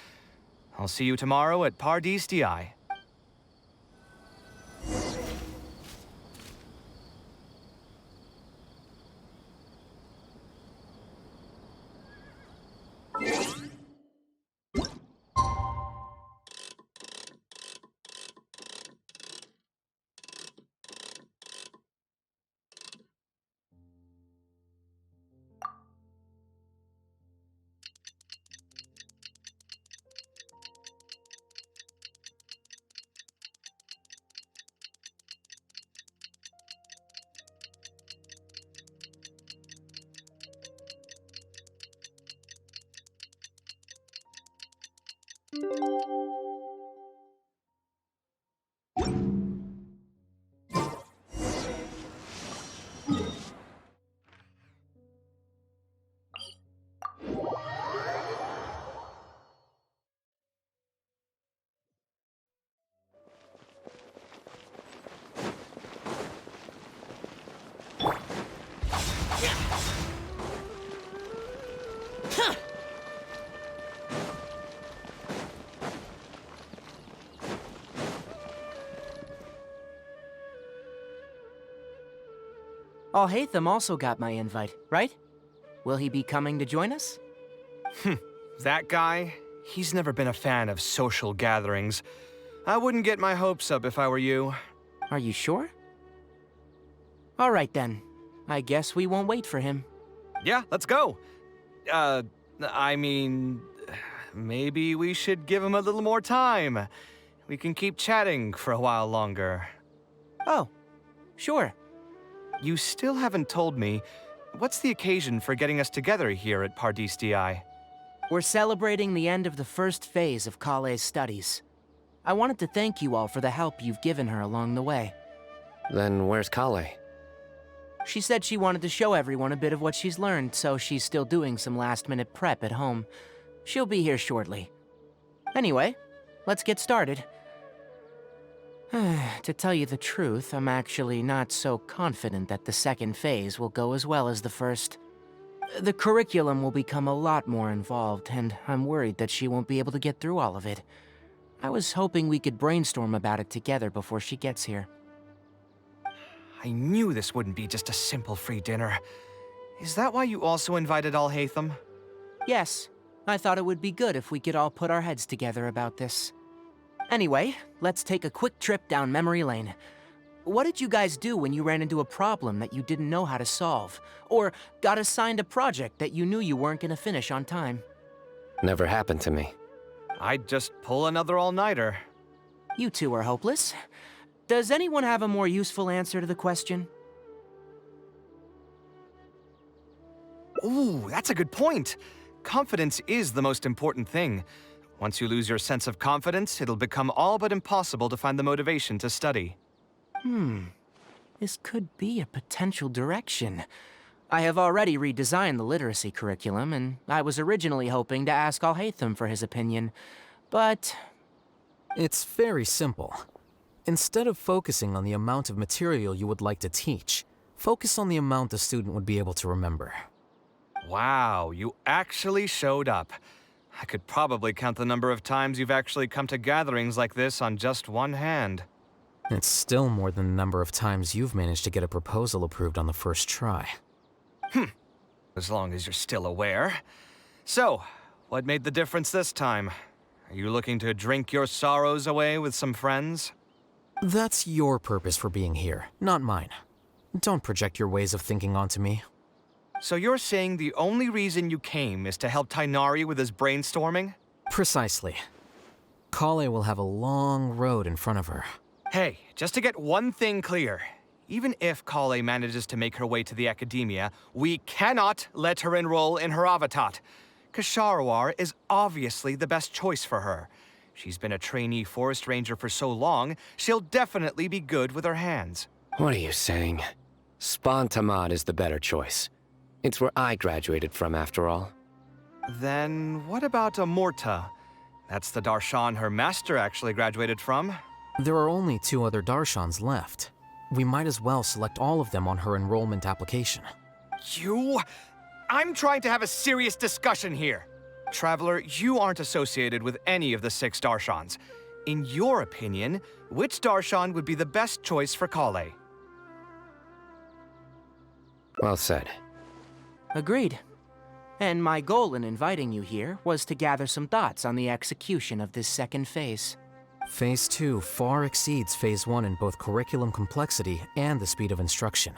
I'll see you tomorrow at Pardis Di. Alhaitham also got my invite, right? Will he be coming to join us? That guy? He's never been a fan of social gatherings. I wouldn't get my hopes up if I were you. Are you sure? All right then. I guess we won't wait for him. Yeah, let's go. I mean, maybe we should give him a little more time. We can keep chatting for a while longer. Oh, sure. You still haven't told me, what's the occasion for getting us together here at Pardis Di? We're celebrating the end of the first phase of Kale's studies. I wanted to thank you all for the help you've given her along the way. Then where's Kale? She said she wanted to show everyone a bit of what she's learned, so she's still doing some last-minute prep at home. She'll be here shortly. Anyway, let's get started. To tell you the truth, I'm actually not so confident that the second phase will go as well as the first. The curriculum will become a lot more involved, and I'm worried that she won't be able to get through all of it. I was hoping we could brainstorm about it together before she gets here. I knew this wouldn't be just a simple free dinner. Is that why you also invited Alhaitham? Yes, I thought it would be good if we could all put our heads together about this. Anyway, let's take a quick trip down memory lane. What did you guys do when you ran into a problem that you didn't know how to solve? Or got assigned a project that you knew you weren't going to finish on time? Never happened to me. I'd just pull another all-nighter. You two are hopeless. Does anyone have a more useful answer to the question? Ooh, that's a good point. Confidence is the most important thing. Once you lose your sense of confidence, it'll become all but impossible to find the motivation to study. This could be a potential direction. I have already redesigned the literacy curriculum, and I was originally hoping to ask Alhaitham for his opinion, but... It's very simple. Instead of focusing on the amount of material you would like to teach, focus on the amount the student would be able to remember. Wow, you actually showed up. I could probably count the number of times you've actually come to gatherings like this on just one hand. It's still more than the number of times you've managed to get a proposal approved on the first try. As long as you're still aware. So, what made the difference this time? Are you looking to drink your sorrows away with some friends? That's your purpose for being here, not mine. Don't project your ways of thinking onto me. So you're saying the only reason you came is to help Tighnari with his brainstorming? Precisely. Kale will have a long road in front of her. Hey, just to get one thing clear. Even if Kale manages to make her way to the academia, we cannot let her enroll in Haravatat. Ksharawar is obviously the best choice for her. She's been a trainee forest ranger for so long, she'll definitely be good with her hands. What are you saying? Spontamad is the better choice. It's where I graduated from, after all. Then what about Amorta? That's the Darshan her master actually graduated from. There are only 2 other Darshans left. We might as well select all of them on her enrollment application. I'm trying to have a serious discussion here. Traveler, you aren't associated with any of the 6 Darshans. In your opinion, which Darshan would be the best choice for Kale? Well said. Agreed. And my goal in inviting you here was to gather some thoughts on the execution of this second phase. Phase 2 far exceeds Phase 1 in both curriculum complexity and the speed of instruction.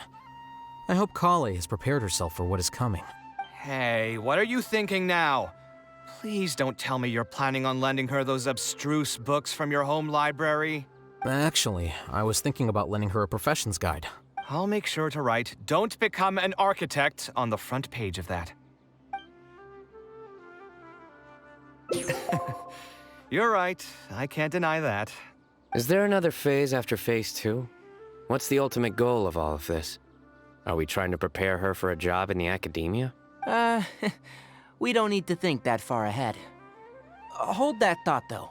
I hope Kale has prepared herself for what is coming. Hey, what are you thinking now? Please don't tell me you're planning on lending her those abstruse books from your home library. Actually, I was thinking about lending her a professions guide. I'll make sure to write, "Don't become an architect" on the front page of that. You're right. I can't deny that. Is there another phase after Phase 2? What's the ultimate goal of all of this? Are we trying to prepare her for a job in the academia? We don't need to think that far ahead. Hold that thought, though.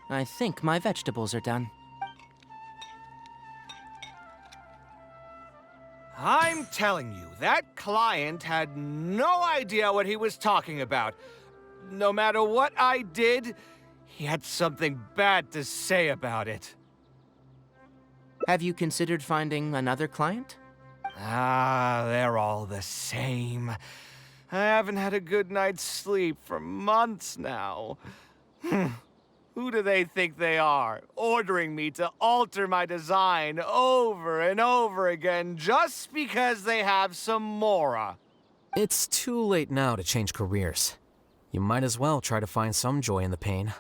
I think my vegetables are done. I'm telling you, that client had no idea what he was talking about. No matter what I did, he had something bad to say about it. Have you considered finding another client? Ah, they're all the same. I haven't had a good night's sleep for months now. Who do they think they are, ordering me to alter my design over and over again just because they have some Mora? It's too late now to change careers. You might as well try to find some joy in the pain.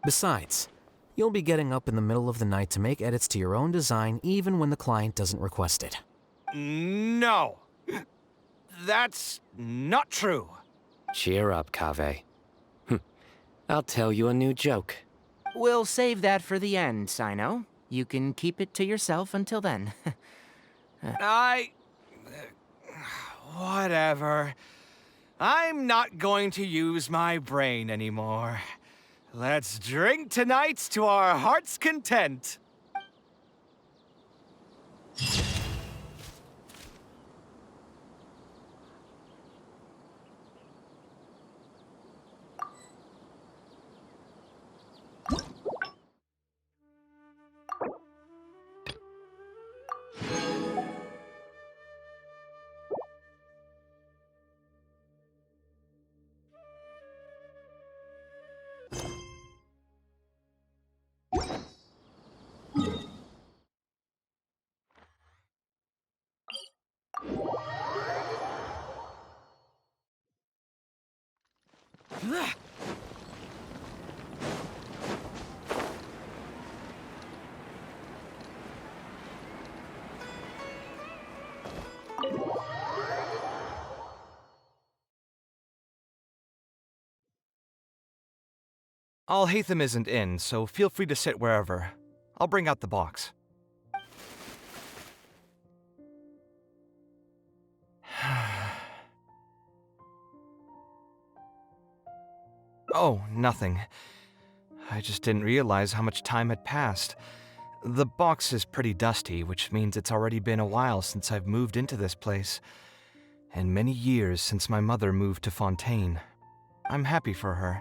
Besides, you'll be getting up in the middle of the night to make edits to your own design even when the client doesn't request it. No. That's not true. Cheer up, Kaveh. I'll tell you a new joke. We'll save that for the end, Sino. You can keep it to yourself until then. Whatever. I'm not going to use my brain anymore. Let's drink tonight to our heart's content. Alhaitham isn't in, so feel free to sit wherever. I'll bring out the box. Oh, nothing. I just didn't realize how much time had passed. The box is pretty dusty, which means it's already been a while since I've moved into this place, and many years since my mother moved to Fontaine. I'm happy for her.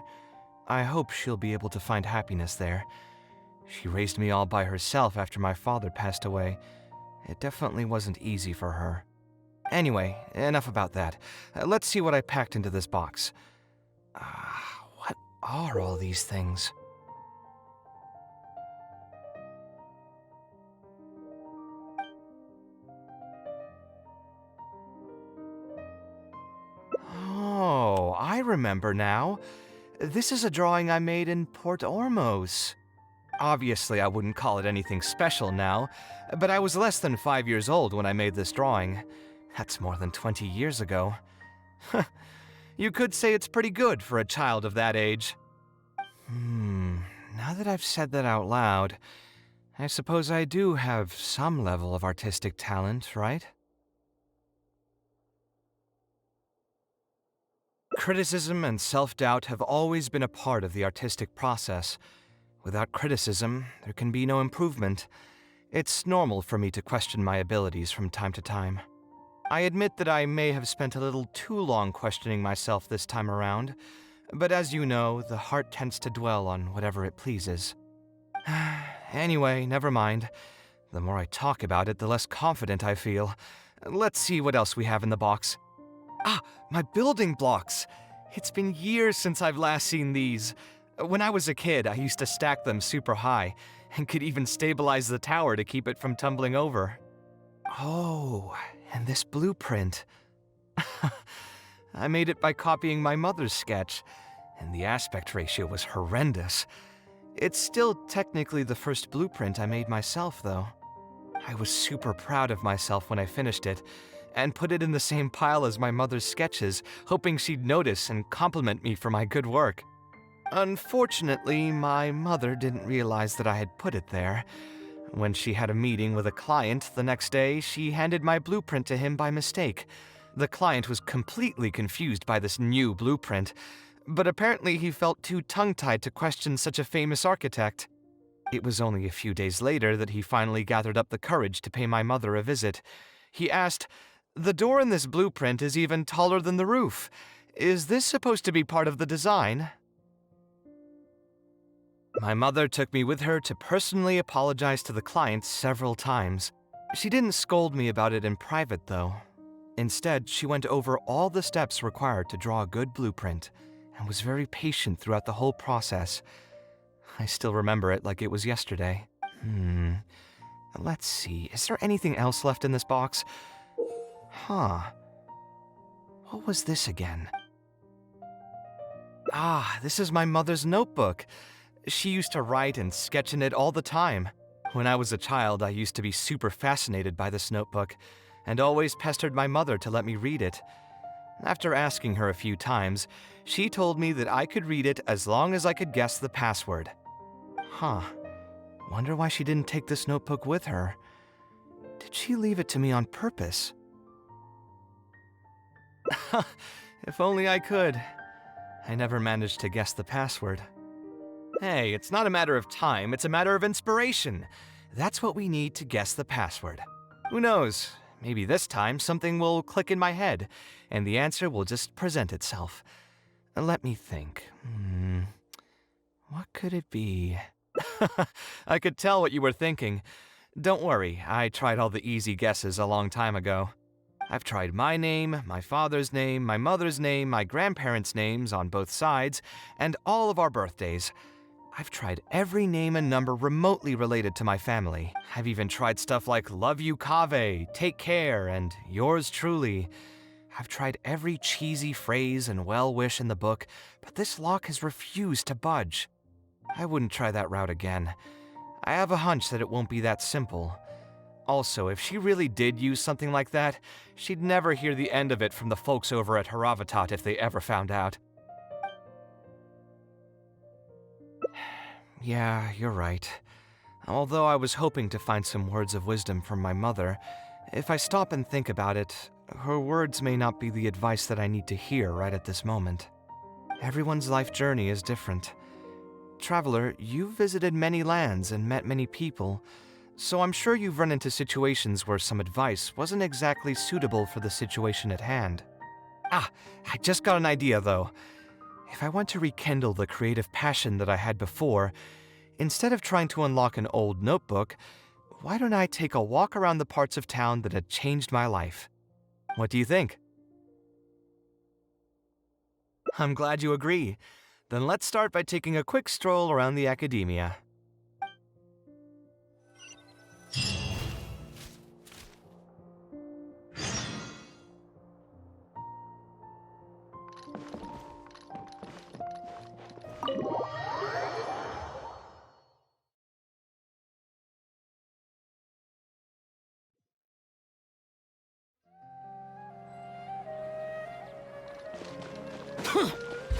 I hope she'll be able to find happiness there. She raised me all by herself after my father passed away. It definitely wasn't easy for her. Anyway, enough about that. Let's see what I packed into this box. What are all these things? Oh, I remember now. This is a drawing I made in Port Ormos. Obviously, I wouldn't call it anything special now, but I was less than 5 years old when I made this drawing. That's more than 20 years ago. You could say it's pretty good for a child of that age. Now that I've said that out loud, I suppose I do have some level of artistic talent, right? Criticism and self-doubt have always been a part of the artistic process. Without criticism, there can be no improvement. It's normal for me to question my abilities from time to time. I admit that I may have spent a little too long questioning myself this time around, but as you know, the heart tends to dwell on whatever it pleases. Anyway, never mind. The more I talk about it, the less confident I feel. Let's see what else we have in the box. My building blocks! It's been years since I've last seen these. When I was a kid, I used to stack them super high, and could even stabilize the tower to keep it from tumbling over. Oh, and this blueprint. I made it by copying my mother's sketch, and the aspect ratio was horrendous. It's still technically the first blueprint I made myself, though. I was super proud of myself when I finished it, and put it in the same pile as my mother's sketches, hoping she'd notice and compliment me for my good work. Unfortunately, my mother didn't realize that I had put it there. When she had a meeting with a client the next day, she handed my blueprint to him by mistake. The client was completely confused by this new blueprint, but apparently he felt too tongue-tied to question such a famous architect. It was only a few days later that he finally gathered up the courage to pay my mother a visit. He asked, "The door in this blueprint is even taller than the roof. Is this supposed to be part of the design?" My mother took me with her to personally apologize to the client several times. She didn't scold me about it in private, though. Instead, she went over all the steps required to draw a good blueprint and was very patient throughout the whole process. I still remember it like it was yesterday. Let's see, is there anything else left in this box? Huh. What was this again? Ah, this is my mother's notebook. She used to write and sketch in it all the time. When I was a child, I used to be super fascinated by this notebook, and always pestered my mother to let me read it. After asking her a few times, she told me that I could read it as long as I could guess the password. Huh. Wonder why she didn't take this notebook with her. Did she leave it to me on purpose? If only I could. I never managed to guess the password. Hey, it's not a matter of time, it's a matter of inspiration. That's what we need to guess the password. Who knows? Maybe this time something will click in my head, and the answer will just present itself. Let me think. What could it be? I could tell what you were thinking. Don't worry, I tried all the easy guesses a long time ago. I've tried my name, my father's name, my mother's name, my grandparents' names on both sides, and all of our birthdays. I've tried every name and number remotely related to my family. I've even tried stuff like love you Kaveh, take care, and yours truly. I've tried every cheesy phrase and well-wish in the book, but this lock has refused to budge. I wouldn't try that route again. I have a hunch that it won't be that simple. Also, if she really did use something like that, she'd never hear the end of it from the folks over at Haravatat if they ever found out. Yeah, you're right. Although I was hoping to find some words of wisdom from my mother, if I stop and think about it, her words may not be the advice that I need to hear right at this moment. Everyone's life journey is different. Traveler, you've visited many lands and met many people, so I'm sure you've run into situations where some advice wasn't exactly suitable for the situation at hand. Ah, I just got an idea though. If I want to rekindle the creative passion that I had before, instead of trying to unlock an old notebook, why don't I take a walk around the parts of town that had changed my life? What do you think? I'm glad you agree. Then let's start by taking a quick stroll around the academia.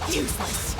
Useless.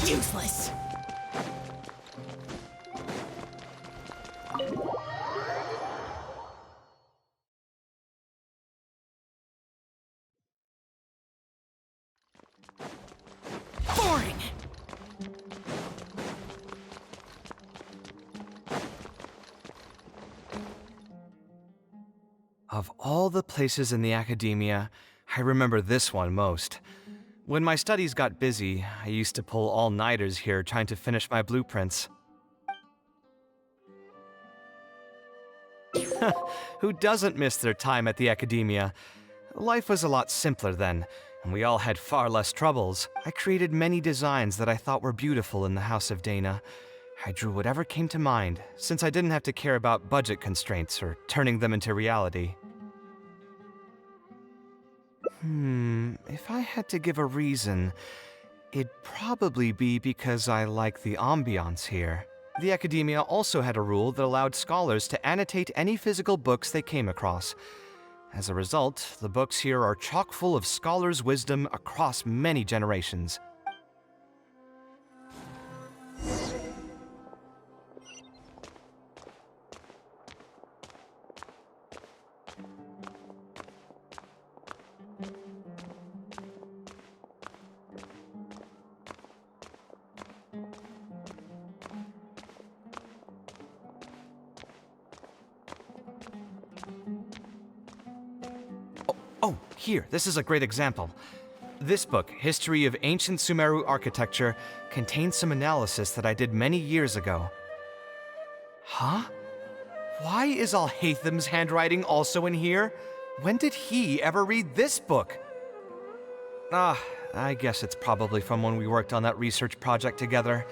Useless. Boring. Of all the places in the academia, I remember this one most. When my studies got busy, I used to pull all-nighters here trying to finish my blueprints. Who doesn't miss their time at the academia? Life was a lot simpler then, and we all had far less troubles. I created many designs that I thought were beautiful in the House of Dana. I drew whatever came to mind, since I didn't have to care about budget constraints or turning them into reality. If I had to give a reason, it'd probably be because I like the ambiance here. The Academia also had a rule that allowed scholars to annotate any physical books they came across. As a result, the books here are chock full of scholars' wisdom across many generations. Oh, here, this is a great example. This book, History of Ancient Sumeru Architecture, contains some analysis that I did many years ago. Huh? Why is Alhatham's handwriting also in here? When did he ever read this book? I guess it's probably from when we worked on that research project together.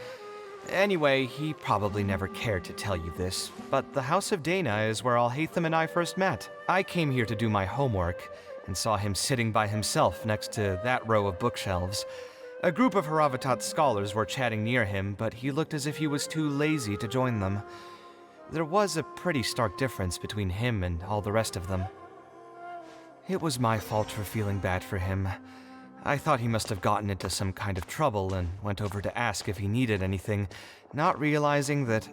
Anyway, he probably never cared to tell you this, but the House of Dana is where Alhatham and I first met. I came here to do my homework, and saw him sitting by himself next to that row of bookshelves. A group of Haravatat scholars were chatting near him, but he looked as if he was too lazy to join them. There was a pretty stark difference between him and all the rest of them. It was my fault for feeling bad for him. I thought he must have gotten into some kind of trouble and went over to ask if he needed anything, not realizing that...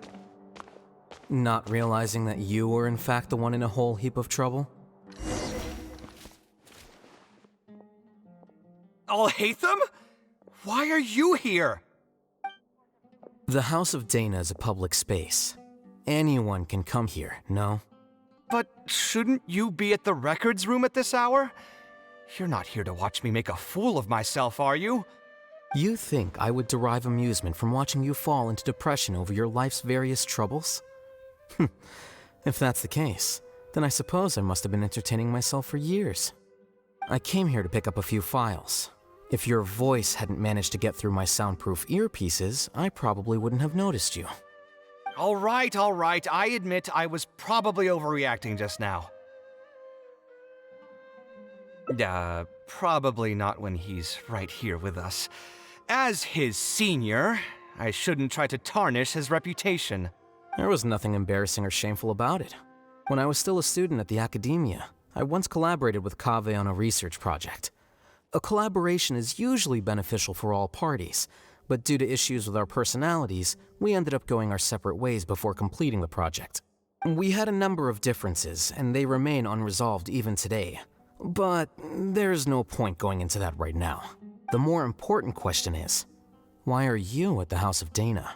Not realizing that you were in fact the one in a whole heap of trouble? Alhatham? Why are you here? The House of Dana is a public space. Anyone can come here, no? But shouldn't you be at the records room at this hour? You're not here to watch me make a fool of myself, are you? You think I would derive amusement from watching you fall into depression over your life's various troubles? If that's the case, then I suppose I must have been entertaining myself for years. I came here to pick up a few files. If your voice hadn't managed to get through my soundproof earpieces, I probably wouldn't have noticed you. All right, I admit I was probably overreacting just now. Probably not when he's right here with us. As his senior, I shouldn't try to tarnish his reputation. There was nothing embarrassing or shameful about it. When I was still a student at the Academia, I once collaborated with Kaveh on a research project. A collaboration is usually beneficial for all parties, but due to issues with our personalities, we ended up going our separate ways before completing the project. We had a number of differences, and they remain unresolved even today. But there's no point going into that right now. The more important question is, why are you at the House of Dana?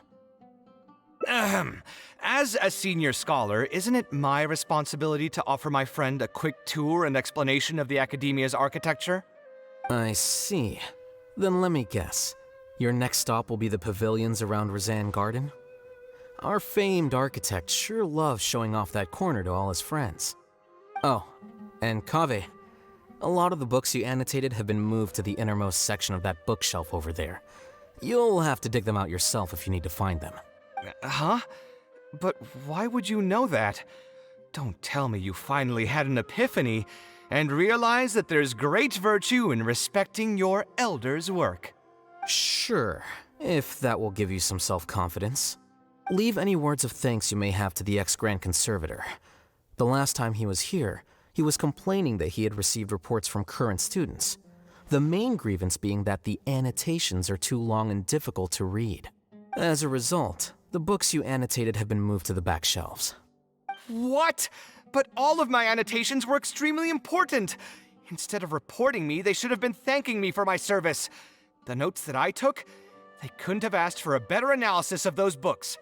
As a senior scholar, isn't it my responsibility to offer my friend a quick tour and explanation of the Academia's architecture? I see. Then let me guess. Your next stop will be the pavilions around Razan Garden? Our famed architect sure loves showing off that corner to all his friends. Oh, and Kaveh, a lot of the books you annotated have been moved to the innermost section of that bookshelf over there. You'll have to dig them out yourself if you need to find them. Huh? But why would you know that? Don't tell me you finally had an epiphany and realized that there's great virtue in respecting your elder's work. Sure, if that will give you some self-confidence. Leave any words of thanks you may have to the ex-Grand Conservator. The last time he was here, he was complaining that he had received reports from current students. The main grievance being that the annotations are too long and difficult to read. As a result, the books you annotated have been moved to the back shelves. What? But all of my annotations were extremely important. Instead of reporting me, they should have been thanking me for my service. The notes that I took, they couldn't have asked for a better analysis of those books.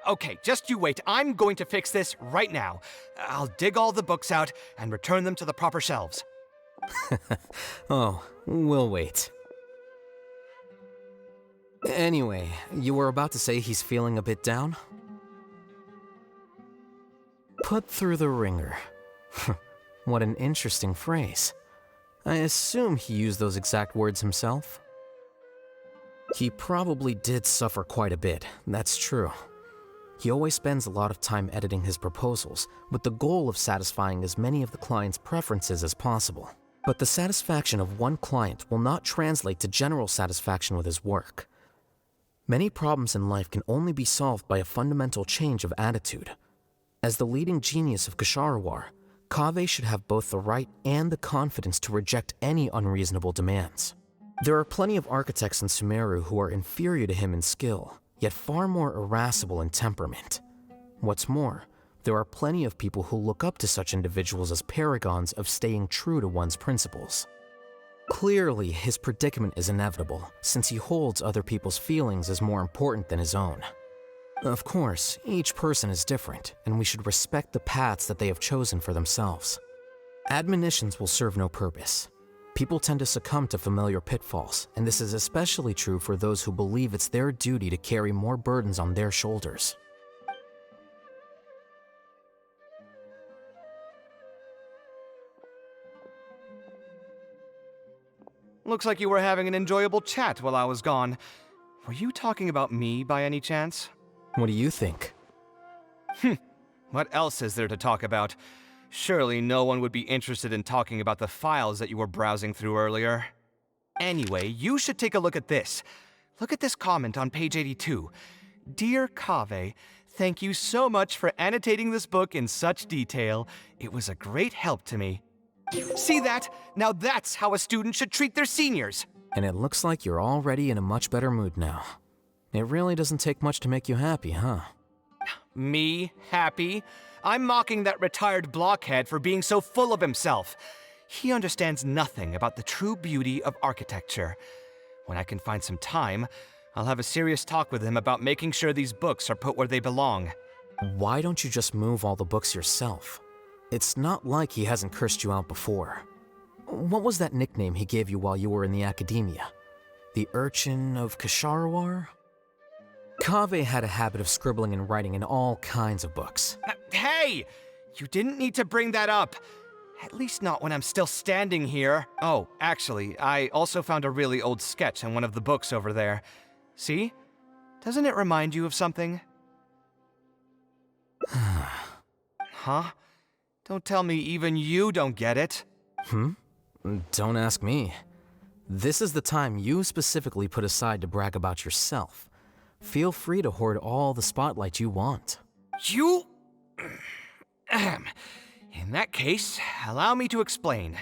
Okay, just you wait. I'm going to fix this right now. I'll dig all the books out and return them to the proper shelves. Oh, we'll wait. Anyway, you were about to say he's feeling a bit down? Put through the ringer. What an interesting phrase. I assume he used those exact words himself. He probably did suffer quite a bit, that's true. He always spends a lot of time editing his proposals, with the goal of satisfying as many of the client's preferences as possible. But the satisfaction of one client will not translate to general satisfaction with his work. Many problems in life can only be solved by a fundamental change of attitude. As the leading genius of Ksharawar, Kaveh should have both the right and the confidence to reject any unreasonable demands. There are plenty of architects in Sumeru who are inferior to him in skill, yet far more irascible in temperament. What's more, there are plenty of people who look up to such individuals as paragons of staying true to one's principles. Clearly, his predicament is inevitable, since he holds other people's feelings as more important than his own. Of course, each person is different, and we should respect the paths that they have chosen for themselves. Admonitions will serve no purpose. People tend to succumb to familiar pitfalls, and this is especially true for those who believe it's their duty to carry more burdens on their shoulders. Looks like you were having an enjoyable chat while I was gone. Were you talking about me by any chance? What do you think? What else is there to talk about? Surely no one would be interested in talking about the files that you were browsing through earlier. Anyway, you should take a look at this. Look at this comment on page 82. Dear Kaveh, thank you so much for annotating this book in such detail. It was a great help to me. See that? Now that's how a student should treat their seniors. And it looks like you're already in a much better mood now. It really doesn't take much to make you happy, huh? Me happy? I'm mocking that retired blockhead for being so full of himself. He understands nothing about the true beauty of architecture. When I can find some time, I'll have a serious talk with him about making sure these books are put where they belong. Why don't you just move all the books yourself? It's not like he hasn't cursed you out before. What was that nickname he gave you while you were in the academia? The Urchin of Ksharawar? Kaveh had a habit of scribbling and writing in all kinds of books. Hey! You didn't need to bring that up. At least not when I'm still standing here. Oh, actually, I also found a really old sketch in one of the books over there. See? Doesn't it remind you of something? Huh? Don't tell me even you don't get it. Don't ask me. This is the time you specifically put aside to brag about yourself. Feel free to hoard all the spotlight you want. You... In that case, allow me to explain.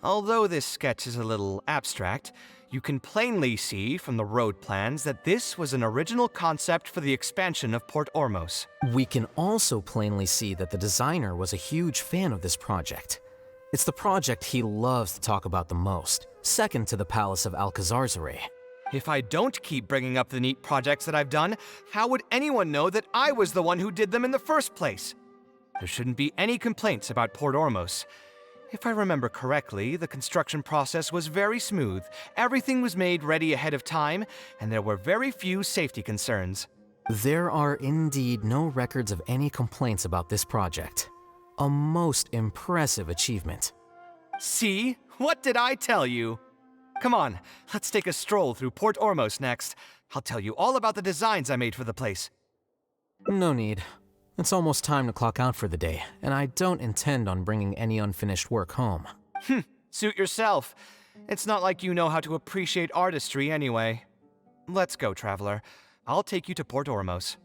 Although this sketch is a little abstract, you can plainly see from the road plans that this was an original concept for the expansion of Port Ormos. We can also plainly see that the designer was a huge fan of this project. It's the project he loves to talk about the most, second to the Palace of Alcazarzaray. If I don't keep bringing up the neat projects that I've done, how would anyone know that I was the one who did them in the first place? There shouldn't be any complaints about Port Ormos. If I remember correctly, the construction process was very smooth, everything was made ready ahead of time, and there were very few safety concerns. There are indeed no records of any complaints about this project. A most impressive achievement. See? What did I tell you? Come on, let's take a stroll through Port Ormos next. I'll tell you all about the designs I made for the place. No need. It's almost time to clock out for the day, and I don't intend on bringing any unfinished work home. Suit yourself. It's not like you know how to appreciate artistry anyway. Let's go, traveler. I'll take you to Port Ormos.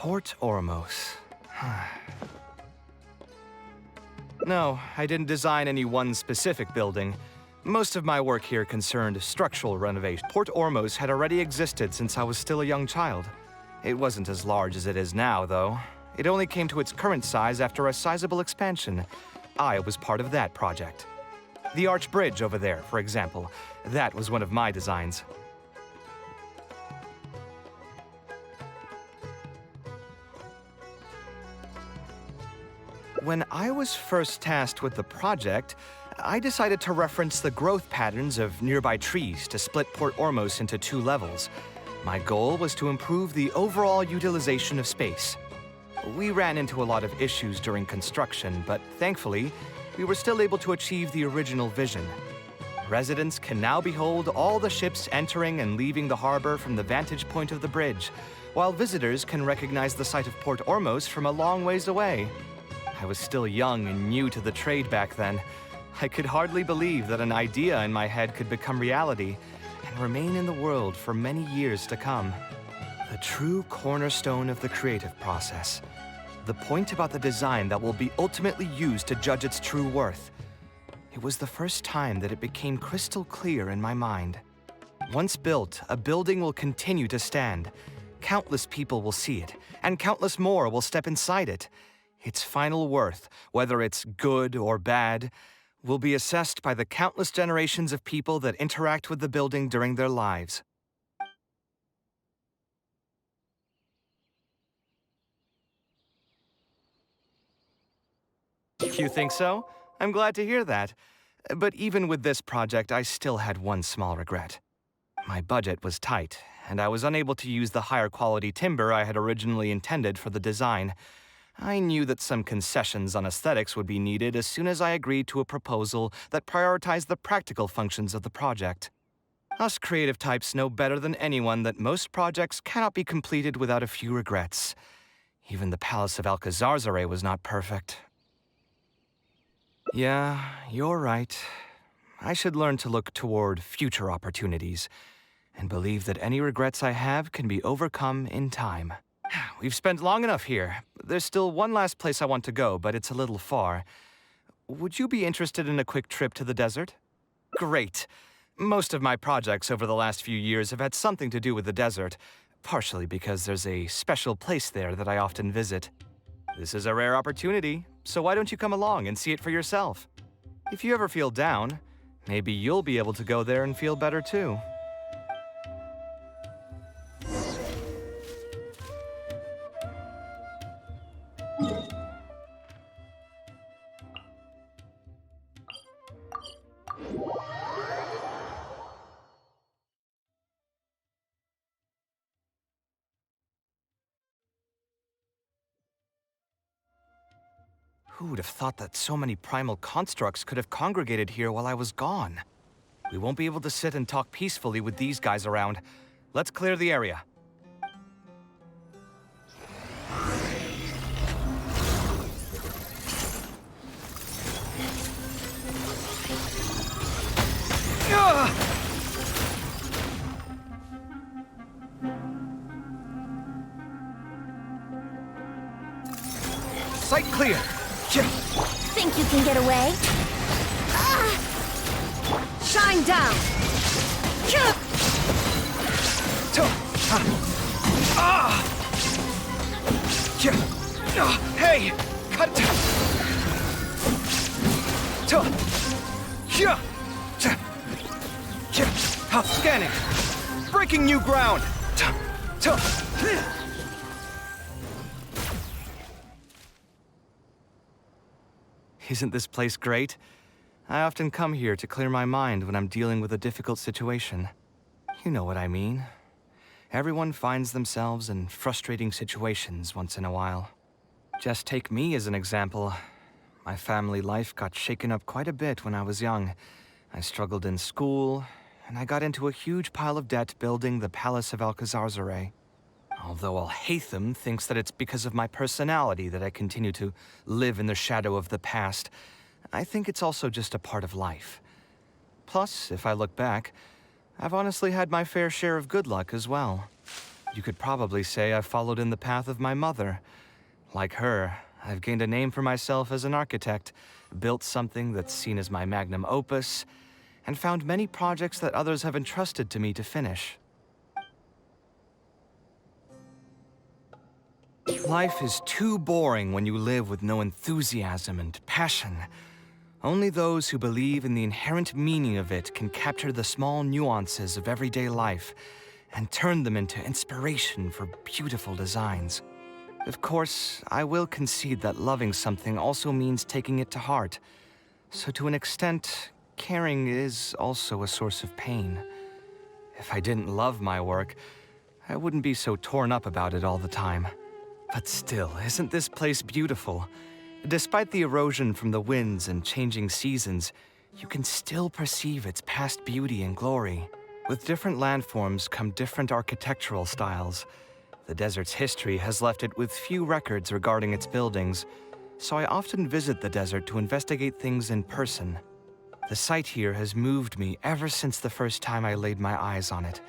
Port Ormos. No, I didn't design any one specific building. Most of my work here concerned structural renovation. Port Ormos had already existed since I was still a young child. It wasn't as large as it is now, though. It only came to its current size after a sizable expansion. I was part of that project. The arch bridge over there, for example, that was one of my designs. When I was first tasked with the project, I decided to reference the growth patterns of nearby trees to split Port Ormos into 2 levels. My goal was to improve the overall utilization of space. We ran into a lot of issues during construction, but thankfully, we were still able to achieve the original vision. Residents can now behold all the ships entering and leaving the harbor from the vantage point of the bridge, while visitors can recognize the site of Port Ormos from a long ways away. I was still young and new to the trade back then. I could hardly believe that an idea in my head could become reality and remain in the world for many years to come. The true cornerstone of the creative process. The point about the design that will be ultimately used to judge its true worth. It was the first time that it became crystal clear in my mind. Once built, a building will continue to stand. Countless people will see it, and countless more will step inside it. Its final worth, whether it's good or bad, will be assessed by the countless generations of people that interact with the building during their lives. You think so? I'm glad to hear that. But even with this project, I still had one small regret. My budget was tight, and I was unable to use the higher quality timber I had originally intended for the design. I knew that some concessions on aesthetics would be needed as soon as I agreed to a proposal that prioritized the practical functions of the project. Us creative types know better than anyone that most projects cannot be completed without a few regrets. Even the Palace of Alcazarzaray was not perfect. Yeah, you're right. I should learn to look toward future opportunities and believe that any regrets I have can be overcome in time. We've spent long enough here. There's still one last place I want to go, but it's a little far. Would you be interested in a quick trip to the desert? Great. Most of my projects over the last few years have had something to do with the desert, partially because there's a special place there that I often visit. This is a rare opportunity, so why don't you come along and see it for yourself? If you ever feel down, maybe you'll be able to go there and feel better too. Who would have thought that so many primal constructs could have congregated here while I was gone? We won't be able to sit and talk peacefully with these guys around. Let's clear the area. Site clear! Think you can get away? Shine down! Hey! Cut! Scanning! Breaking new ground! Isn't this place great? I often come here to clear my mind when I'm dealing with a difficult situation. You know what I mean. Everyone finds themselves in frustrating situations once in a while. Just take me as an example. My family life got shaken up quite a bit when I was young. I struggled in school, and I got into a huge pile of debt building the Palace of Alcazarzaray. Although Alhaitham thinks that it's because of my personality that I continue to live in the shadow of the past, I think it's also just a part of life. Plus, if I look back, I've honestly had my fair share of good luck as well. You could probably say I followed in the path of my mother. Like her, I've gained a name for myself as an architect, built something that's seen as my magnum opus, and found many projects that others have entrusted to me to finish. Life is too boring when you live with no enthusiasm and passion. Only those who believe in the inherent meaning of it can capture the small nuances of everyday life and turn them into inspiration for beautiful designs. Of course, I will concede that loving something also means taking it to heart. So to an extent, caring is also a source of pain. If I didn't love my work, I wouldn't be so torn up about it all the time. But still, isn't this place beautiful? Despite the erosion from the winds and changing seasons, you can still perceive its past beauty and glory. With different landforms come different architectural styles. The desert's history has left it with few records regarding its buildings, so I often visit the desert to investigate things in person. The sight here has moved me ever since the first time I laid my eyes on it.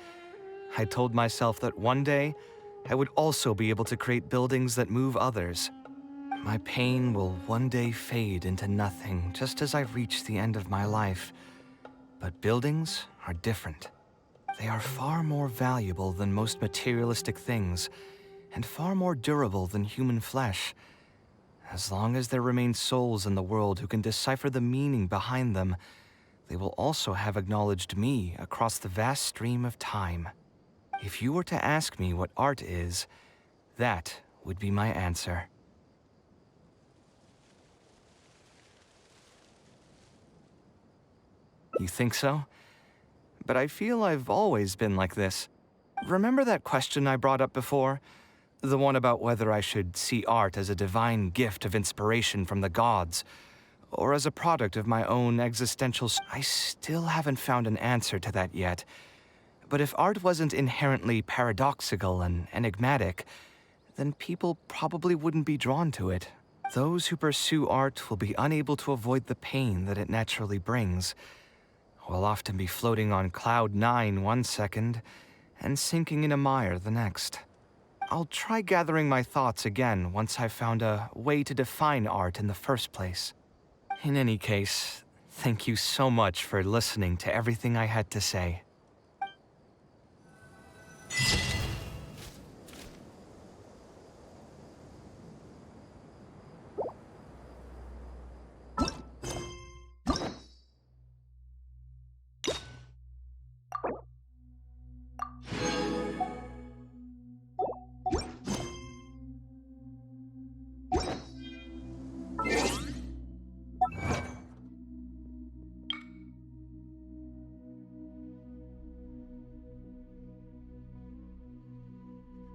I told myself that one day, I would also be able to create buildings that move others. My pain will one day fade into nothing, just as I reach the end of my life. But buildings are different. They are far more valuable than most materialistic things, and far more durable than human flesh. As long as there remain souls in the world who can decipher the meaning behind them, they will also have acknowledged me across the vast stream of time. If you were to ask me what art is, that would be my answer. You think so? But I feel I've always been like this. Remember that question I brought up before? The one about whether I should see art as a divine gift of inspiration from the gods, or as a product of my own existential... I still haven't found an answer to that yet. But if art wasn't inherently paradoxical and enigmatic, then people probably wouldn't be drawn to it. Those who pursue art will be unable to avoid the pain that it naturally brings. Will often be floating on cloud 9 one second, and sinking in a mire the next. I'll try gathering my thoughts again once I've found a way to define art in the first place. In any case, thank you so much for listening to everything I had to say.